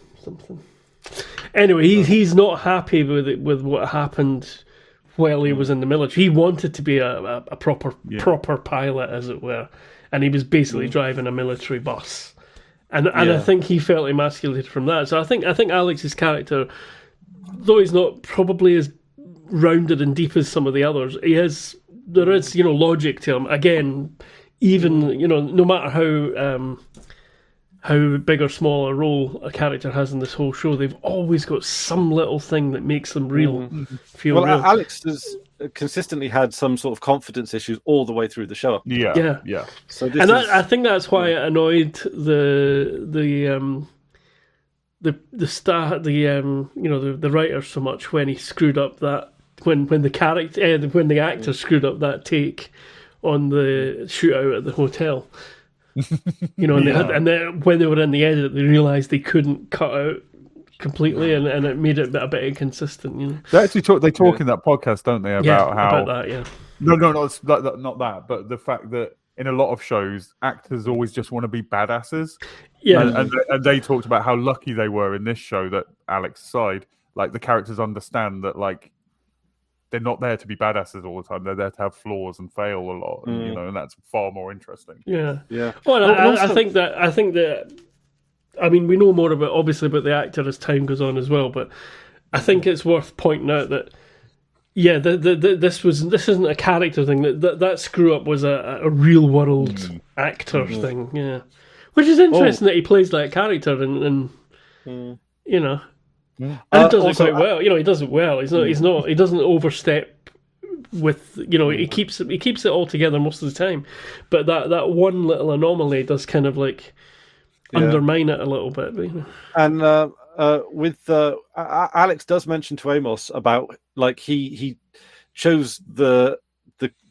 Anyway, he's not happy with what happened while he was in the military. He wanted to be a proper pilot, as it were, and he was basically driving a military bus. And I think he felt emasculated from that. So I think Alex's character, though he's not probably as rounded and deep as some of the others, there is logic to him. Again, even no matter how big or small a role a character has in this whole show, they've always got some little thing that makes them feel real. Alex has consistently had some sort of confidence issues all the way through the show. Yeah. So I think that's why it annoyed the writer so much when he screwed up that when the actor screwed up that take on the shootout at the hotel. You know, and then when they were in the edit, they realised they couldn't cut out completely, and it made it a bit inconsistent. You know, they actually talk in that podcast, don't they, about how about that? Yeah. No, not that, but the fact that in a lot of shows, actors always just want to be badasses. Yeah, and they talked about how lucky they were in this show that Alex aside, like the characters understand that like they're not there to be badasses all the time. They're there to have flaws and fail a lot, and, you know, and that's far more interesting. Yeah. Well, I think that. I mean, we know more about the actor as time goes on as well, but I think it's worth pointing out that this isn't a character thing. That screw up was a real world actor thing. Yeah, which is interesting that he plays that character and you know. And he does it quite well. You know, he does it well. He doesn't overstep with, you know, he keeps it all together most of the time. But that one little anomaly does kind of like undermine it a little bit. You know? And with Alex does mention to Amos about like he chose to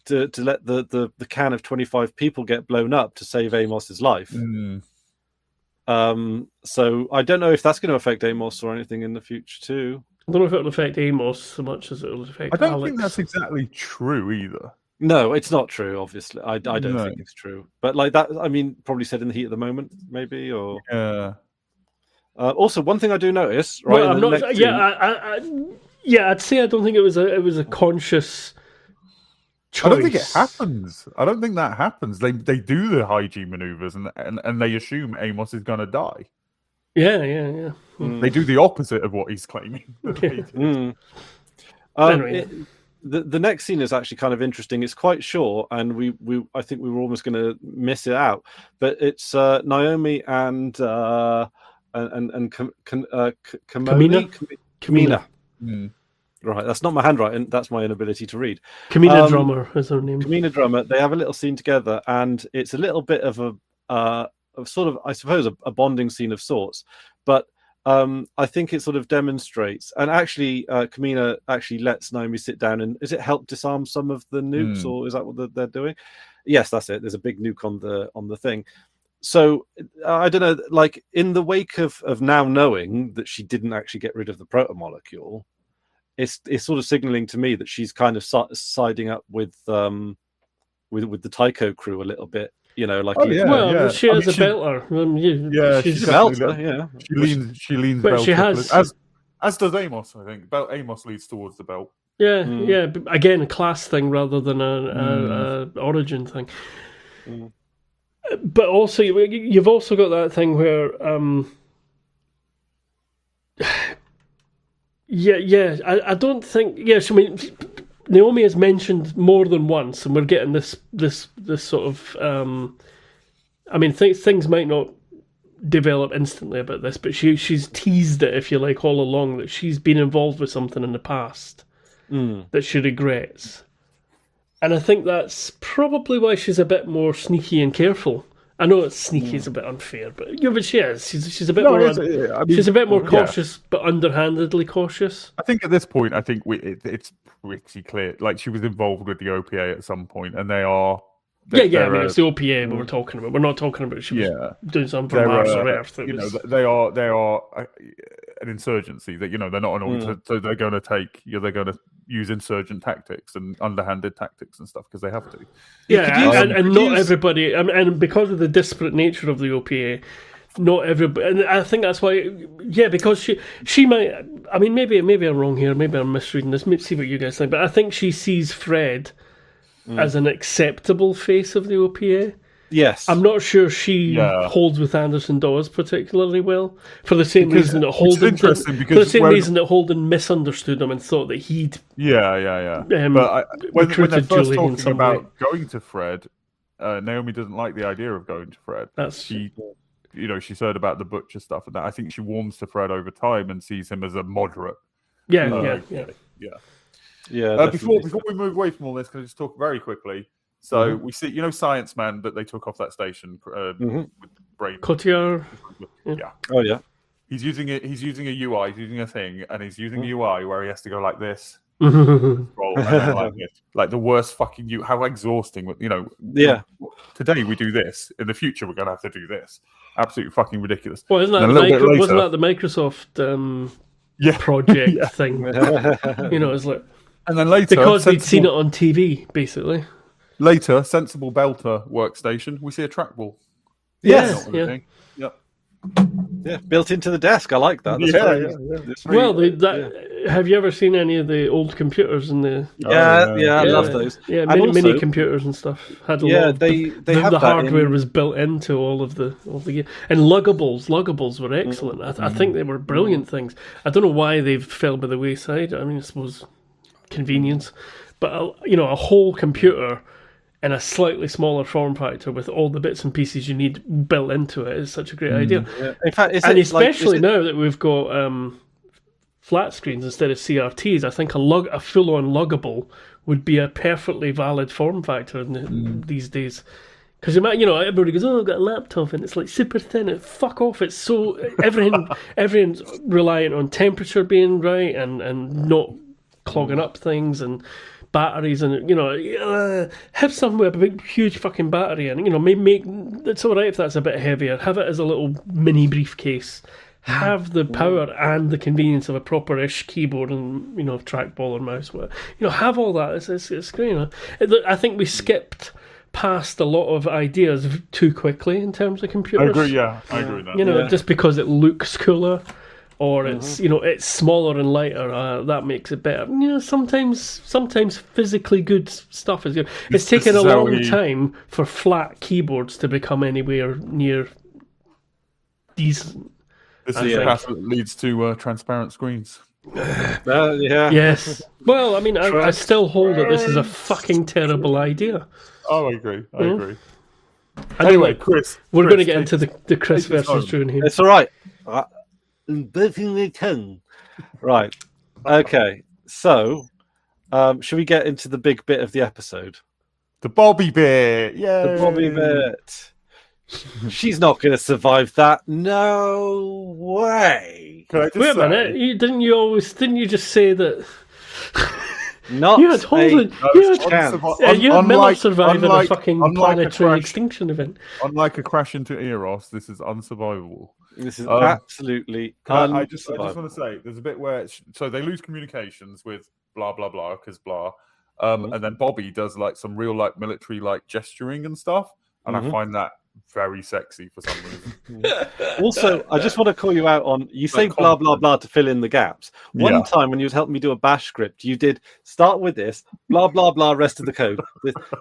let the can of 25 people get blown up to save Amos's life. So I don't know if that's going to affect Amos or anything in the future too. I don't know if it'll affect Amos so much as it'll affect Alex. I don't think that's exactly true either. No, it's not true. Obviously, I don't think it's true. But like that, I mean, probably said in the heat of the moment, maybe. Or also, one thing I do notice, right? Well, I'm not. I'd say I don't think it was a conscious choice. I don't think it happens. I don't think that happens. They do the hygiene maneuvers and they assume Amos is going to die. Yeah. They do the opposite of what he's claiming. Anyway. The next scene is actually kind of interesting. It's quite short, and I think we were almost going to miss it out. But it's Naomi and Kamina. Right, that's not my handwriting. That's my inability to read. Kamina Drummer is her name. Kamina Drummer. They have a little scene together, and it's a little bit of a sort of, I suppose, a bonding scene of sorts. But I think it sort of demonstrates, and actually, Kamina actually lets Naomi sit down and help disarm some of the nukes, or is that what they're doing? Yes, that's it. There's a big nuke on the thing. So I don't know. Like in the wake of now knowing that she didn't actually get rid of the protomolecule, it's sort of signaling to me that she's kind of siding up with the Tycho crew a little bit. You know, like she has a belter. She's a belter. Yeah, she leans. But she has, as does Amos. I think Amos leads towards the belt. Yeah. But again, a class thing rather than a origin thing. But also, you've also got that thing where, I don't think. Yes, I mean, Naomi is mentioned more than once, and we're getting this sort of. I mean, things might not develop instantly about this, but she's teased it, if you like, all along that she's been involved with something in the past that she regrets, and I think that's probably why she's a bit more sneaky and careful. I know it's sneaky is a bit unfair, but but she is. She's a bit more. She's a bit more cautious, but underhandedly cautious. I think at this point, it's pretty clear. Like she was involved with the OPA at some point, and they are. I mean, it's the OPA we were talking about. We're not talking about she was doing something for Mars or Earth. They are an insurgency that they're not an order, so they're going to they're going to use insurgent tactics and underhanded tactics and stuff because they have to. And not everybody, and because of the disparate nature of the OPA, not everybody, and I think that's why. Yeah, because she might. I mean, maybe I'm wrong here. Maybe I'm misreading this. Maybe see what you guys think. But I think she sees Fred as an acceptable face of the OPA. Yes. I'm not sure she holds with Anderson Dawes particularly well for the same reason that Holden misunderstood him and thought that he'd but when they're first talking about going to Fred, Naomi doesn't like the idea of going to Fred. She's heard about the butcher stuff and that. I think she warms to Fred over time and sees him as a moderate. Yeah. Before we move away from all this, can I just talk very quickly? So we see, Science Man that they took off that station with brain. Cotillard. Yeah. Oh yeah. He's using a UI. He's using a thing, and he's using a UI where he has to go like this Roll, and then like the worst fucking how exhausting, Yeah. Today we do this. In the future, we're going to have to do this. Absolutely fucking ridiculous. Well, wasn't that the Microsoft project thing? It's like, and then later, because they'd seen it on TV, basically. Later, sensible belter workstation. We see a trackball. Yes. Yeah, built into the desk. I like that. Have you ever seen any of the old computers in the? I love those. Yeah, mini computers and stuff had a lot. They have the hardware was built into all of the and luggables. Luggables were excellent. I think they were brilliant things. I don't know why they've fell by the wayside. I mean, I suppose convenience, but a whole computer in a slightly smaller form factor with all the bits and pieces you need built into it is such a great idea. Yeah. In fact, especially now that we've got flat screens instead of CRTs, I think a full-on luggable would be a perfectly valid form factor these days. Because everybody goes, "Oh, I've got a laptop," and it's like super thin. Fuck off! It's so everything's reliant on temperature being right and not clogging up things and batteries, and have something with a big huge fucking battery, and maybe it's all right if that's a bit heavier. Have it as a little mini briefcase. Have the power and the convenience of a proper-ish keyboard and trackball or mouse. Have all that. It's great. I think we skipped past a lot of ideas too quickly in terms of computers. I agree. Yeah, I agree with that. Just because it looks cooler. Or it's it's smaller and lighter. That makes it better. Sometimes physically good stuff is good. It's taken a long time for flat keyboards to become anywhere near decent. This is the path that leads to transparent screens. Yes. Well, I mean, I still hold that this is a fucking terrible idea. Oh, I agree. Anyway, Chris, we're going to get into the Chris versus Drew and Hamish. It's all right. Right. Okay. So, should we get into the big bit of the episode? The Bobby bit. Yeah. The Bobby bit. She's not going to survive that. No way. Wait a minute. Didn't you just say that? Not you had Holden. You had Miller surviving a fucking planetary extinction event. Unlike a crash into Eros, this is unsurvivable. This is absolutely. I just want to say, there's a bit where so they lose communications with blah blah blah because blah, and then Bobby does like some real military gesturing and stuff, and I find that very sexy for some reason. Also, I just want to call you out on you say blah blah blah to fill in the gaps. One time when you was helping me do a bash script, you did start with this blah blah blah rest of the code.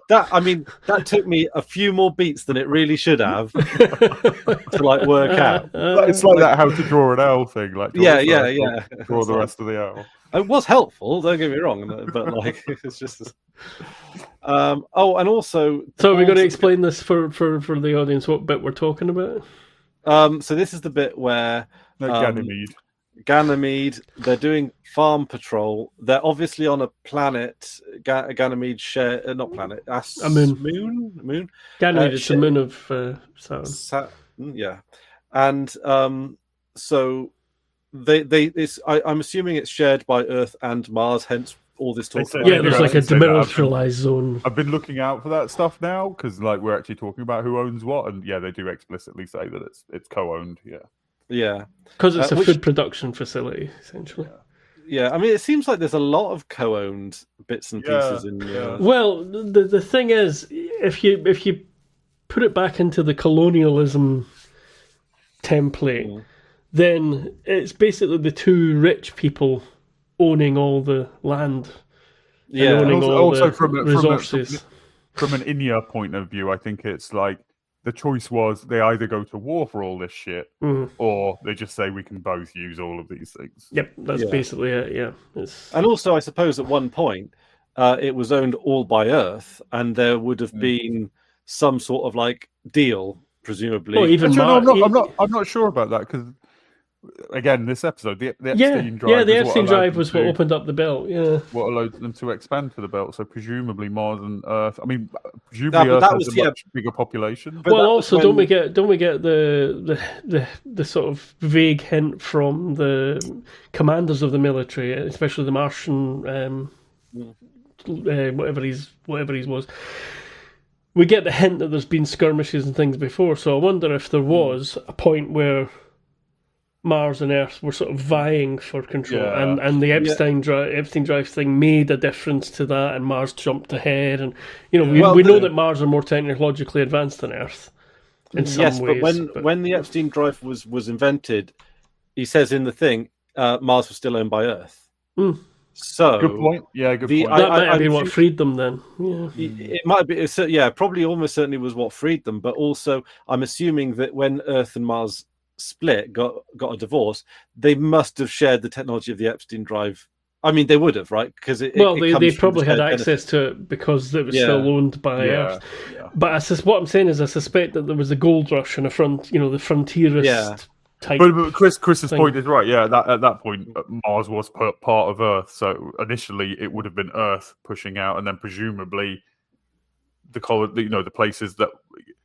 That took me a few more beats than it really should have to work out. It's like that how to draw an L thing, draw the rest of the L. It was helpful, don't get me wrong, but it's just. And also, so we're going to explain this for the audience what bit we're talking about. So this is the bit where Ganymede. They're doing farm patrol. They're obviously on a planet. Ganymede share not planet. A moon. Moon. Ganymede is the moon of Saturn. Yeah, and so I'm assuming it's shared by Earth and Mars. Hence all this talk. There's like a demilitarized zone. I've been looking out for that stuff now because we're actually talking about who owns what, and they do explicitly say that it's co-owned. Yeah, because it's a food production facility essentially. Yeah, I mean, it seems like there's a lot of co-owned bits and pieces in. Well, the thing is, if you put it back into the colonialism template, then it's basically the two rich people owning all the land, owning all the resources. From an Inya point of view, I think it's the choice was they either go to war for all this shit, or they just say we can both use all of these things. Yep, that's basically it. Yeah, and also I suppose at one point it was owned all by Earth, and there would have been some sort of deal, presumably. Well, even I'm not sure about that because. Again, this episode, the Epstein drive. The Epstein drive was what opened up the belt. Yeah, what allowed them to expand to the belt. So presumably Mars and Earth. I mean, Presumably Earth has a much bigger population. But well, also don't we get the sort of vague hint from the commanders of the military, especially the Martian, whatever he was. We get the hint that there's been skirmishes and things before, so I wonder if there was a point where Mars and Earth were sort of vying for control, and the Epstein drive thing made a difference to that, and Mars jumped ahead, and we know that Mars are more technologically advanced than Earth in some ways. But when the Epstein drive was invented, he says in the thing, Mars was still owned by Earth. Mm. So good point. Yeah, good point. That might have been what freed them then. Yeah. It might be. Yeah, probably almost certainly was what freed them. But also, I'm assuming that when Earth and Mars split, got a divorce, they must have shared the technology of the Epstein drive. I mean, they would have, right? Because they probably had access to it because it was still owned by Earth. Yeah. But what I'm saying is, I suspect that there was a gold rush and the frontierist. Yeah. But Chris's point is right. Yeah, at that point, Mars was part of Earth. So initially, it would have been Earth pushing out, and then presumably the places that,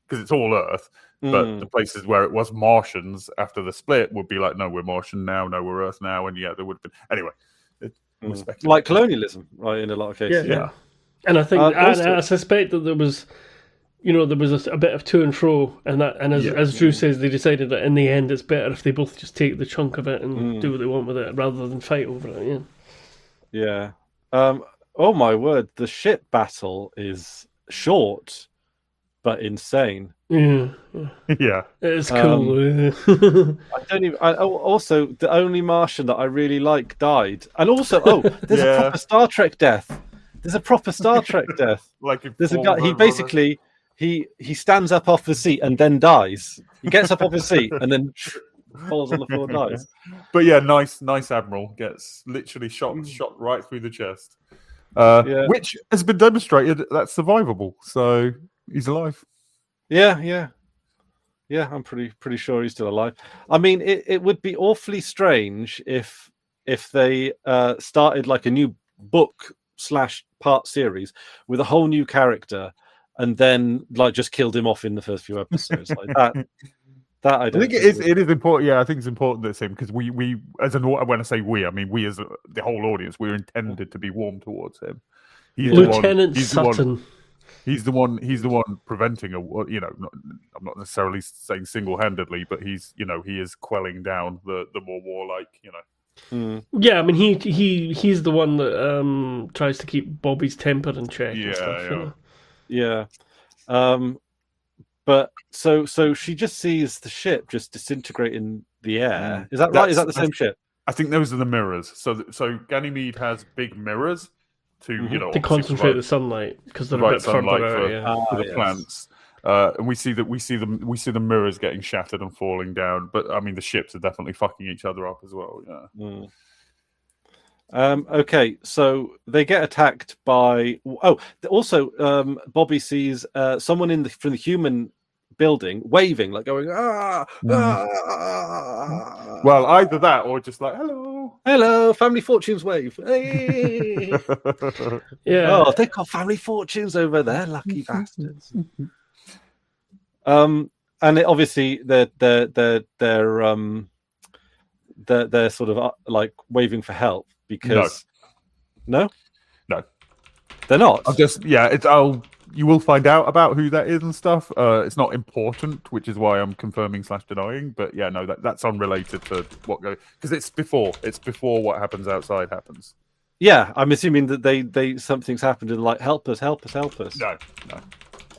because it's all Earth, but the places where it was Martians after the split would be like, no, we're Martian now, no, we're Earth now, and there would have been anyway. Like colonialism, right? In a lot of cases, yeah. And I think I suspect that there was. There was a bit of to and fro, and as Drew says, they decided that in the end it's better if they both just take the chunk of it and do what they want with it rather than fight over it. Yeah. Oh my word! The ship battle is short, but insane. Yeah. It's cool. Also, the only Martian that I really like died, and also, there's a proper Star Trek death. There's a proper Star Trek death. There's a guy. He basically. He stands up off the seat and then dies. He gets up off his seat and then falls on the floor and dies. But yeah, nice Admiral gets literally shot right through the chest, which has been demonstrated that's survivable. So he's alive. Yeah. I'm pretty sure he's still alive. I mean, it would be awfully strange if they started like a new book / part series with a whole new character. And then, just killed him off in the first few episodes like that. That I don't think it is important. Yeah, I think it's important that it's him because we as when I say we, I mean we as the whole audience, we're intended to be warm towards him. He's Lieutenant Sutton. He's the one preventing I'm not necessarily saying single-handedly, but he is quelling down the more warlike. Yeah, I mean he's the one that tries to keep Bobby's temper in check. And stuff, Yeah. But so she just sees the ship just disintegrate in the air. Is that right? Is that the same ship? I think those are the mirrors. So Ganymede has big mirrors to concentrate the sunlight because they're a bit further out for the plants. And we see the mirrors getting shattered and falling down. But I mean, the ships are definitely fucking each other up as well. Yeah. Okay, so they get attacked by. Also, Bobby sees someone from the human building waving, like going ah. Well, either that or just like hello, family fortunes wave. Hey. Yeah. Oh, they've got family fortunes over there, lucky bastards. And obviously they're sort of like waving for help. Because no, they're not. You will find out about who that is and stuff. It's not important, which is why I'm confirming / denying. But yeah, no, that's unrelated to what goes because it's before what happens outside happens. Yeah, I'm assuming that they something's happened and like help us. No.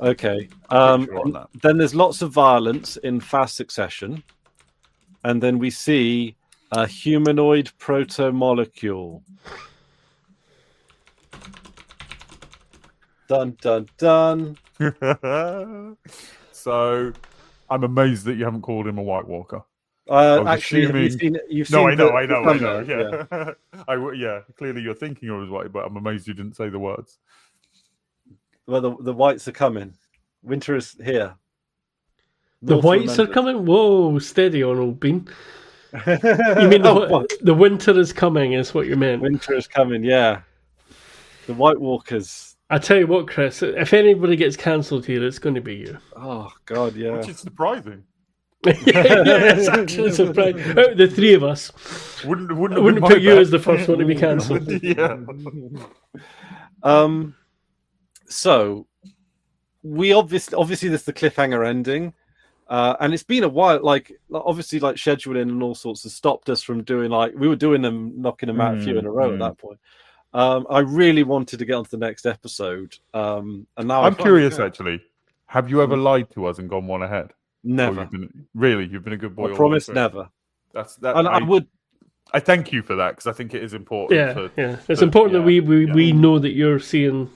Okay. Then there's lots of violence in fast succession, and then we see. A humanoid proto-molecule. Dun, dun, dun. So, I'm amazed that you haven't called him a White Walker. Actually, you've seen I know. Yeah. Clearly you're thinking of as white, but I'm amazed you didn't say the words. Well, the whites are coming. Winter is here. The whites are coming? Whoa, steady on, old bean. You mean the winter is coming is what you meant. Winter is coming, yeah. The White Walkers, I tell you what, Chris, if anybody gets cancelled here, it's going to be you. Oh God, yeah. Which is surprising. Yeah, it's actually surprising. Out of the three of us, wouldn't put you as the first one to be cancelled. Yeah. So we obviously this is the cliffhanger ending, and it's been a while. Like obviously, like scheduling and all sorts has stopped us from doing we were doing them, knocking them out a few in a row at that point. I really wanted to get on to the next episode, and now I'm curious. Actually, have you ever lied to us and gone one ahead? Never. You've been a good boy. I promise never. I thank you for that because I think it is important. It's important that we know that you're seeing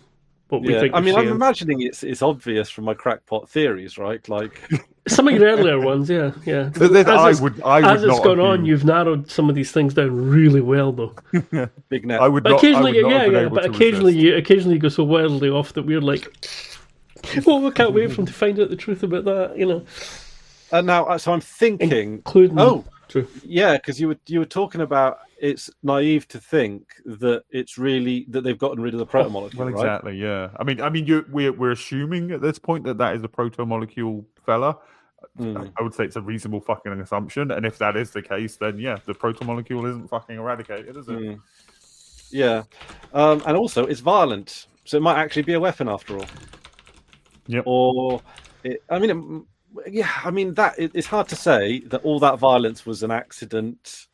what we think. I mean, I'm imagining it's obvious from my crackpot theories, right? Like some of your earlier ones, yeah. As it's gone on, you've narrowed some of these things down really well, though. Big net. I would not. But occasionally you go so wildly off that we're like, well, we can't wait for him to find out the truth about that, you know. And now, so I'm thinking, true. Yeah, because you were talking about it's naive to think that it's really that they've gotten rid of the protomolecule. Well, exactly, right? Yeah. I mean, we're assuming at this point that is the protomolecule fella. I would say it's a reasonable fucking assumption, and if that is the case, then yeah, the protomolecule isn't fucking eradicated, is it? Yeah, and also it's violent, so it might actually be a weapon after all. Yep. Or, that it's hard to say that all that violence was an accident.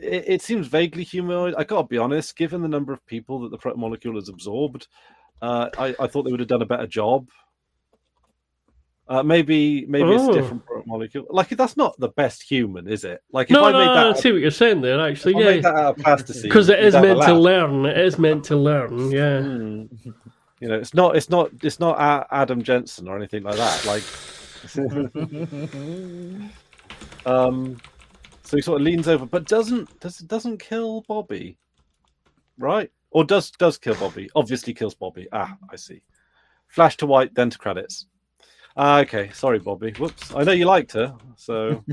It seems vaguely humanoid. I gotta be honest, given the number of people that the protomolecule has absorbed, I thought they would have done a better job. Maybe it's a different molecule. Like that's not the best human, is it? Like if I see what you're saying there. Actually, I made that out of plasticine because it is meant to learn. It is meant to learn. Yeah. You know, it's not Adam Jensen or anything like that. Like, so he sort of leans over, but doesn't kill Bobby, right? Or does kill Bobby? Obviously kills Bobby. I see. Flash to white, then to credits. Okay, sorry, Bobby. Whoops. I know you liked her, so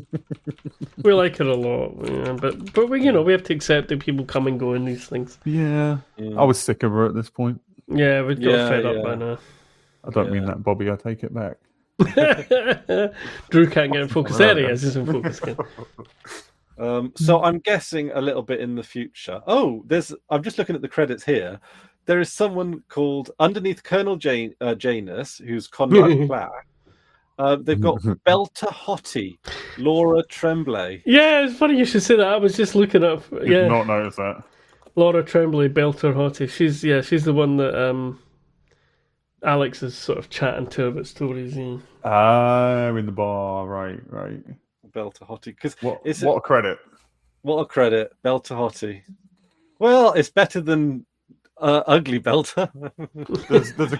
we like her a lot. Yeah, but we we have to accept that people come and go in these things. Yeah. I was sick of her at this point. Yeah, we've got fed up by now. I don't mean that, Bobby. I take it back. Drew can't get in focus. There he is. He's in focus again. So I'm guessing a little bit in the future. I'm just looking at the credits here. There is someone called underneath Colonel Janus, who's Conrad Black. They've got Belter Hottie, Laura Tremblay. Yeah, it's funny you should say that. I was just looking up. Did not notice that. Laura Tremblay, Belter Hottie. She's the one that Alex is sort of chatting to about stories. In the bar, right. Belter Hottie. Because what a credit. What a credit, Belter Hottie. Well, it's better than Ugly Belter. There's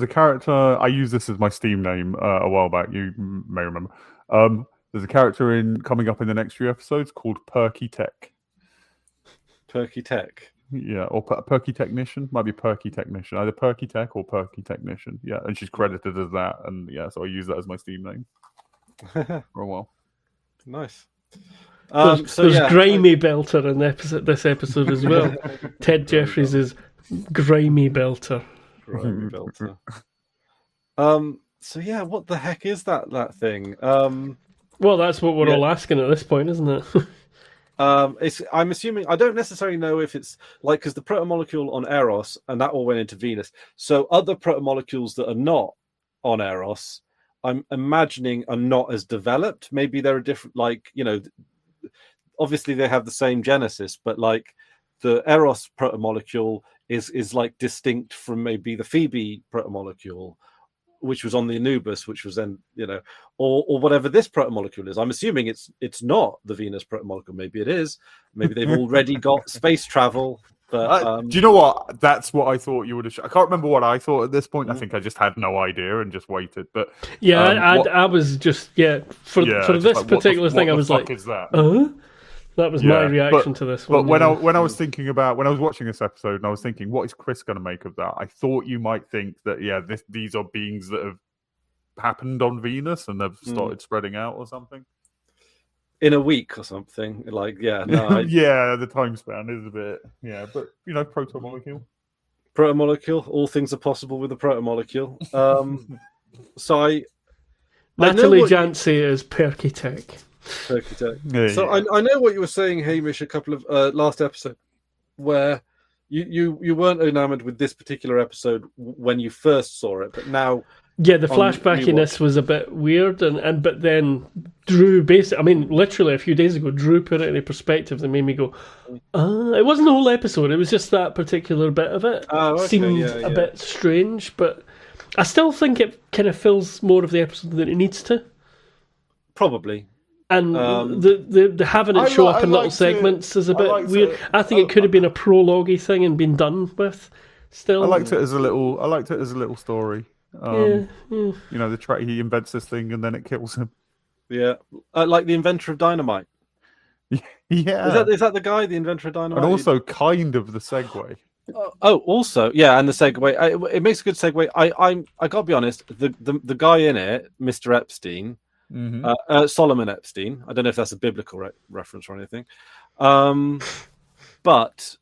a character. I used this as my Steam name a while back. You may remember. There's a character coming up in the next few episodes called Perky Tech. Perky Tech. Yeah, or Perky Technician. Might be Perky Technician. Either Perky Tech or Perky Technician. Yeah, and she's credited as that. And yeah, so I use that as my Steam name for a while. Nice. There's Grimy Belter in this episode as well. Ted Jeffries is Grimy Belter. Grimy Belter. So yeah, what the heck is that thing? Well, that's what we're all asking at this point, isn't it? I'm assuming, I don't necessarily know if it's like, because the protomolecule on Eros and that all went into Venus. So other protomolecules that are not on Eros, I'm imagining are not as developed. Maybe they're a different, like, obviously they have the same genesis, but like the Eros protomolecule is like distinct from maybe the Phoebe protomolecule, which was on the Anubis, which was then, or whatever this protomolecule is. I'm assuming it's not the Venus protomolecule. Maybe it is. Maybe they've already got space travel. But do you know what? That's what I thought you would have. I can't remember what I thought at this point. I think I just had no idea and just waited. But yeah, I was just for this particular thing, I was like, is that? That was my reaction to this one. But when I was watching this episode, and I was thinking, what is Chris going to make of that? I thought you might think that these are beings that have happened on Venus and they've started spreading out or something. in a week or something. Like, yeah, yeah, the time span is a bit, but protomolecule. Protomolecule, all things are possible with a protomolecule. So Natalie Jancy is Perky Tech. So I know what you were saying, Hamish, a couple of last episode, where you weren't enamored with this particular episode when you first saw it, but now. Yeah, the flashbackiness was a bit weird, but then Drew literally a few days ago, Drew put it in a perspective that made me go, it wasn't the whole episode, it was just that particular bit of it. Seemed a bit strange, but I still think it kind of fills more of the episode than it needs to. Probably. And the having it show up in little segments is a bit weird. I think it could have been a prologue-y thing and been done with. Still, I liked it as a little story. The track, he invents this thing and then it kills him. Yeah, like the inventor of dynamite. Yeah, is that the guy, the inventor of dynamite? And also kind of the segue. Also, yeah, and the segue. It makes a good segue. I gotta be honest. The guy in it, Mr. Epstein, Solomon Epstein. I don't know if that's a biblical reference or anything, but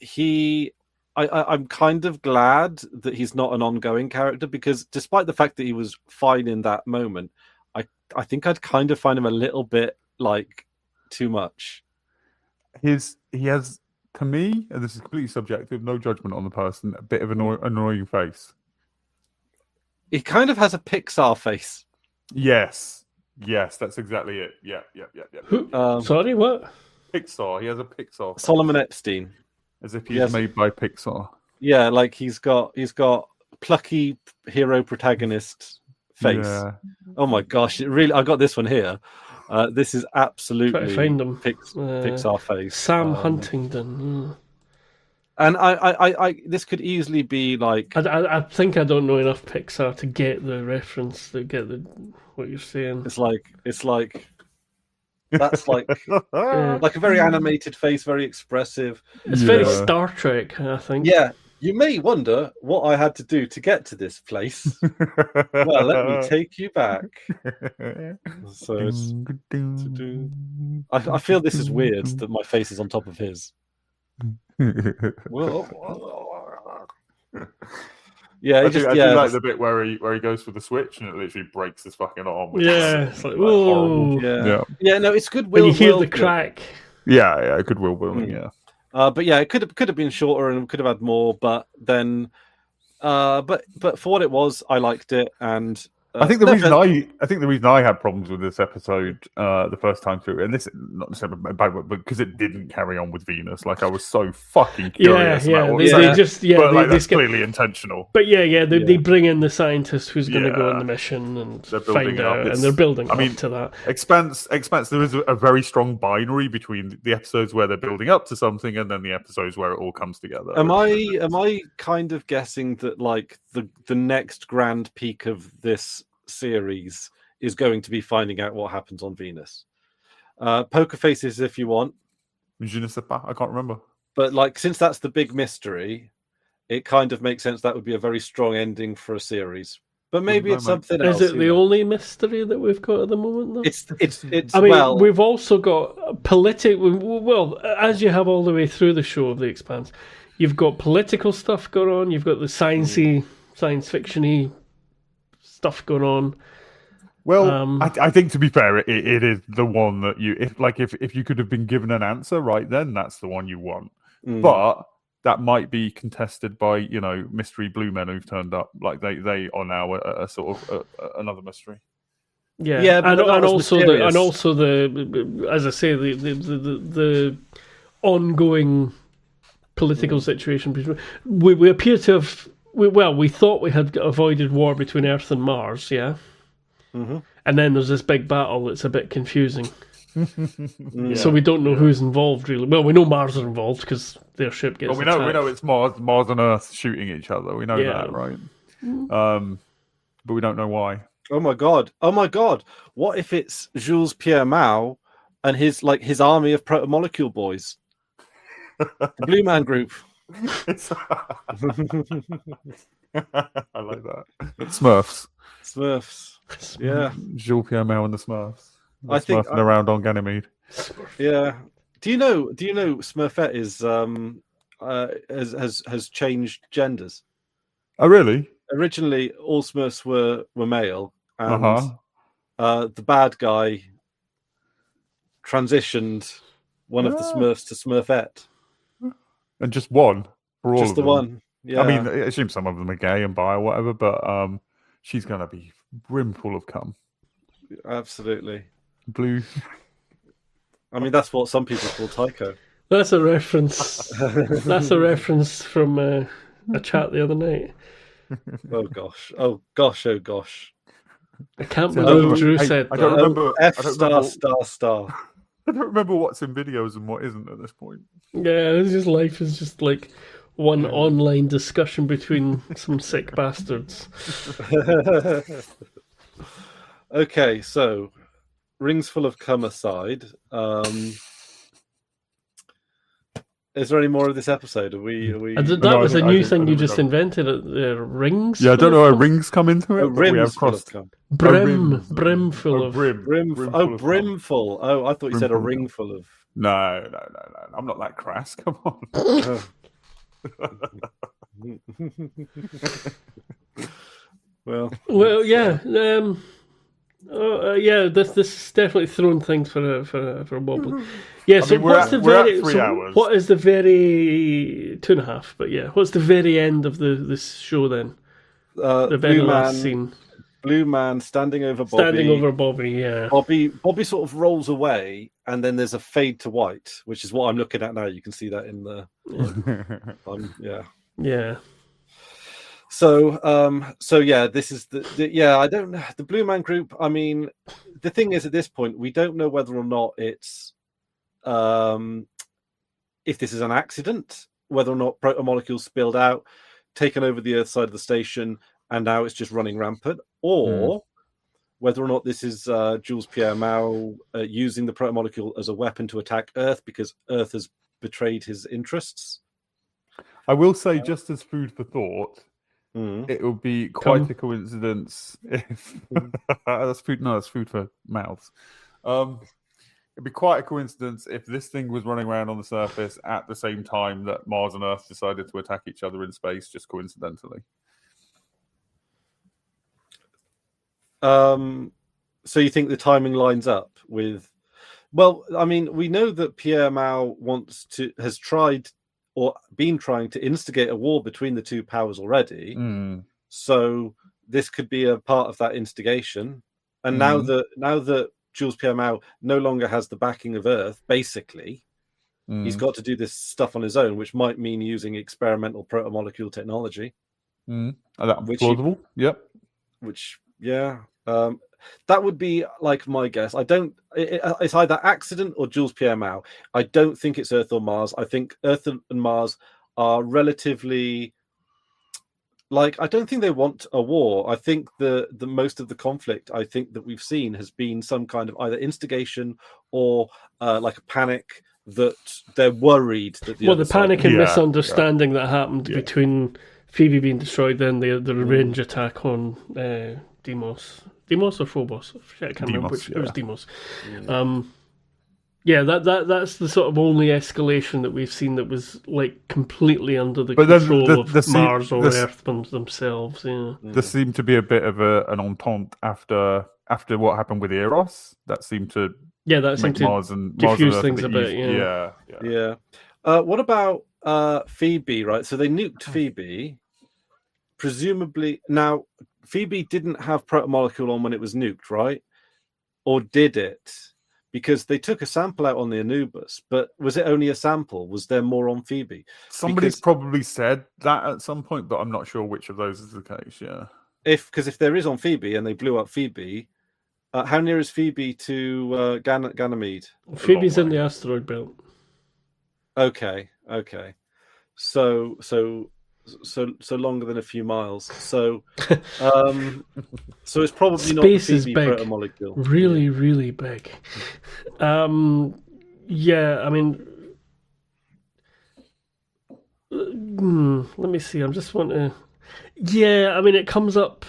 he. I'm kind of glad that he's not an ongoing character, because despite the fact that he was fine in that moment, I think I'd kind of find him a little bit like too much. He has, to me, and this is completely subjective, no judgment on the person, a bit of an annoying face. He kind of has a Pixar face. Yes, that's exactly it. Yeah. Who? Sorry, what? Pixar. He has a Pixar face. Solomon Epstein. As if he's made by Pixar. Yeah, like he's got plucky hero protagonist face. Yeah. Oh my gosh, I got this one here. This is absolutely Pixar face. Sam Huntington. And I this could easily be like. I think I don't know enough Pixar to get the reference, to get what you're saying. It's like. That's like a very animated face, very expressive. It's very Star Trek, I think. Yeah, you may wonder what I had to do to get to this place. Well, let me take you back. So I feel this is weird that my face is on top of his. Yeah, I do like the bit where he goes for the switch and it literally breaks his fucking arm. It's like whoa. Yeah. No, it's good. When you hear the crack. Yeah, goodwill building. Yeah. But yeah, it could have been shorter and could have had more. But then, but for what it was, I liked it. And I think the reason I had problems with this episode the first time through, and this not necessarily but because it didn't carry on with Venus. Like I was so fucking curious. That's clearly intentional. But they bring in the scientist who's going to go on the mission and find out, and they're building up to that. Expanse. There is a very strong binary between the episodes where they're building up to something and then the episodes where it all comes together. Am I kind of guessing that like the next grand peak of this series is going to be finding out what happens on Venus? Poker faces if you want. Je ne sais pas. I can't remember. But like, since that's the big mystery, it kind of makes sense that would be a very strong ending for a series. But maybe it's something else. Is it the only mystery that we've got at the moment, though? It's. I mean, we've also got political. Well, as you have all the way through the show of The Expanse, you've got political stuff going on. You've got the science fiction-y stuff going on. Well, I think to be fair, it is the one that if you could have been given an answer right then, that's the one you want. But that might be contested by mystery blue men who've turned up. Like they are now a sort of another mystery. Yeah, and also the as I say the ongoing political situation. We appear to have. We thought we had avoided war between Earth and Mars, yeah? Mm-hmm. And then there's this big battle that's a bit confusing. So we don't know who's involved, really. Well, we know Mars are involved because their ship gets attacked. We know it's Mars and Earth shooting each other. We know that, right? But we don't know why. Oh my god! What if it's Jules Pierre Mao and his army of protomolecule boys? The Blue Man Group. I like that. Smurfs. Yeah. Jules Pierre Mao and the Smurfs. I think Smurfing around on Ganymede. Yeah. Do you know Smurfette is has changed genders? Oh, really? Originally, all Smurfs were male, and the bad guy transitioned one of the Smurfs to Smurfette. And just one for all just of the them. One. Yeah. I mean, I assume some of them are gay and bi or whatever, but she's gonna be brimful of cum. Absolutely. Blue. I mean, that's what some people call Tycho. That's a reference. That's a reference from a chat the other night. Oh gosh! Oh gosh! Oh gosh! I can't believe Drew said I don't that. remember. F I don't star remember, star star. I don't remember what's in videos and what isn't at this point. Yeah, it's just life is just like one online discussion between some sick bastards. Okay, so rings full of cum aside. Is there any more of this episode? Are we... That was a new thing you just invented. Rings. Yeah, I don't know how rings come into it. Rims full of cum. Brimful of brimful. Oh, I thought you said a ring full of. No. I'm not that crass. Come on. Well, yeah. Yeah, this is definitely throwing things for a wobble. Yeah, so we're at 3 hours. What is the very 2.5? But yeah, what's the very end of this show then? The very last scene. Blue man standing over Bobby. Yeah. Bobby sort of rolls away, and then there's a fade to white, which is what I'm looking at now. You can see that in the. Yeah. So yeah, this is I don't know the Blue Man Group. I mean, the thing is, at this point, we don't know whether or not it's if this is an accident, whether or not protomolecules spilled out, taken over the Earth side of the station, and now it's just running rampant, or whether or not this is Jules Pierre Mao using the protomolecule as a weapon to attack Earth because Earth has betrayed his interests. I will say, just as food for thought. It would be quite a coincidence if that's food. No, that's food for mouths. It'd be quite a coincidence if this thing was running around on the surface at the same time that Mars and Earth decided to attack each other in space, just coincidentally. So you think the timing lines up with? Well, I mean, we know that Pierre Mao has tried. Or been trying to instigate a war between the two powers already. So this could be a part of that instigation. And now that Jules Pierre Mao no longer has the backing of Earth, basically, he's got to do this stuff on his own, which might mean using experimental protomolecule technology. That's plausible. Yep. Which, that would be like my guess. It's either accident or Jules Pierre Mao. I don't think it's Earth or Mars. I think Earth and Mars are relatively I don't think they want a war. I think the most of the conflict I think that we've seen has been some kind of either instigation or like a panic that they're worried that the panic and misunderstanding that happened between Phoebe being destroyed, then the revenge attack on Deimos. Deimos or Phobos? I can't remember which. It was Deimos. That's the sort of only escalation that we've seen that was like completely under the control of Mars or Earth themselves. Yeah. There seemed to be a bit of an entente after what happened with Eros. That seemed to seemed to Mars and diffuse Earth things a bit. Yeah. What about Phoebe? Right. So they nuked Phoebe. Presumably now. Phoebe didn't have protomolecule on when it was nuked, right? Or did it? Because they took a sample out on the Anubis, but was it only a sample? Was there more on Phoebe? Somebody's probably said that at some point, but I'm not sure which of those is the case, Because if there is on Phoebe and they blew up Phoebe, how near is Phoebe to Ganymede? Phoebe's in the asteroid belt. Okay. So longer than a few miles. So it's probably not the Phoebe protomolecule. Really, really big. I mean, let me see. I'm just want to. Yeah, I mean, it comes up.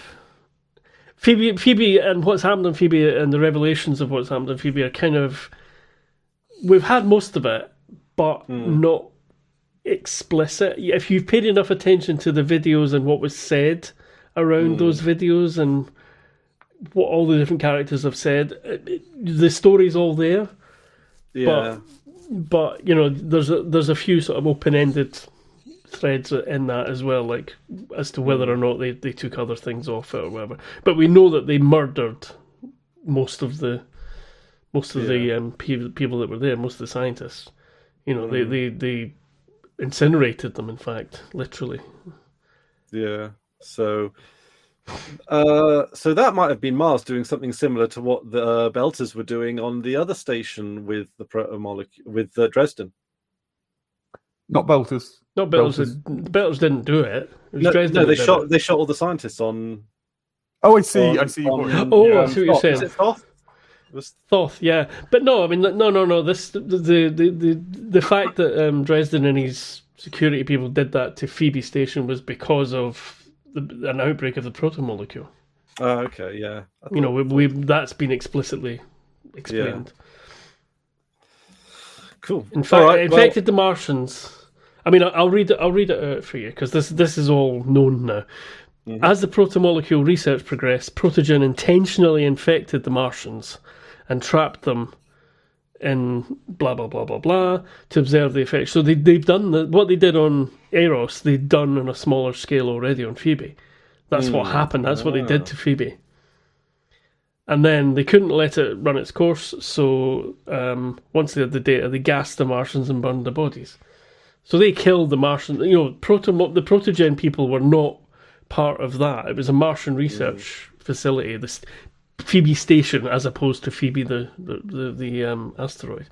Phoebe, and what's happened on Phoebe, and the revelations of what's happened on Phoebe are kind of. We've had most of it, but not explicit. If you've paid enough attention to the videos and what was said around those videos and what all the different characters have said, the story's all there. Yeah. But you know, there's a few sort of open-ended threads in that as well, like as to whether or not they took other things off it or whatever. But we know that they murdered most of the people that were there, most of the scientists. You know, they incinerated them. In fact, literally. Yeah. So that might have been Mars doing something similar to what the Belters were doing on the other station with the protomolecule with Dresden. Not Belters. Not Belters. The Belters didn't do it. No, they shot all the scientists on. Oh, I see. I see. I see what you're saying. Is it Thoth? Thoth, yeah, but no. I mean, no. This the fact that Dresden and his security people did that to Phoebe Station was because of an outbreak of the protomolecule. Oh, okay, yeah. You know, we that's been explicitly explained. Yeah. Cool. In fact, it infected the Martians. I mean, I'll read it out for you because this is all known now. Mm-hmm. As the protomolecule research progressed, Protogen intentionally infected the Martians and trapped them in blah blah blah blah blah to observe the effects. So they've done what they did on Eros. They'd done on a smaller scale already on Phoebe. That's what happened. That's what they did to Phoebe. And then they couldn't let it run its course. So once they had the data, they gassed the Martians and burned the bodies. So they killed the Martians. You know, the Protogen people were not part of that. It was a Martian research facility, the Phoebe Station, as opposed to Phoebe the asteroid.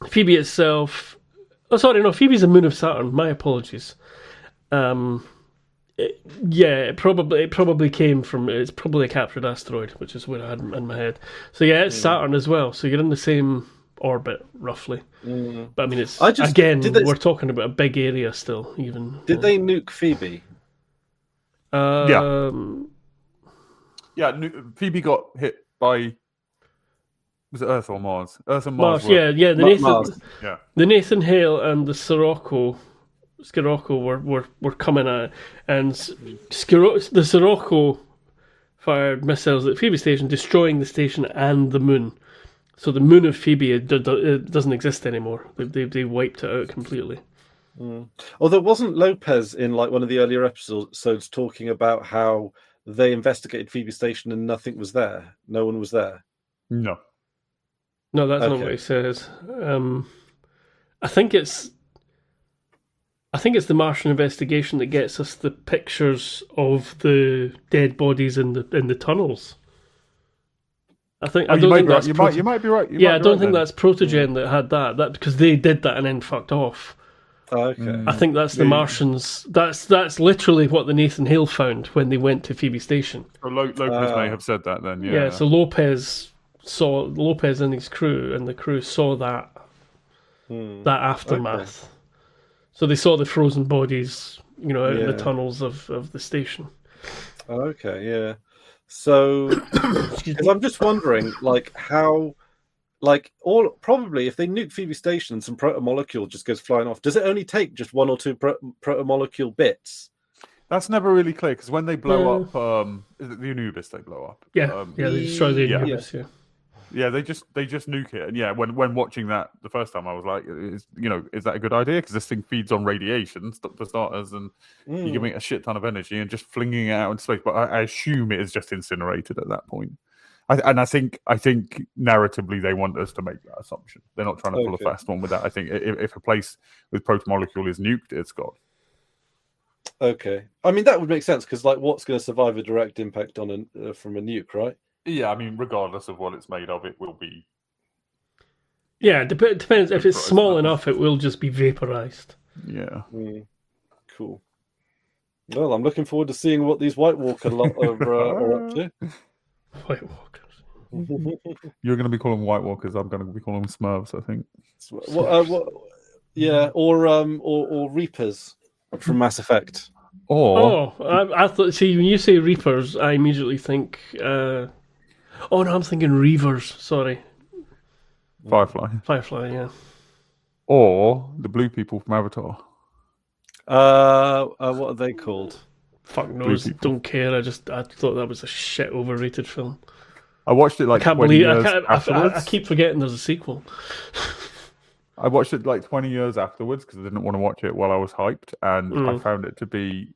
Phoebe itself. Oh, sorry, no. Phoebe's a moon of Saturn. My apologies. It probably came from. It's probably a captured asteroid, which is what I had in my head. So yeah, it's Saturn as well. So you're in the same orbit roughly. But I mean, we're talking about a big area still. Even did they nuke Phoebe? Yeah, Phoebe got hit by. Was it Earth or Mars? Earth and Mars. Yeah. Mars. The Nathan Hale and the Scirocco were coming at it, and the Scirocco fired missiles at Phoebe Station, destroying the station and the moon. So the moon of Phoebe it doesn't exist anymore. They wiped it out completely. Although wasn't Lopez in like one of the earlier episodes talking about how they investigated Phoebe Station and nothing was there? No one was there. No, that's not what he says. I think it's the Martian investigation that gets us the pictures of the dead bodies in the tunnels. You might be right. I don't think that's Protogen that had that because they did that and then fucked off. Okay. I think that's the Martians. That's literally what the Nathan Hale found when they went to Phoebe Station. So Lopez may have said that then. Yeah. So Lopez and his crew, and the crew saw that aftermath. Okay. So they saw the frozen bodies, out in the tunnels of the station. Okay. Yeah. So, because I'm just wondering, probably if they nuke Phoebe Station and some protomolecule just goes flying off, does it only take just one or two protomolecule bits? That's never really clear because when they blow up, is it the Anubis they blow up? Yeah, they destroy the Anubis. Yeah, they just nuke it, and when watching that the first time, I was like, is that a good idea? Because this thing feeds on radiation for starters, and you're giving it a shit ton of energy and just flinging it out into space. But I assume it is just incinerated at that point. I think narratively they want us to make that assumption. They're not trying to pull a fast one with that. I think if a place with protomolecule is nuked, it's gone. Okay, I mean that would make sense because what's going to survive a direct impact on from a nuke, right? Yeah, I mean, regardless of what it's made of, it will be. Yeah, it depends. If it's small enough, it will just be vaporized. Yeah. Cool. Well, I'm looking forward to seeing what these White Walker are up to. White Walkers. You're going to be calling White Walkers. I'm going to be calling them Smurfs, I think. Or Reapers from Mass Effect. Or I thought. See, when you say Reapers, I immediately think. Oh no, I'm thinking Reavers. Sorry, Firefly, yeah. Or the blue people from Avatar. What are they called? Fuck knows. Don't care. I thought that was a shit overrated film. I watched it like 20 years afterwards. I keep forgetting there's a sequel. I watched it like 20 years afterwards because I didn't want to watch it while I was hyped, and I found it to be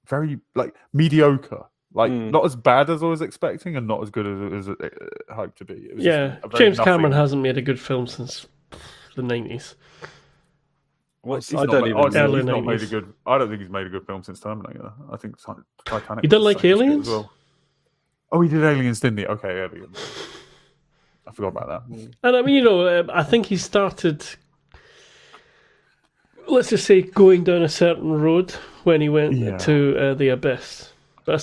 very like mediocre. Like not as bad as I was expecting, and not as good as it hyped to be. It was James Cameron hasn't made a good film since the 90s. I don't think he's made a good film since Terminator. I think Titanic. You didn't like Aliens? Well. Oh, he did Aliens, didn't he? Okay, there we go. I forgot about that. And I mean, I think he started, let's just say, going down a certain road when he went to the Abyss. But I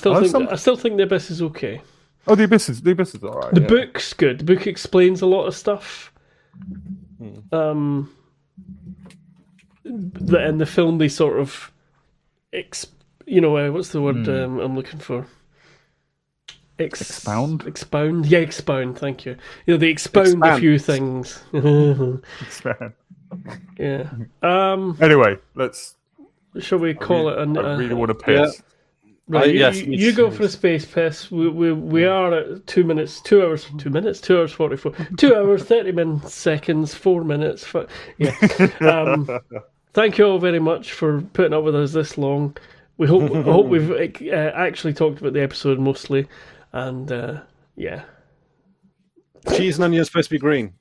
still think the Abyss is okay. Oh, the Abyss is all right. The book's good. The book explains a lot of stuff. And the film, they sort of, what's the word I'm looking for? Expound? Expound. Yeah, expound, thank you. They expound a few things. Expand. Yeah. Anyway, shall we call it? I really want to piss. Yeah. Right, you go for a space piss. We are at 2 minutes, 2 hours 44, 2 hours 30 seconds, 4 minutes. Thank you all very much for putting up with us this long. I hope we've actually talked about the episode mostly, and cheese and onion are supposed to be green.